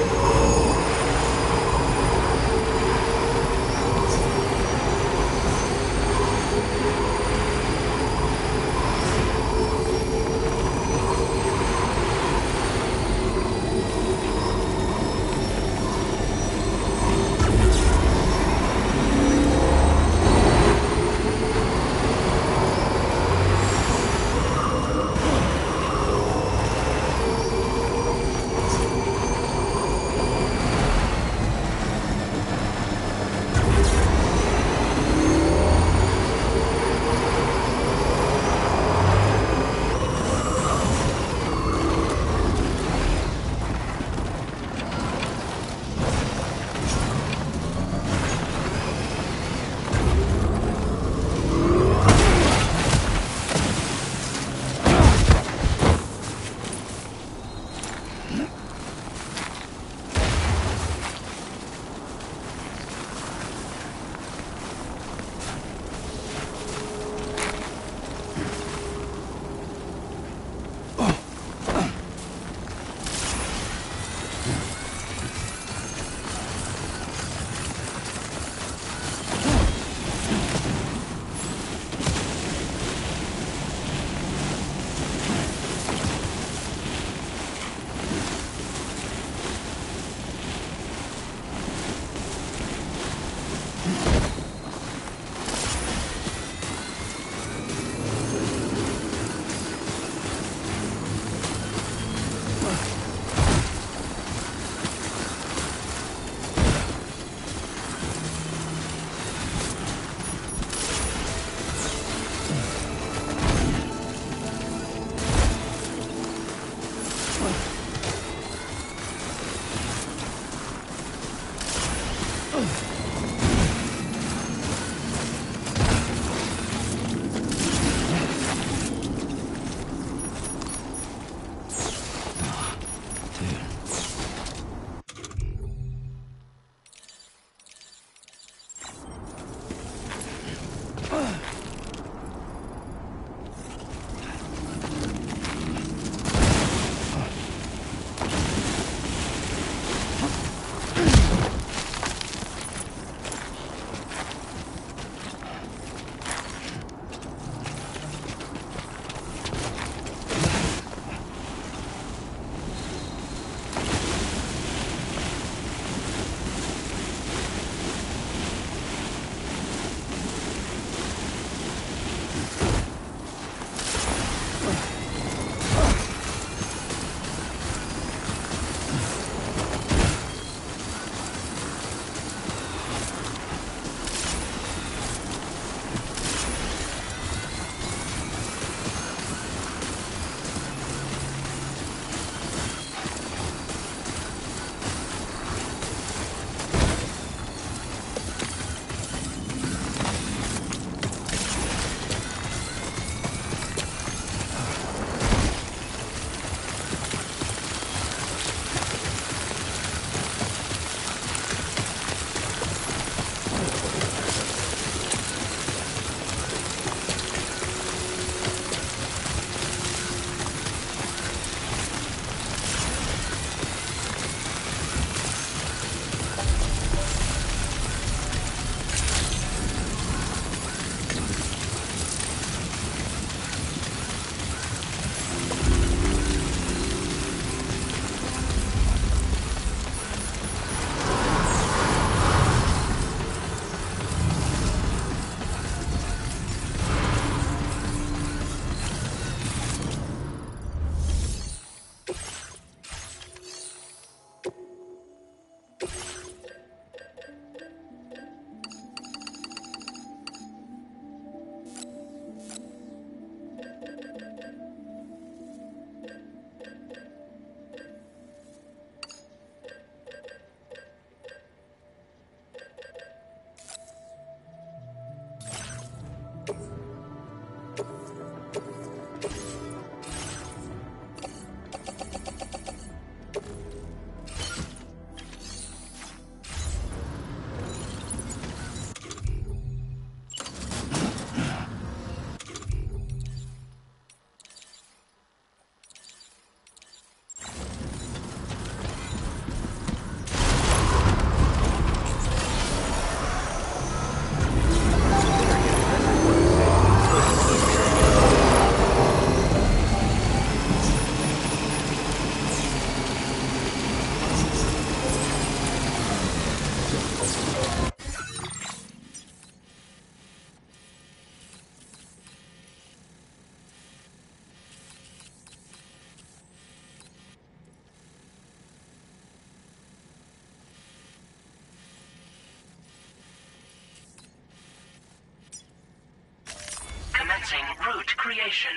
route creation.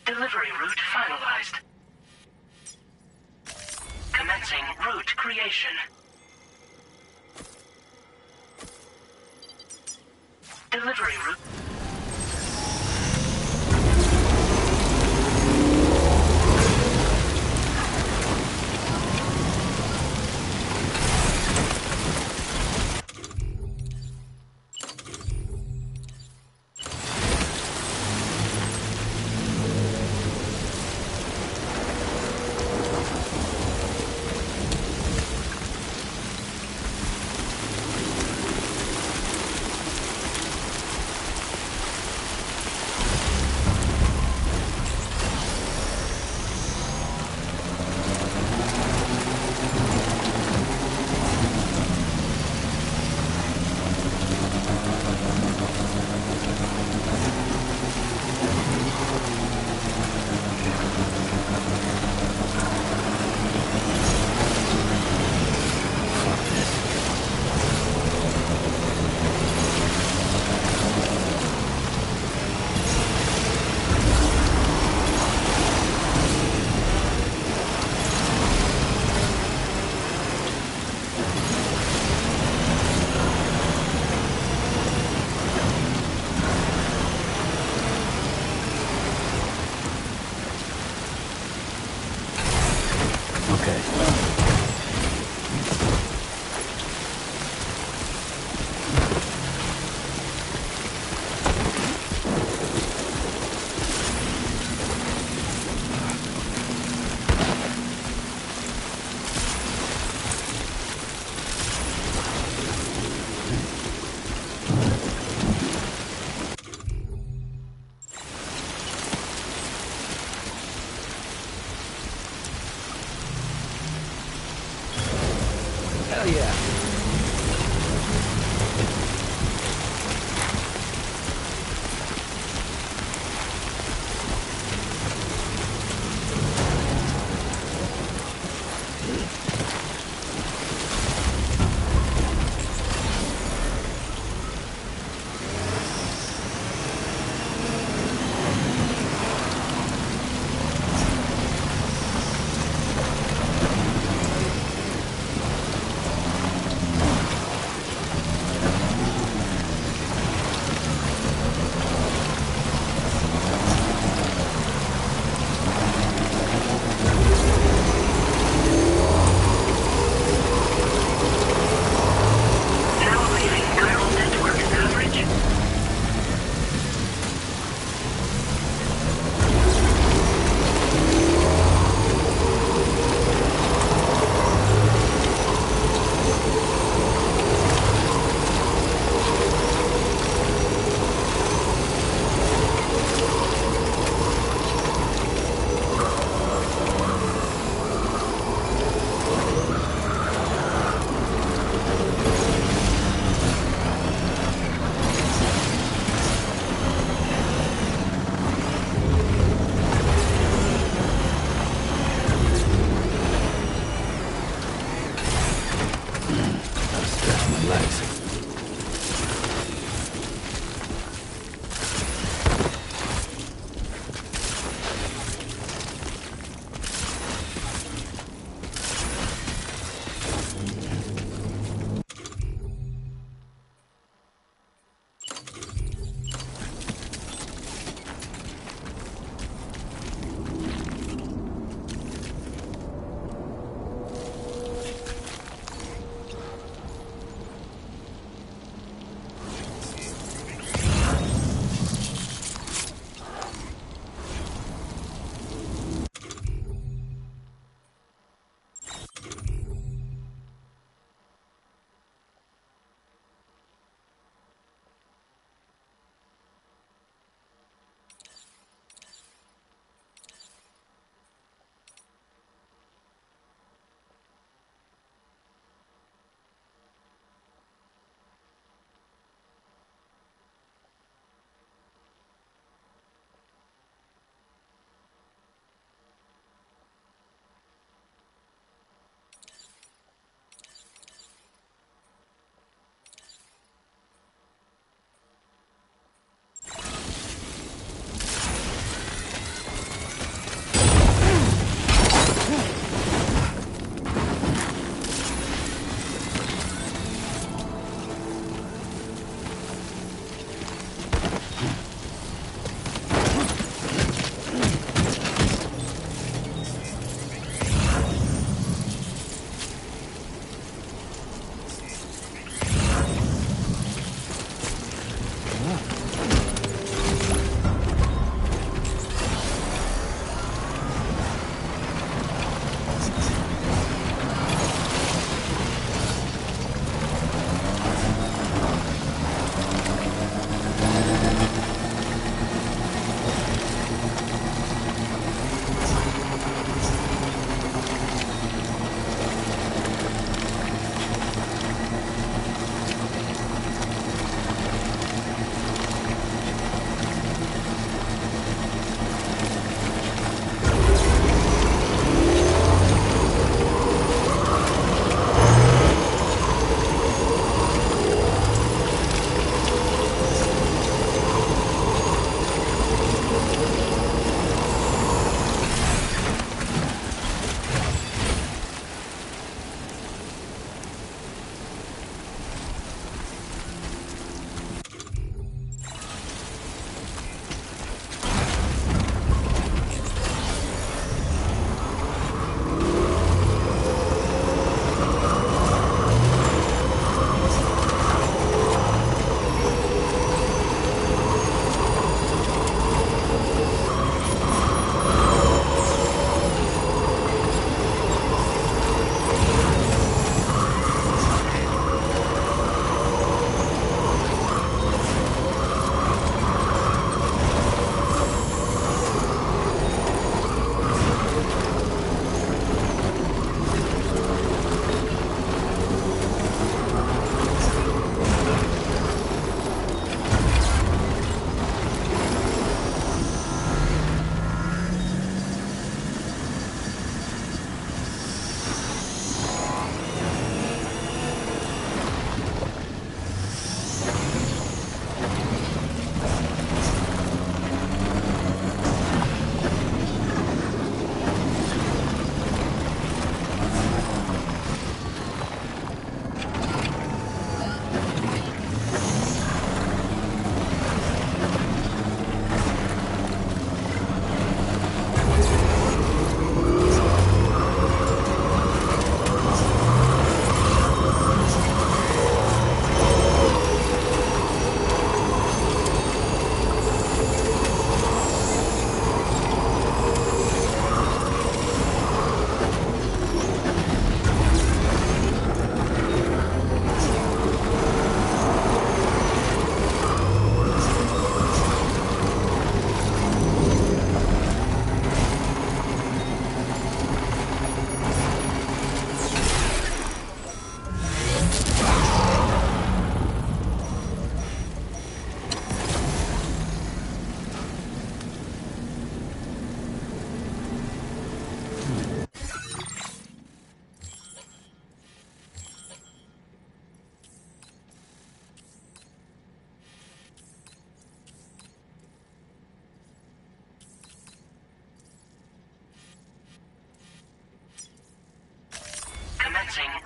Delivery route finalized. Commencing route creation. Delivery route. Hell yeah.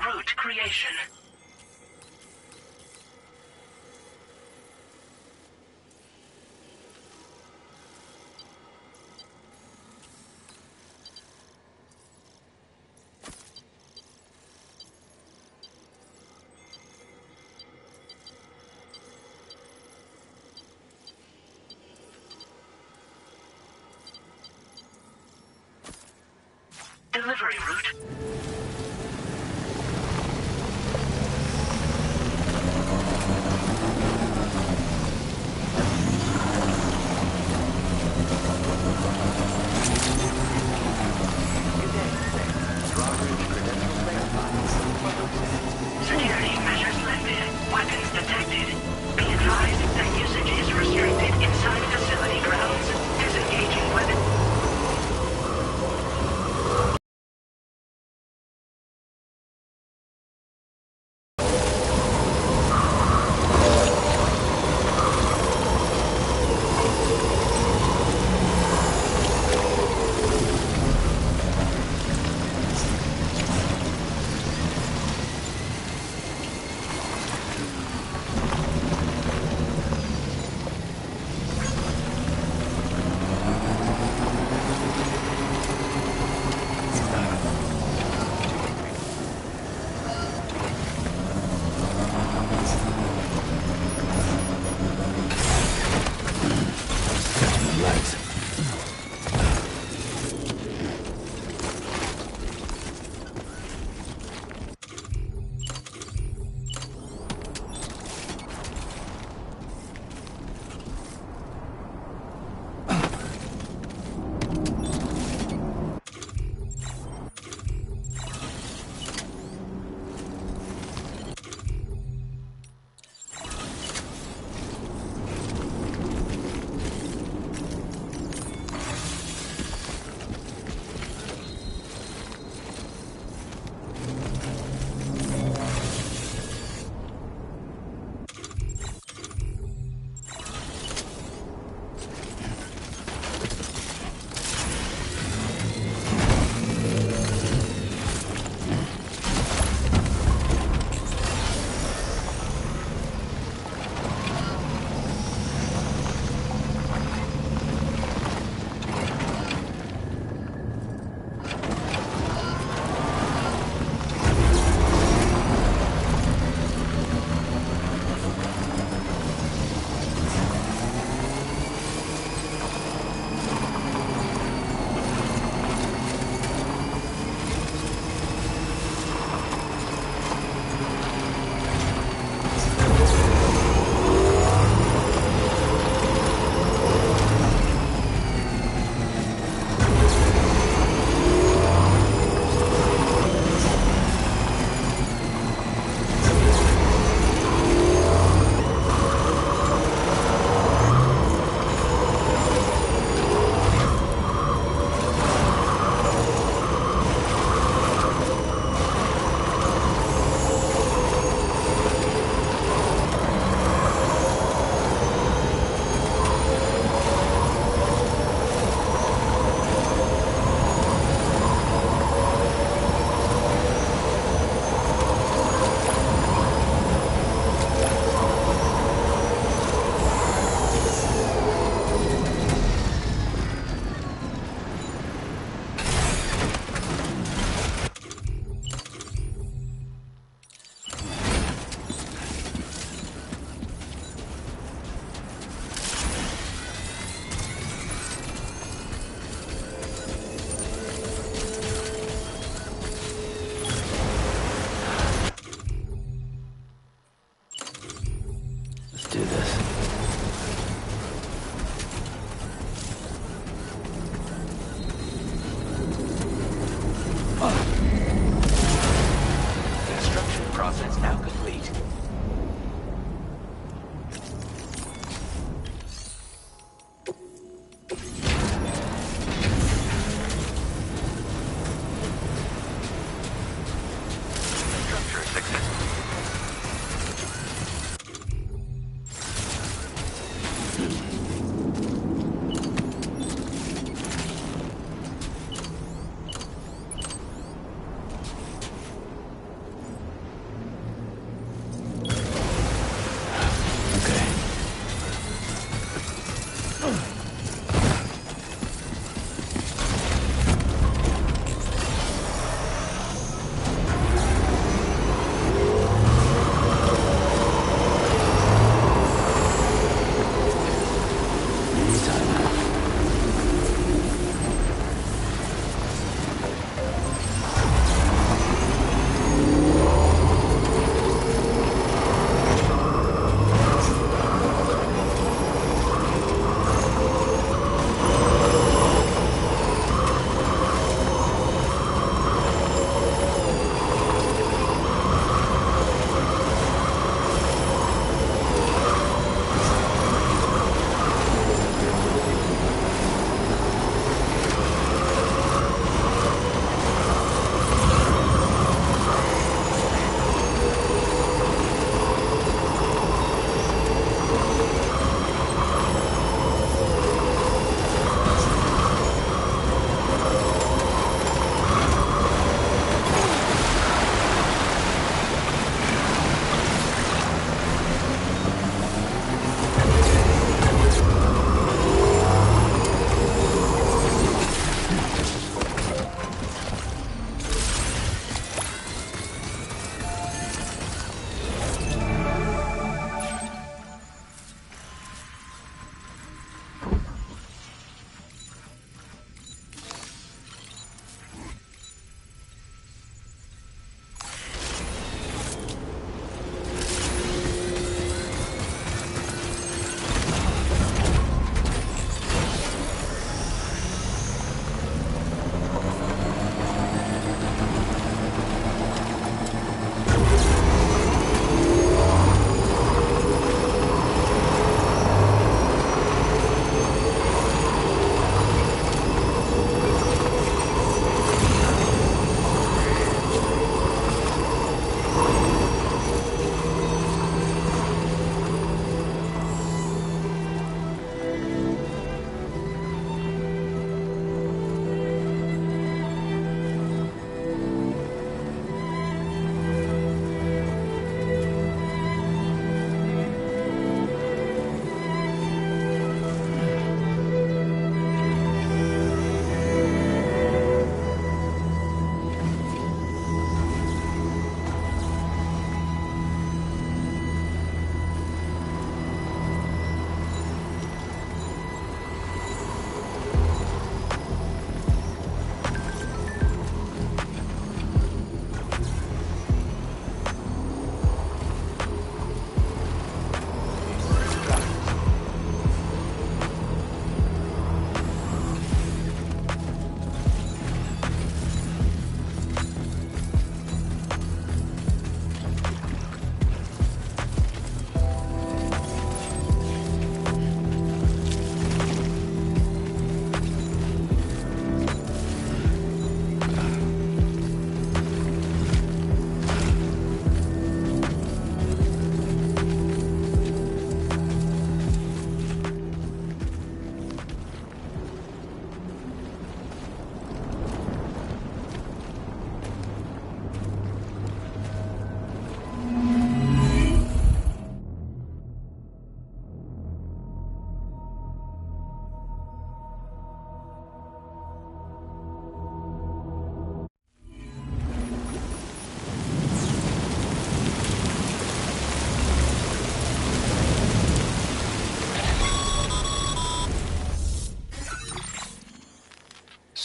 Route creation. Delivery route. Security measures lifted. Weapons detected. Be advised that usage is restricted inside facility grounds. Disengaging weapon.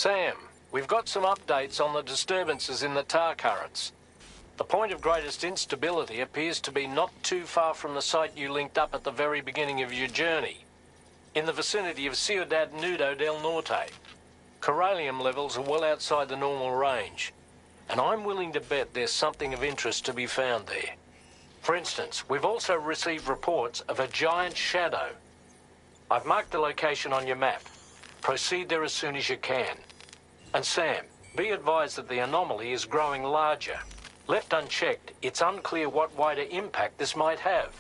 Sam, we've got some updates on the disturbances in the tar currents. The point of greatest instability appears to be not too far from the site you linked up at the very beginning of your journey, in the vicinity of Ciudad Nudo del Norte. Corallium levels are well outside the normal range, and I'm willing to bet there's something of interest to be found there. For instance, we've also received reports of a giant shadow. I've marked the location on your map. Proceed there as soon as you can. And Sam, be advised that the anomaly is growing larger. Left unchecked, it's unclear what wider impact this might have.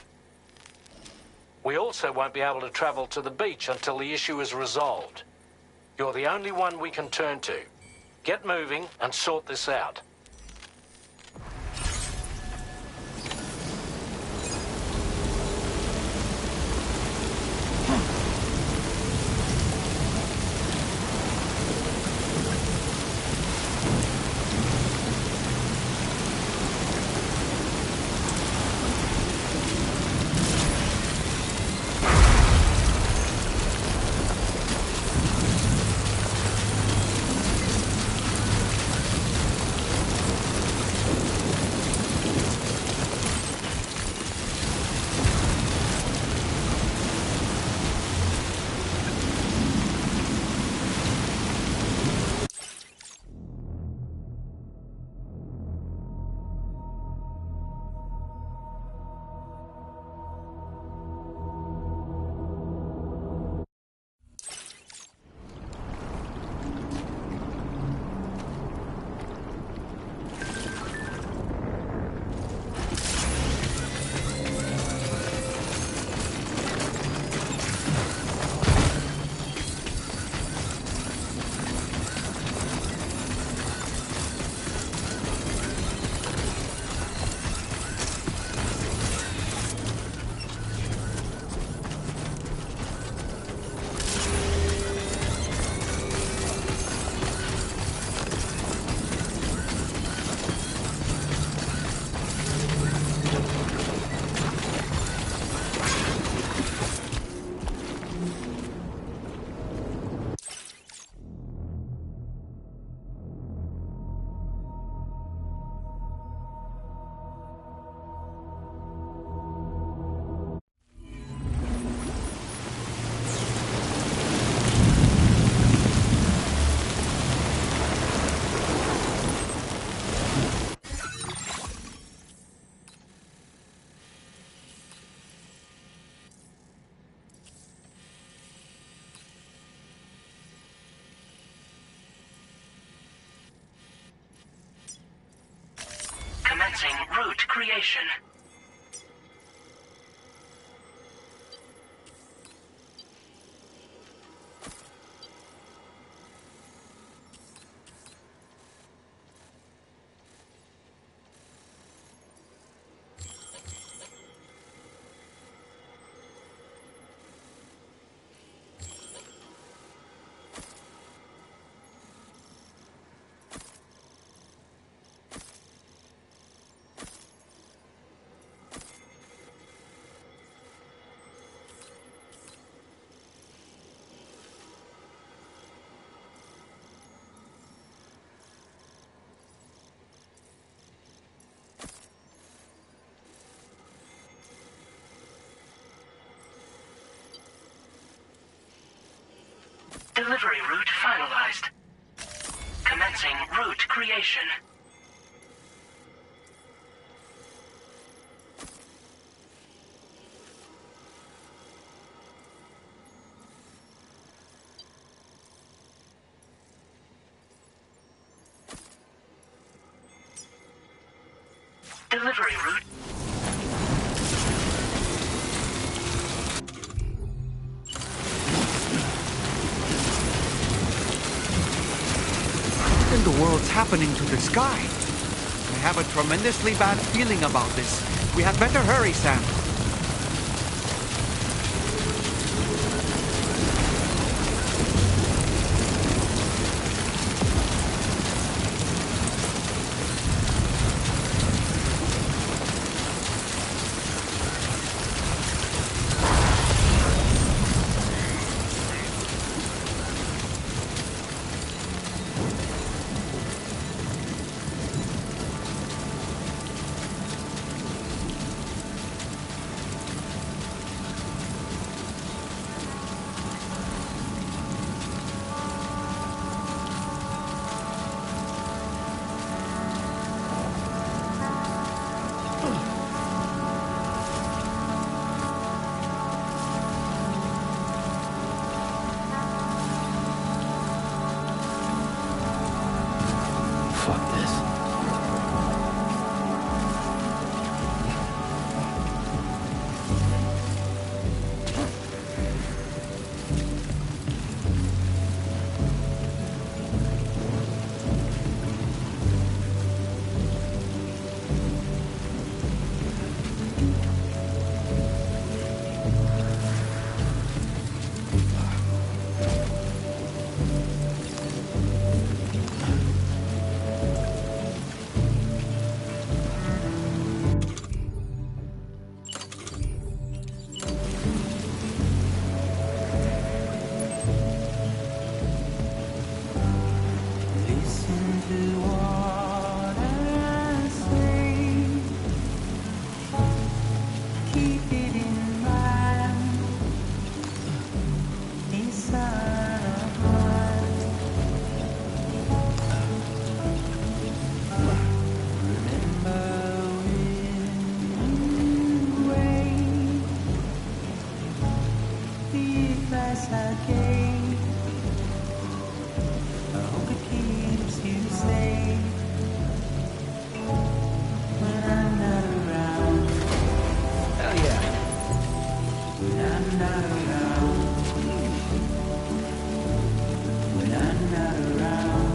We also won't be able to travel to the beach until the issue is resolved. You're the only one we can turn to. Get moving and sort this out. Commencing route creation. Delivery route finalized. Commencing route creation. Delivery route. What in the world's happening to the sky? I have a tremendously bad feeling about this. We had better hurry, Sam. once again. I hope it keeps you safe when I'm not around. Hell yeah. When I'm not around. When I'm not around.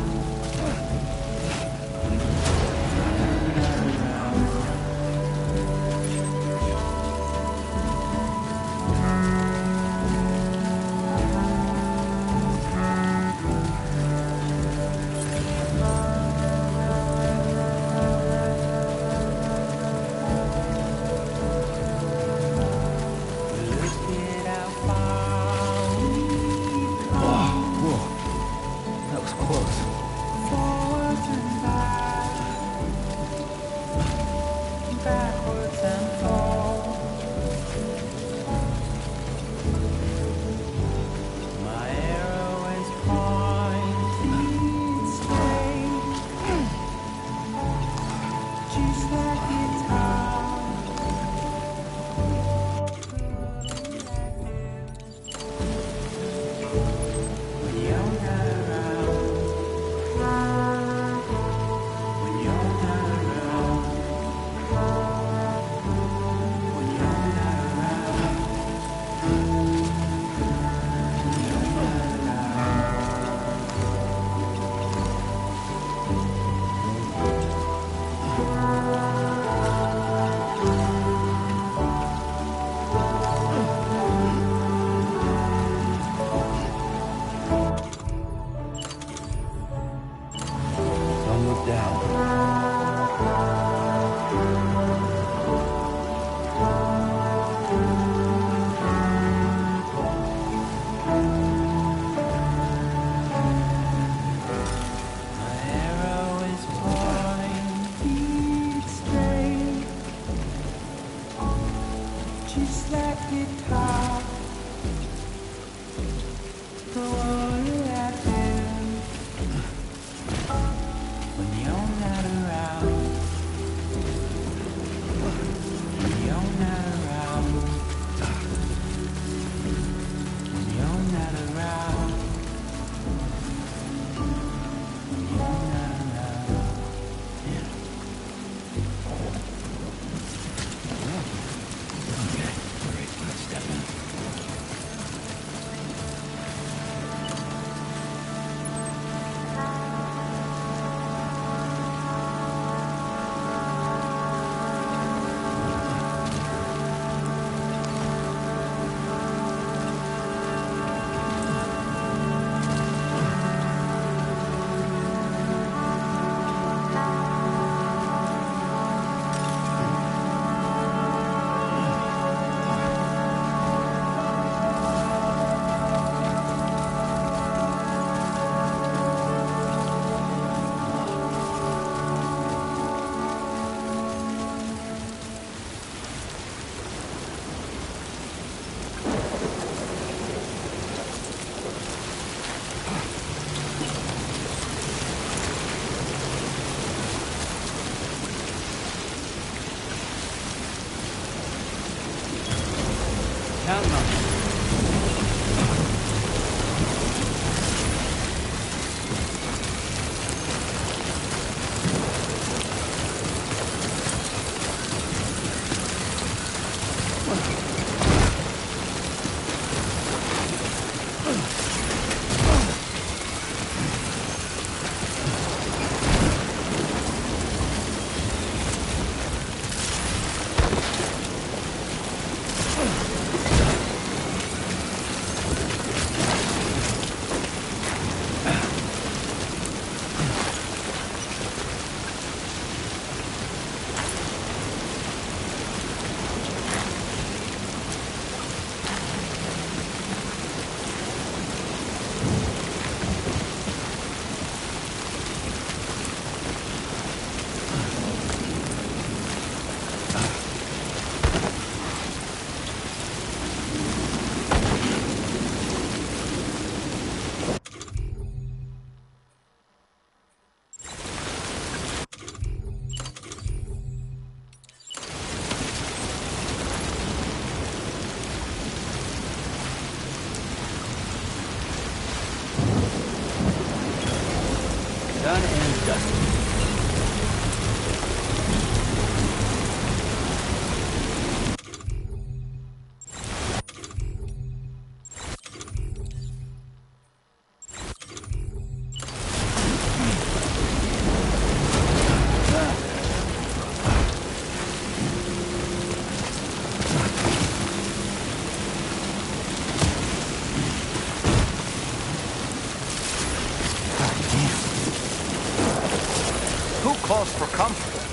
calls for comfort.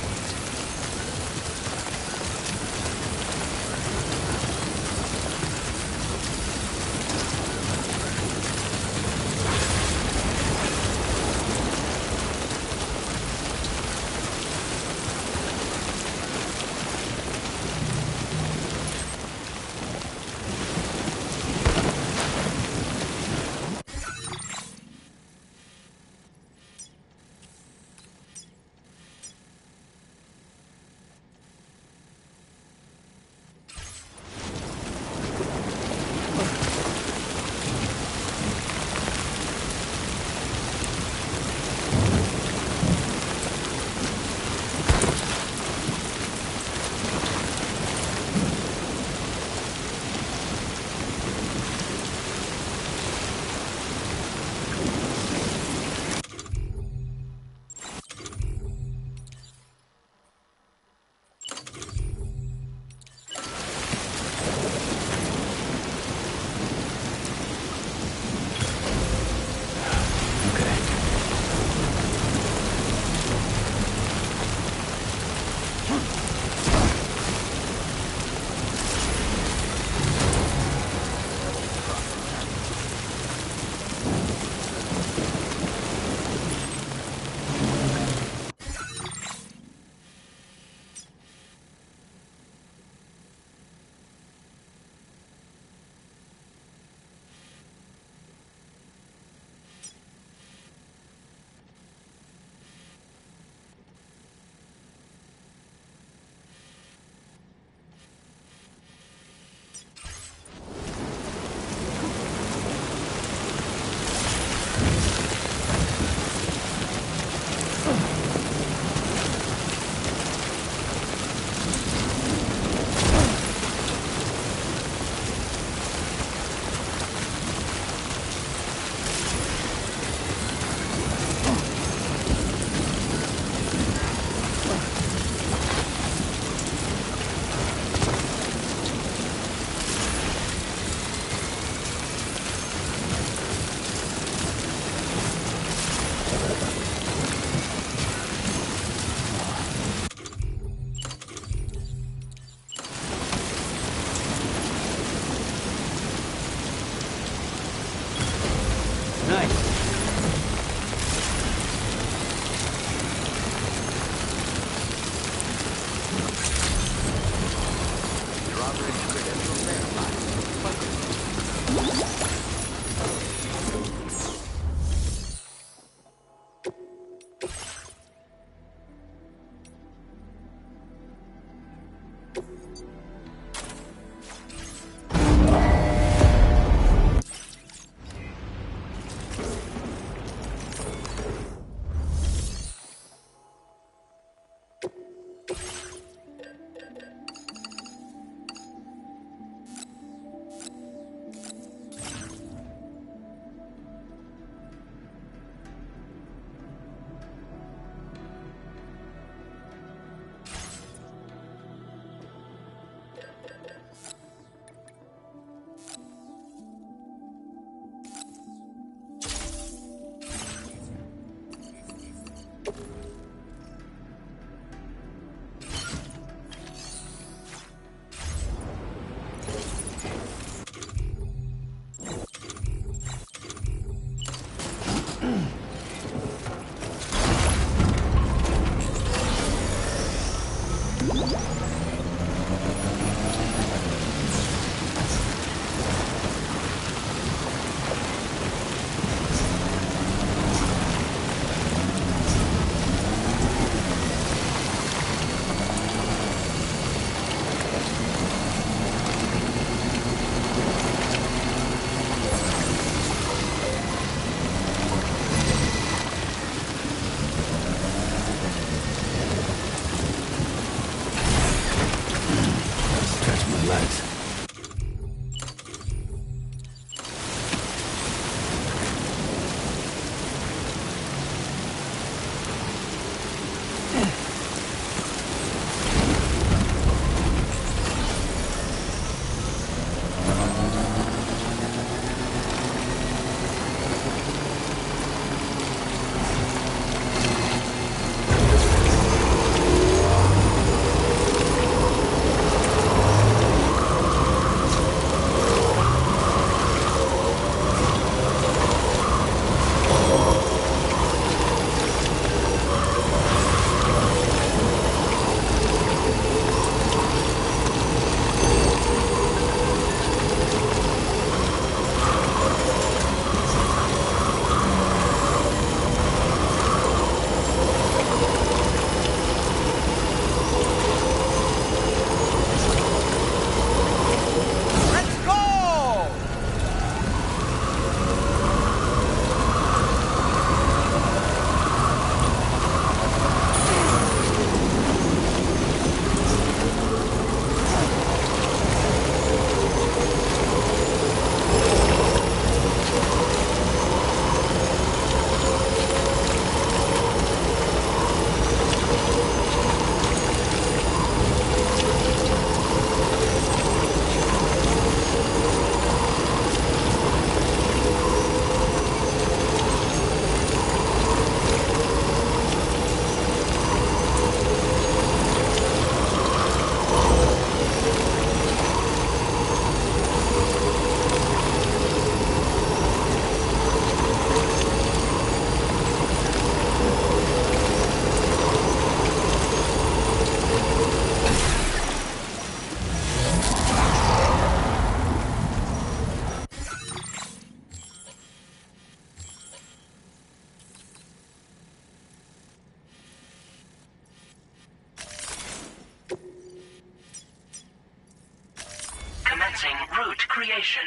Commencing route creation.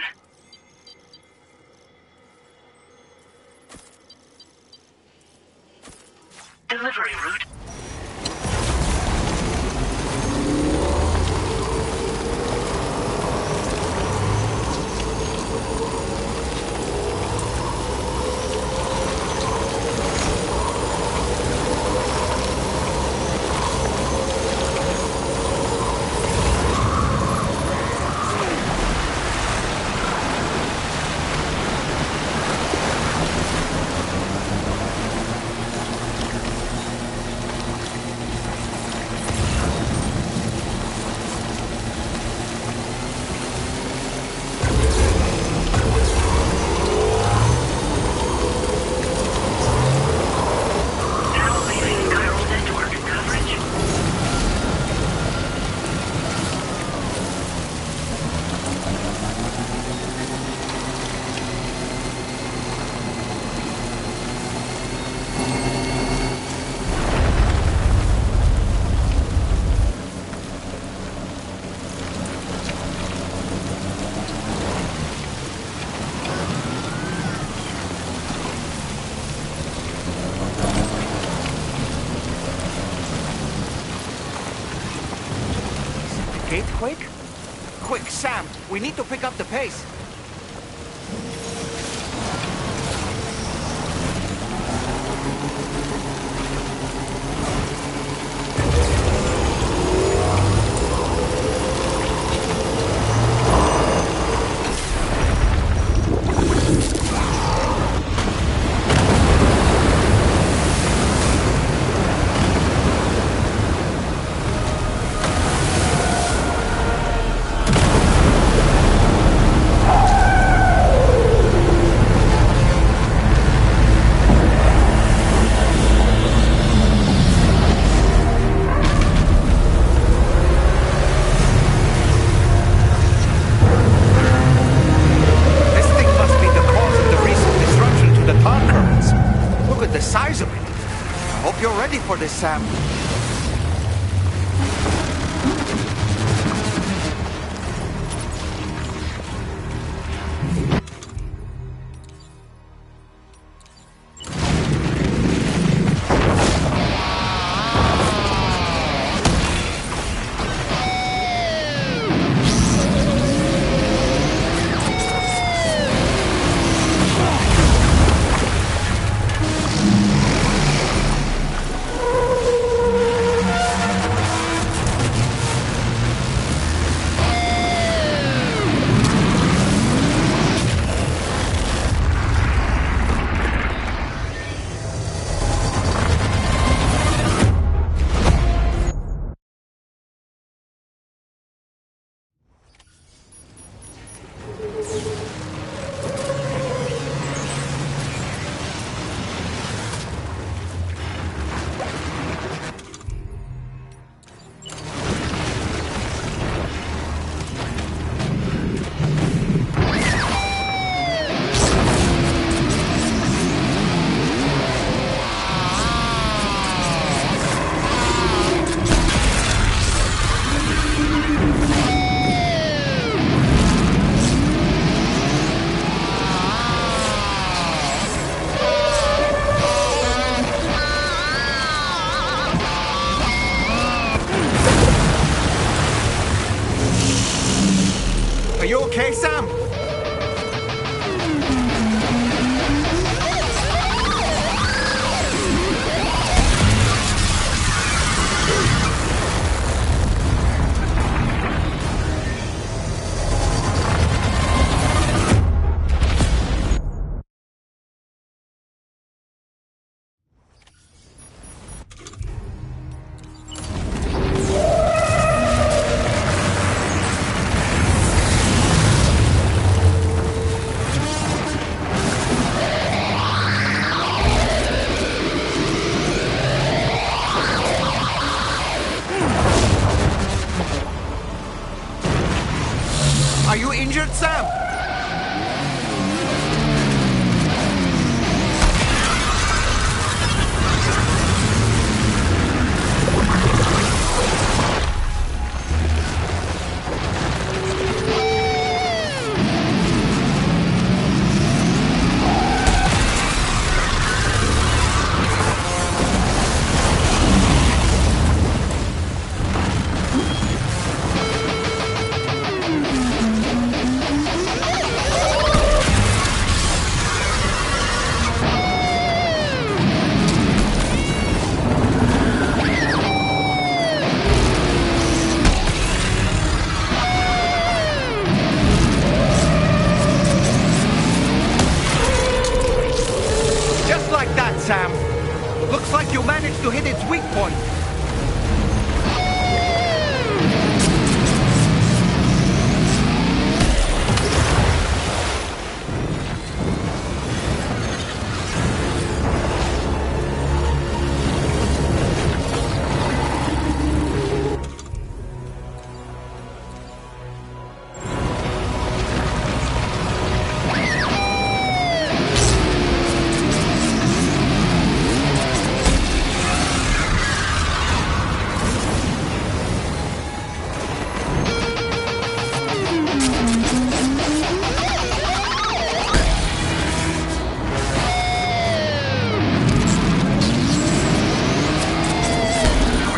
Delivery route. Quick? Quick, Sam! We need to pick up the pace! For this, Sam. Are you okay, Sam? Are you injured, Sam? to hit its weak point.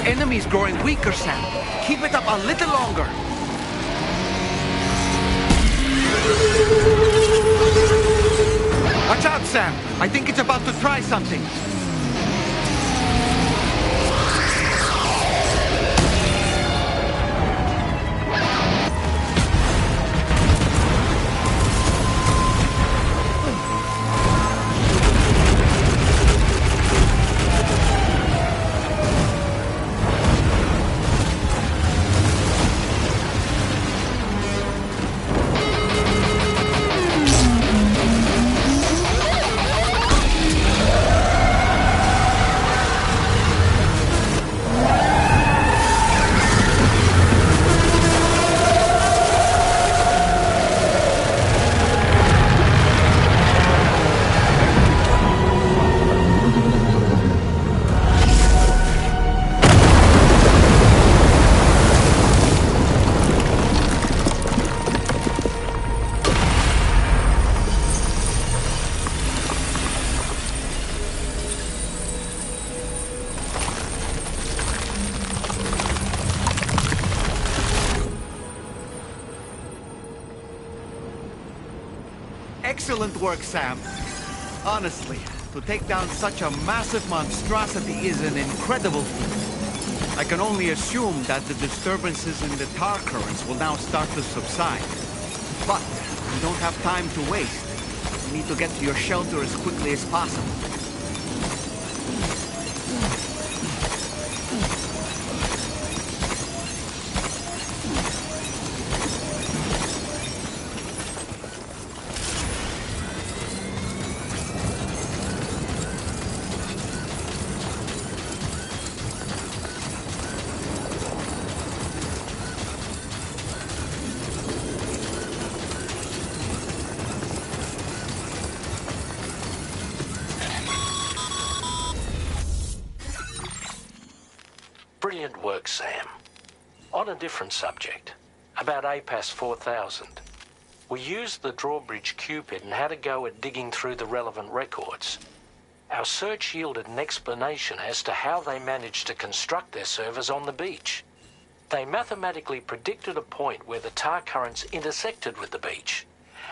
Enemy's growing weaker, Sam. Keep it up a little longer. Watch out, Sam. I think it's about to try something. Excellent work, Sam. Honestly, to take down such a massive monstrosity is an incredible feat. I can only assume that the disturbances in the tar currents will now start to subside. But we don't have time to waste. We need to get to your shelter as quickly as possible. Brilliant work, Sam. On a different subject, about APAS 4000. We used the drawbridge Cupid and had a go at digging through the relevant records. Our search yielded an explanation as to how they managed to construct their servers on the beach. They mathematically predicted a point where the tar currents intersected with the beach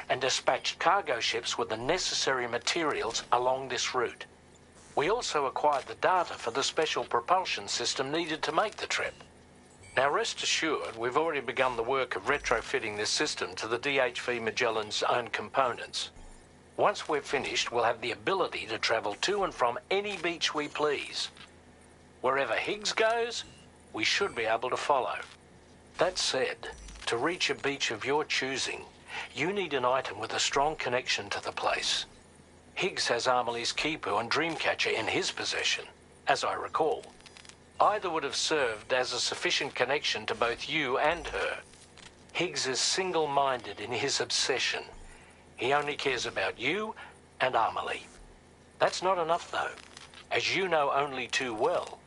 and dispatched cargo ships with the necessary materials along this route. We also acquired the data for the special propulsion system needed to make the trip. Now rest assured, we've already begun the work of retrofitting this system to the DHV Magellan's own components. Once we're finished, we'll have the ability to travel to and from any beach we please. Wherever Higgs goes, we should be able to follow. That said, to reach a beach of your choosing, you need an item with a strong connection to the place. Higgs has Amelie's Kipu and Dreamcatcher in his possession, as I recall. Either would have served as a sufficient connection to both you and her. Higgs is single-minded in his obsession. He only cares about you and Amelie. That's not enough, though. As you know only too well,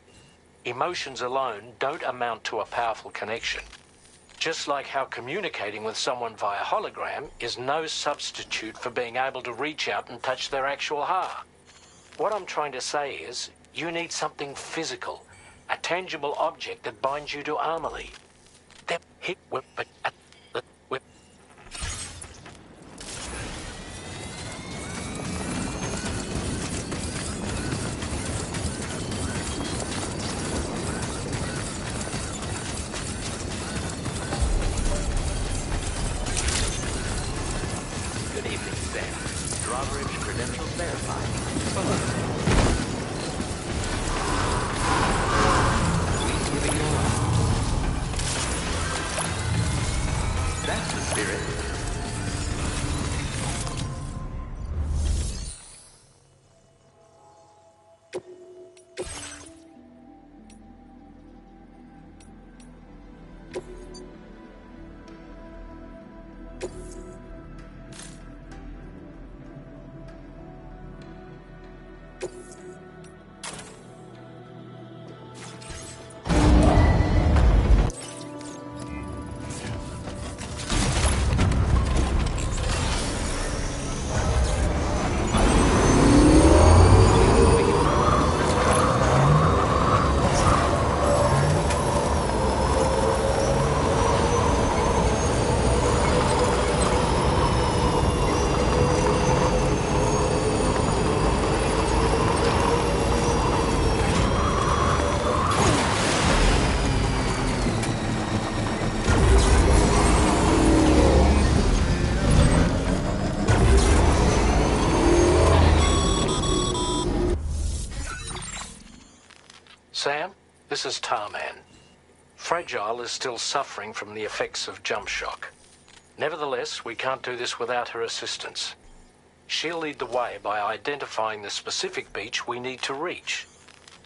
emotions alone don't amount to a powerful connection. Just like how communicating with someone via hologram is no substitute for being able to reach out and touch their actual heart. What I'm trying to say is, you need something physical, a tangible object that binds you to Amelie. Good evening, Sam. Drawbridge credentials verified. That's the spirit. Sam, this is Tarman. Fragile is still suffering from the effects of jump shock. Nevertheless, we can't do this without her assistance. She'll lead the way by identifying the specific beach we need to reach.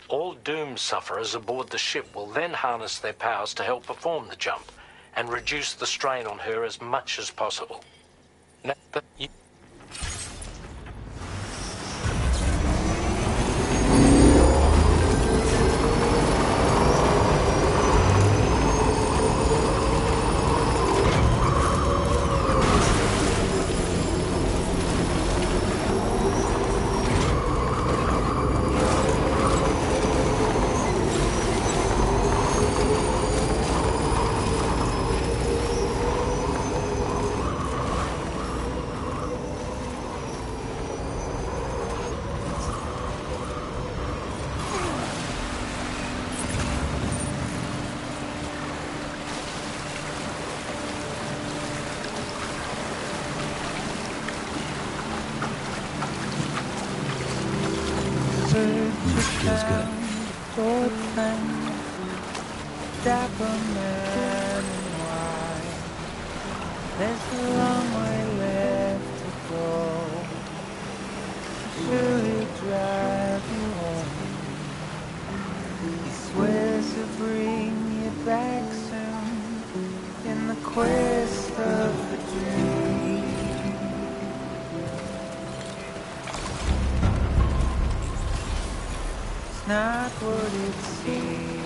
All Doom sufferers aboard the ship will then harness their powers to help perform the jump and reduce the strain on her as much as possible. Now, Feels good. Dapper man in white. There's a long way left to go. Sure he'll drive you home. He swears to bring you back soon in the quest of the dream. It's not what it seems.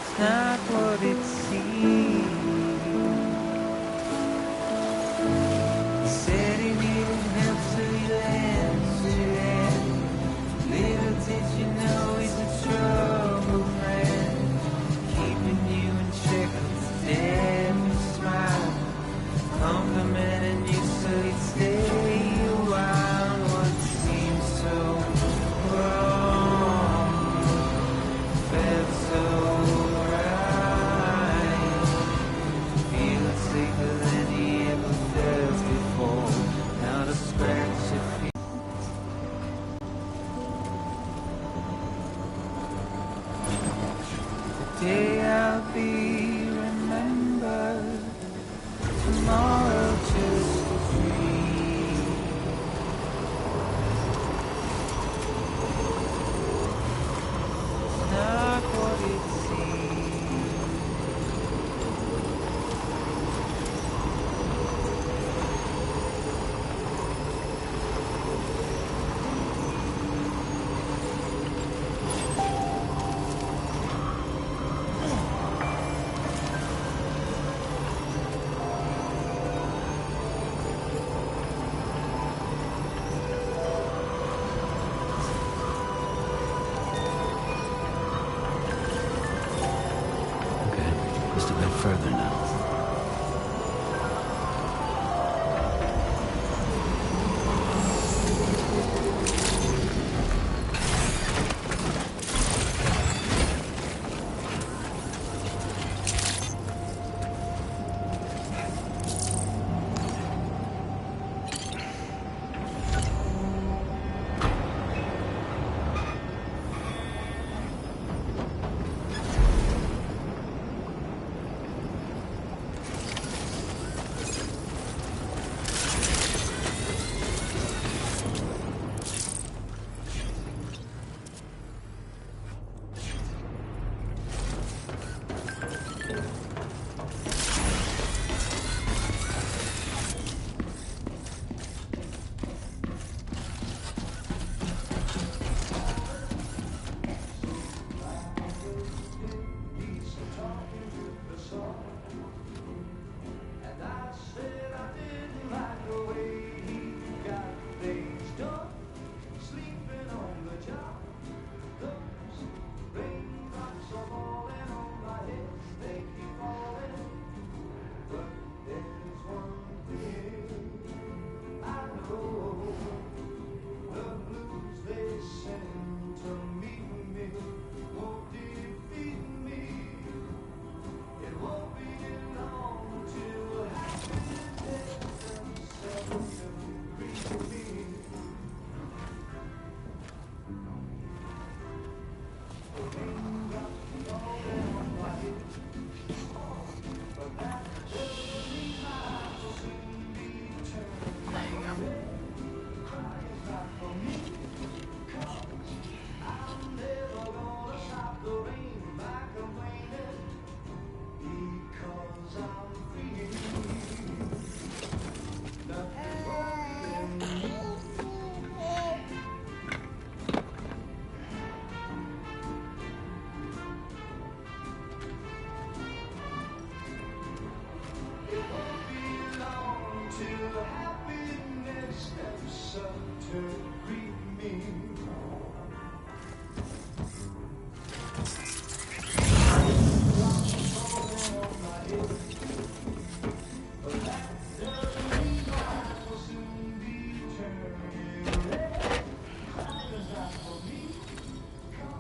It's not what it seems. He said he needed help, so he lends to him. Little did you know he's a trouble man, keeping you in check with his deadly smile, complimenting you so he'd stay a while. What seems so wrong felt so right. Feeling safer than he ever felt before. Now to scratch your feet. Today I'll be remembered, tomorrow just a dream. It's not what it seems. Just a bit further now.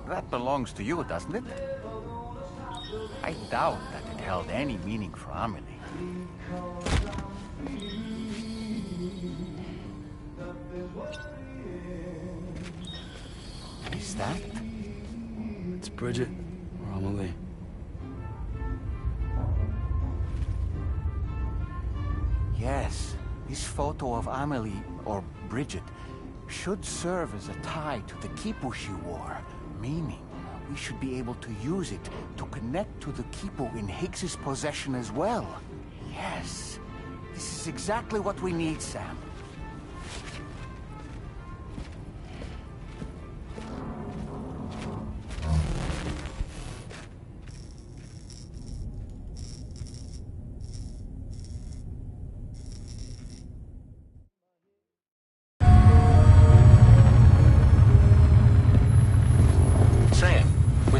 That belongs to you, doesn't it? I doubt that it held any meaning for Amelie. Is that? It's Bridget or Amelie. Yes, this photo of Amelie, or Bridget, should serve as a tie to the quipu she wore, meaning we should be able to use it to connect to the quipu in Higgs's possession as well. Yes, this is exactly what we need, Sam.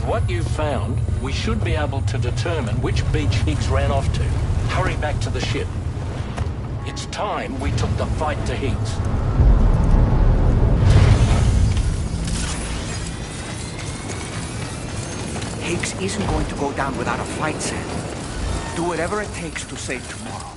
What you've found, we should be able to determine which beach Higgs ran off to. Hurry back to the ship. It's time we took the fight to Higgs. Higgs isn't going to go down without a fight, Sam. Do whatever it takes to save tomorrow.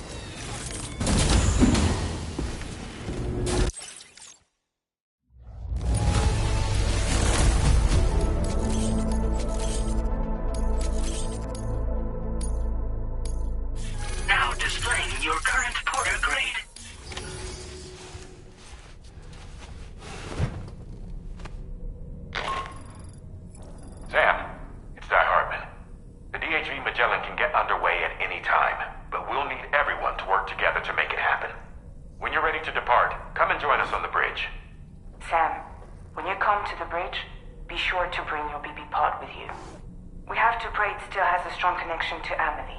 To Amelie.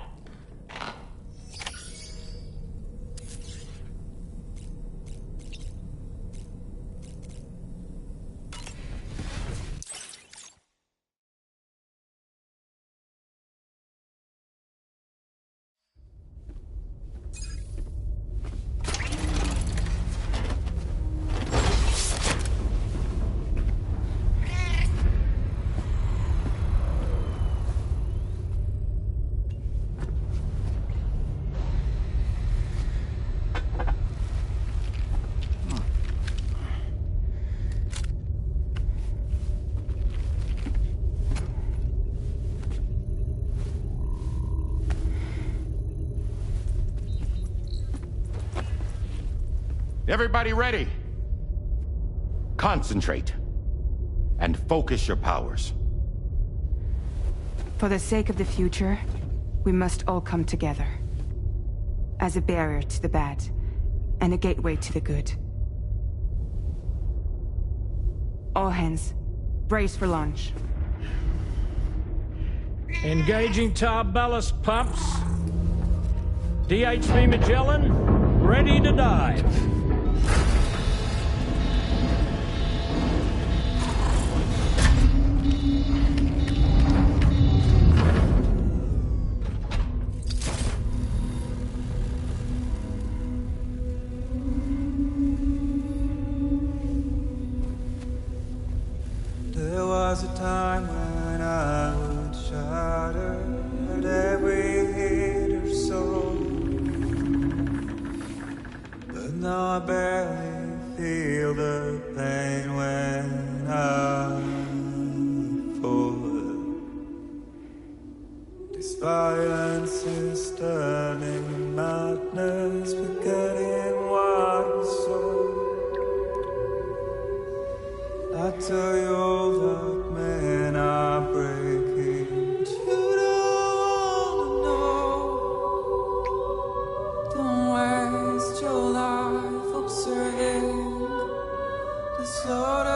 Everybody ready? Concentrate. And focus your powers. For the sake of the future, we must all come together. As a barrier to the bad, and a gateway to the good. All hands, brace for launch. Engaging tar ballast pumps. DHV Magellan, ready to dive. There was a time when I would shudder at every hit or soul, but now I barely feel the pain when I fall. Violence is turning madness, forgetting what was so. I tell you all that men are breaking, but you don't know. Don't waste your life observing disorder.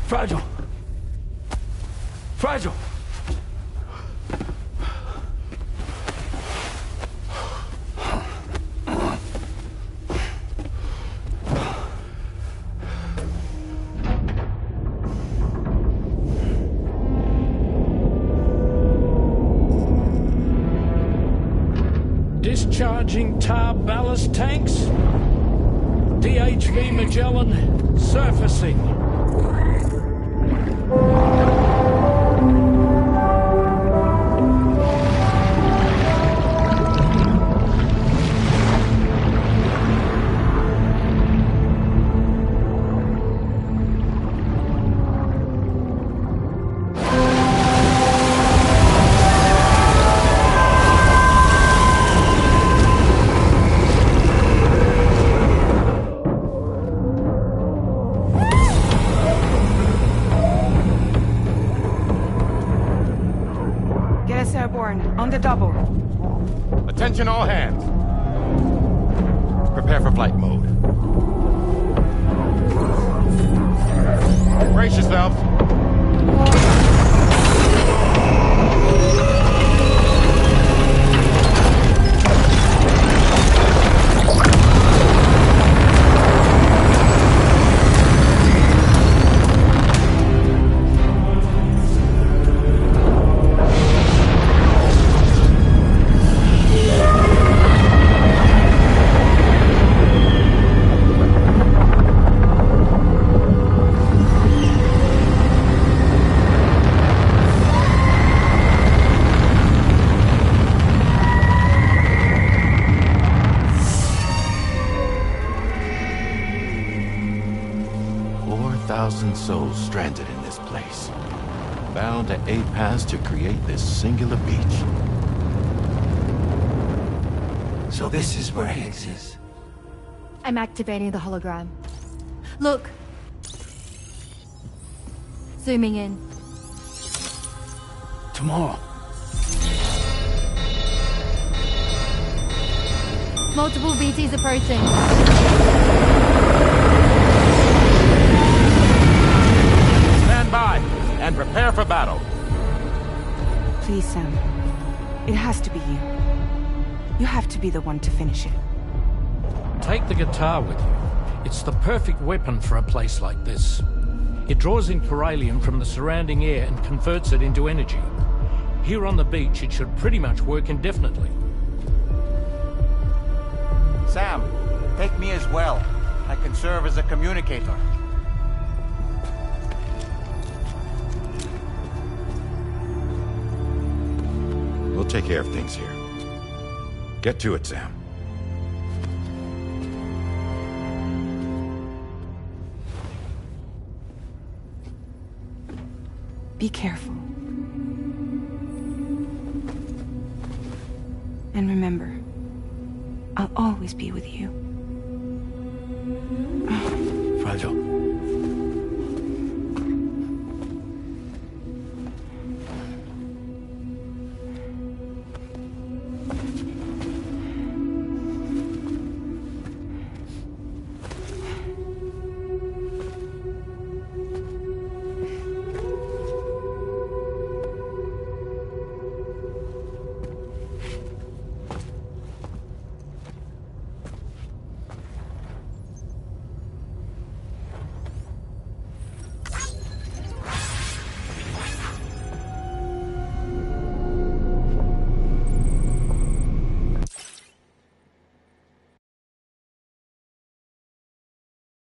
Fragile. Fragile. Discharging tar ballast tanks. DHV Magellan surfacing. On the double. Attention all hands. Prepare for flight mode. Brace yourselves. Souls stranded in this place, bound to aid paths to create this singular beach. So this is where Higgs is. I'm activating the hologram. Look. Zooming in. Tomorrow. Multiple BTs approaching. By and prepare for battle. Please, Sam. It has to be you. You have to be the one to finish it. Take the guitar with you. It's the perfect weapon for a place like this. It draws in chiralium from the surrounding air and converts it into energy. Here on the beach, it should pretty much work indefinitely. Sam, take me as well. I can serve as a communicator. We'll take care of things here. Get to it, Sam. Be careful. And remember, I'll always be with you. Fragile.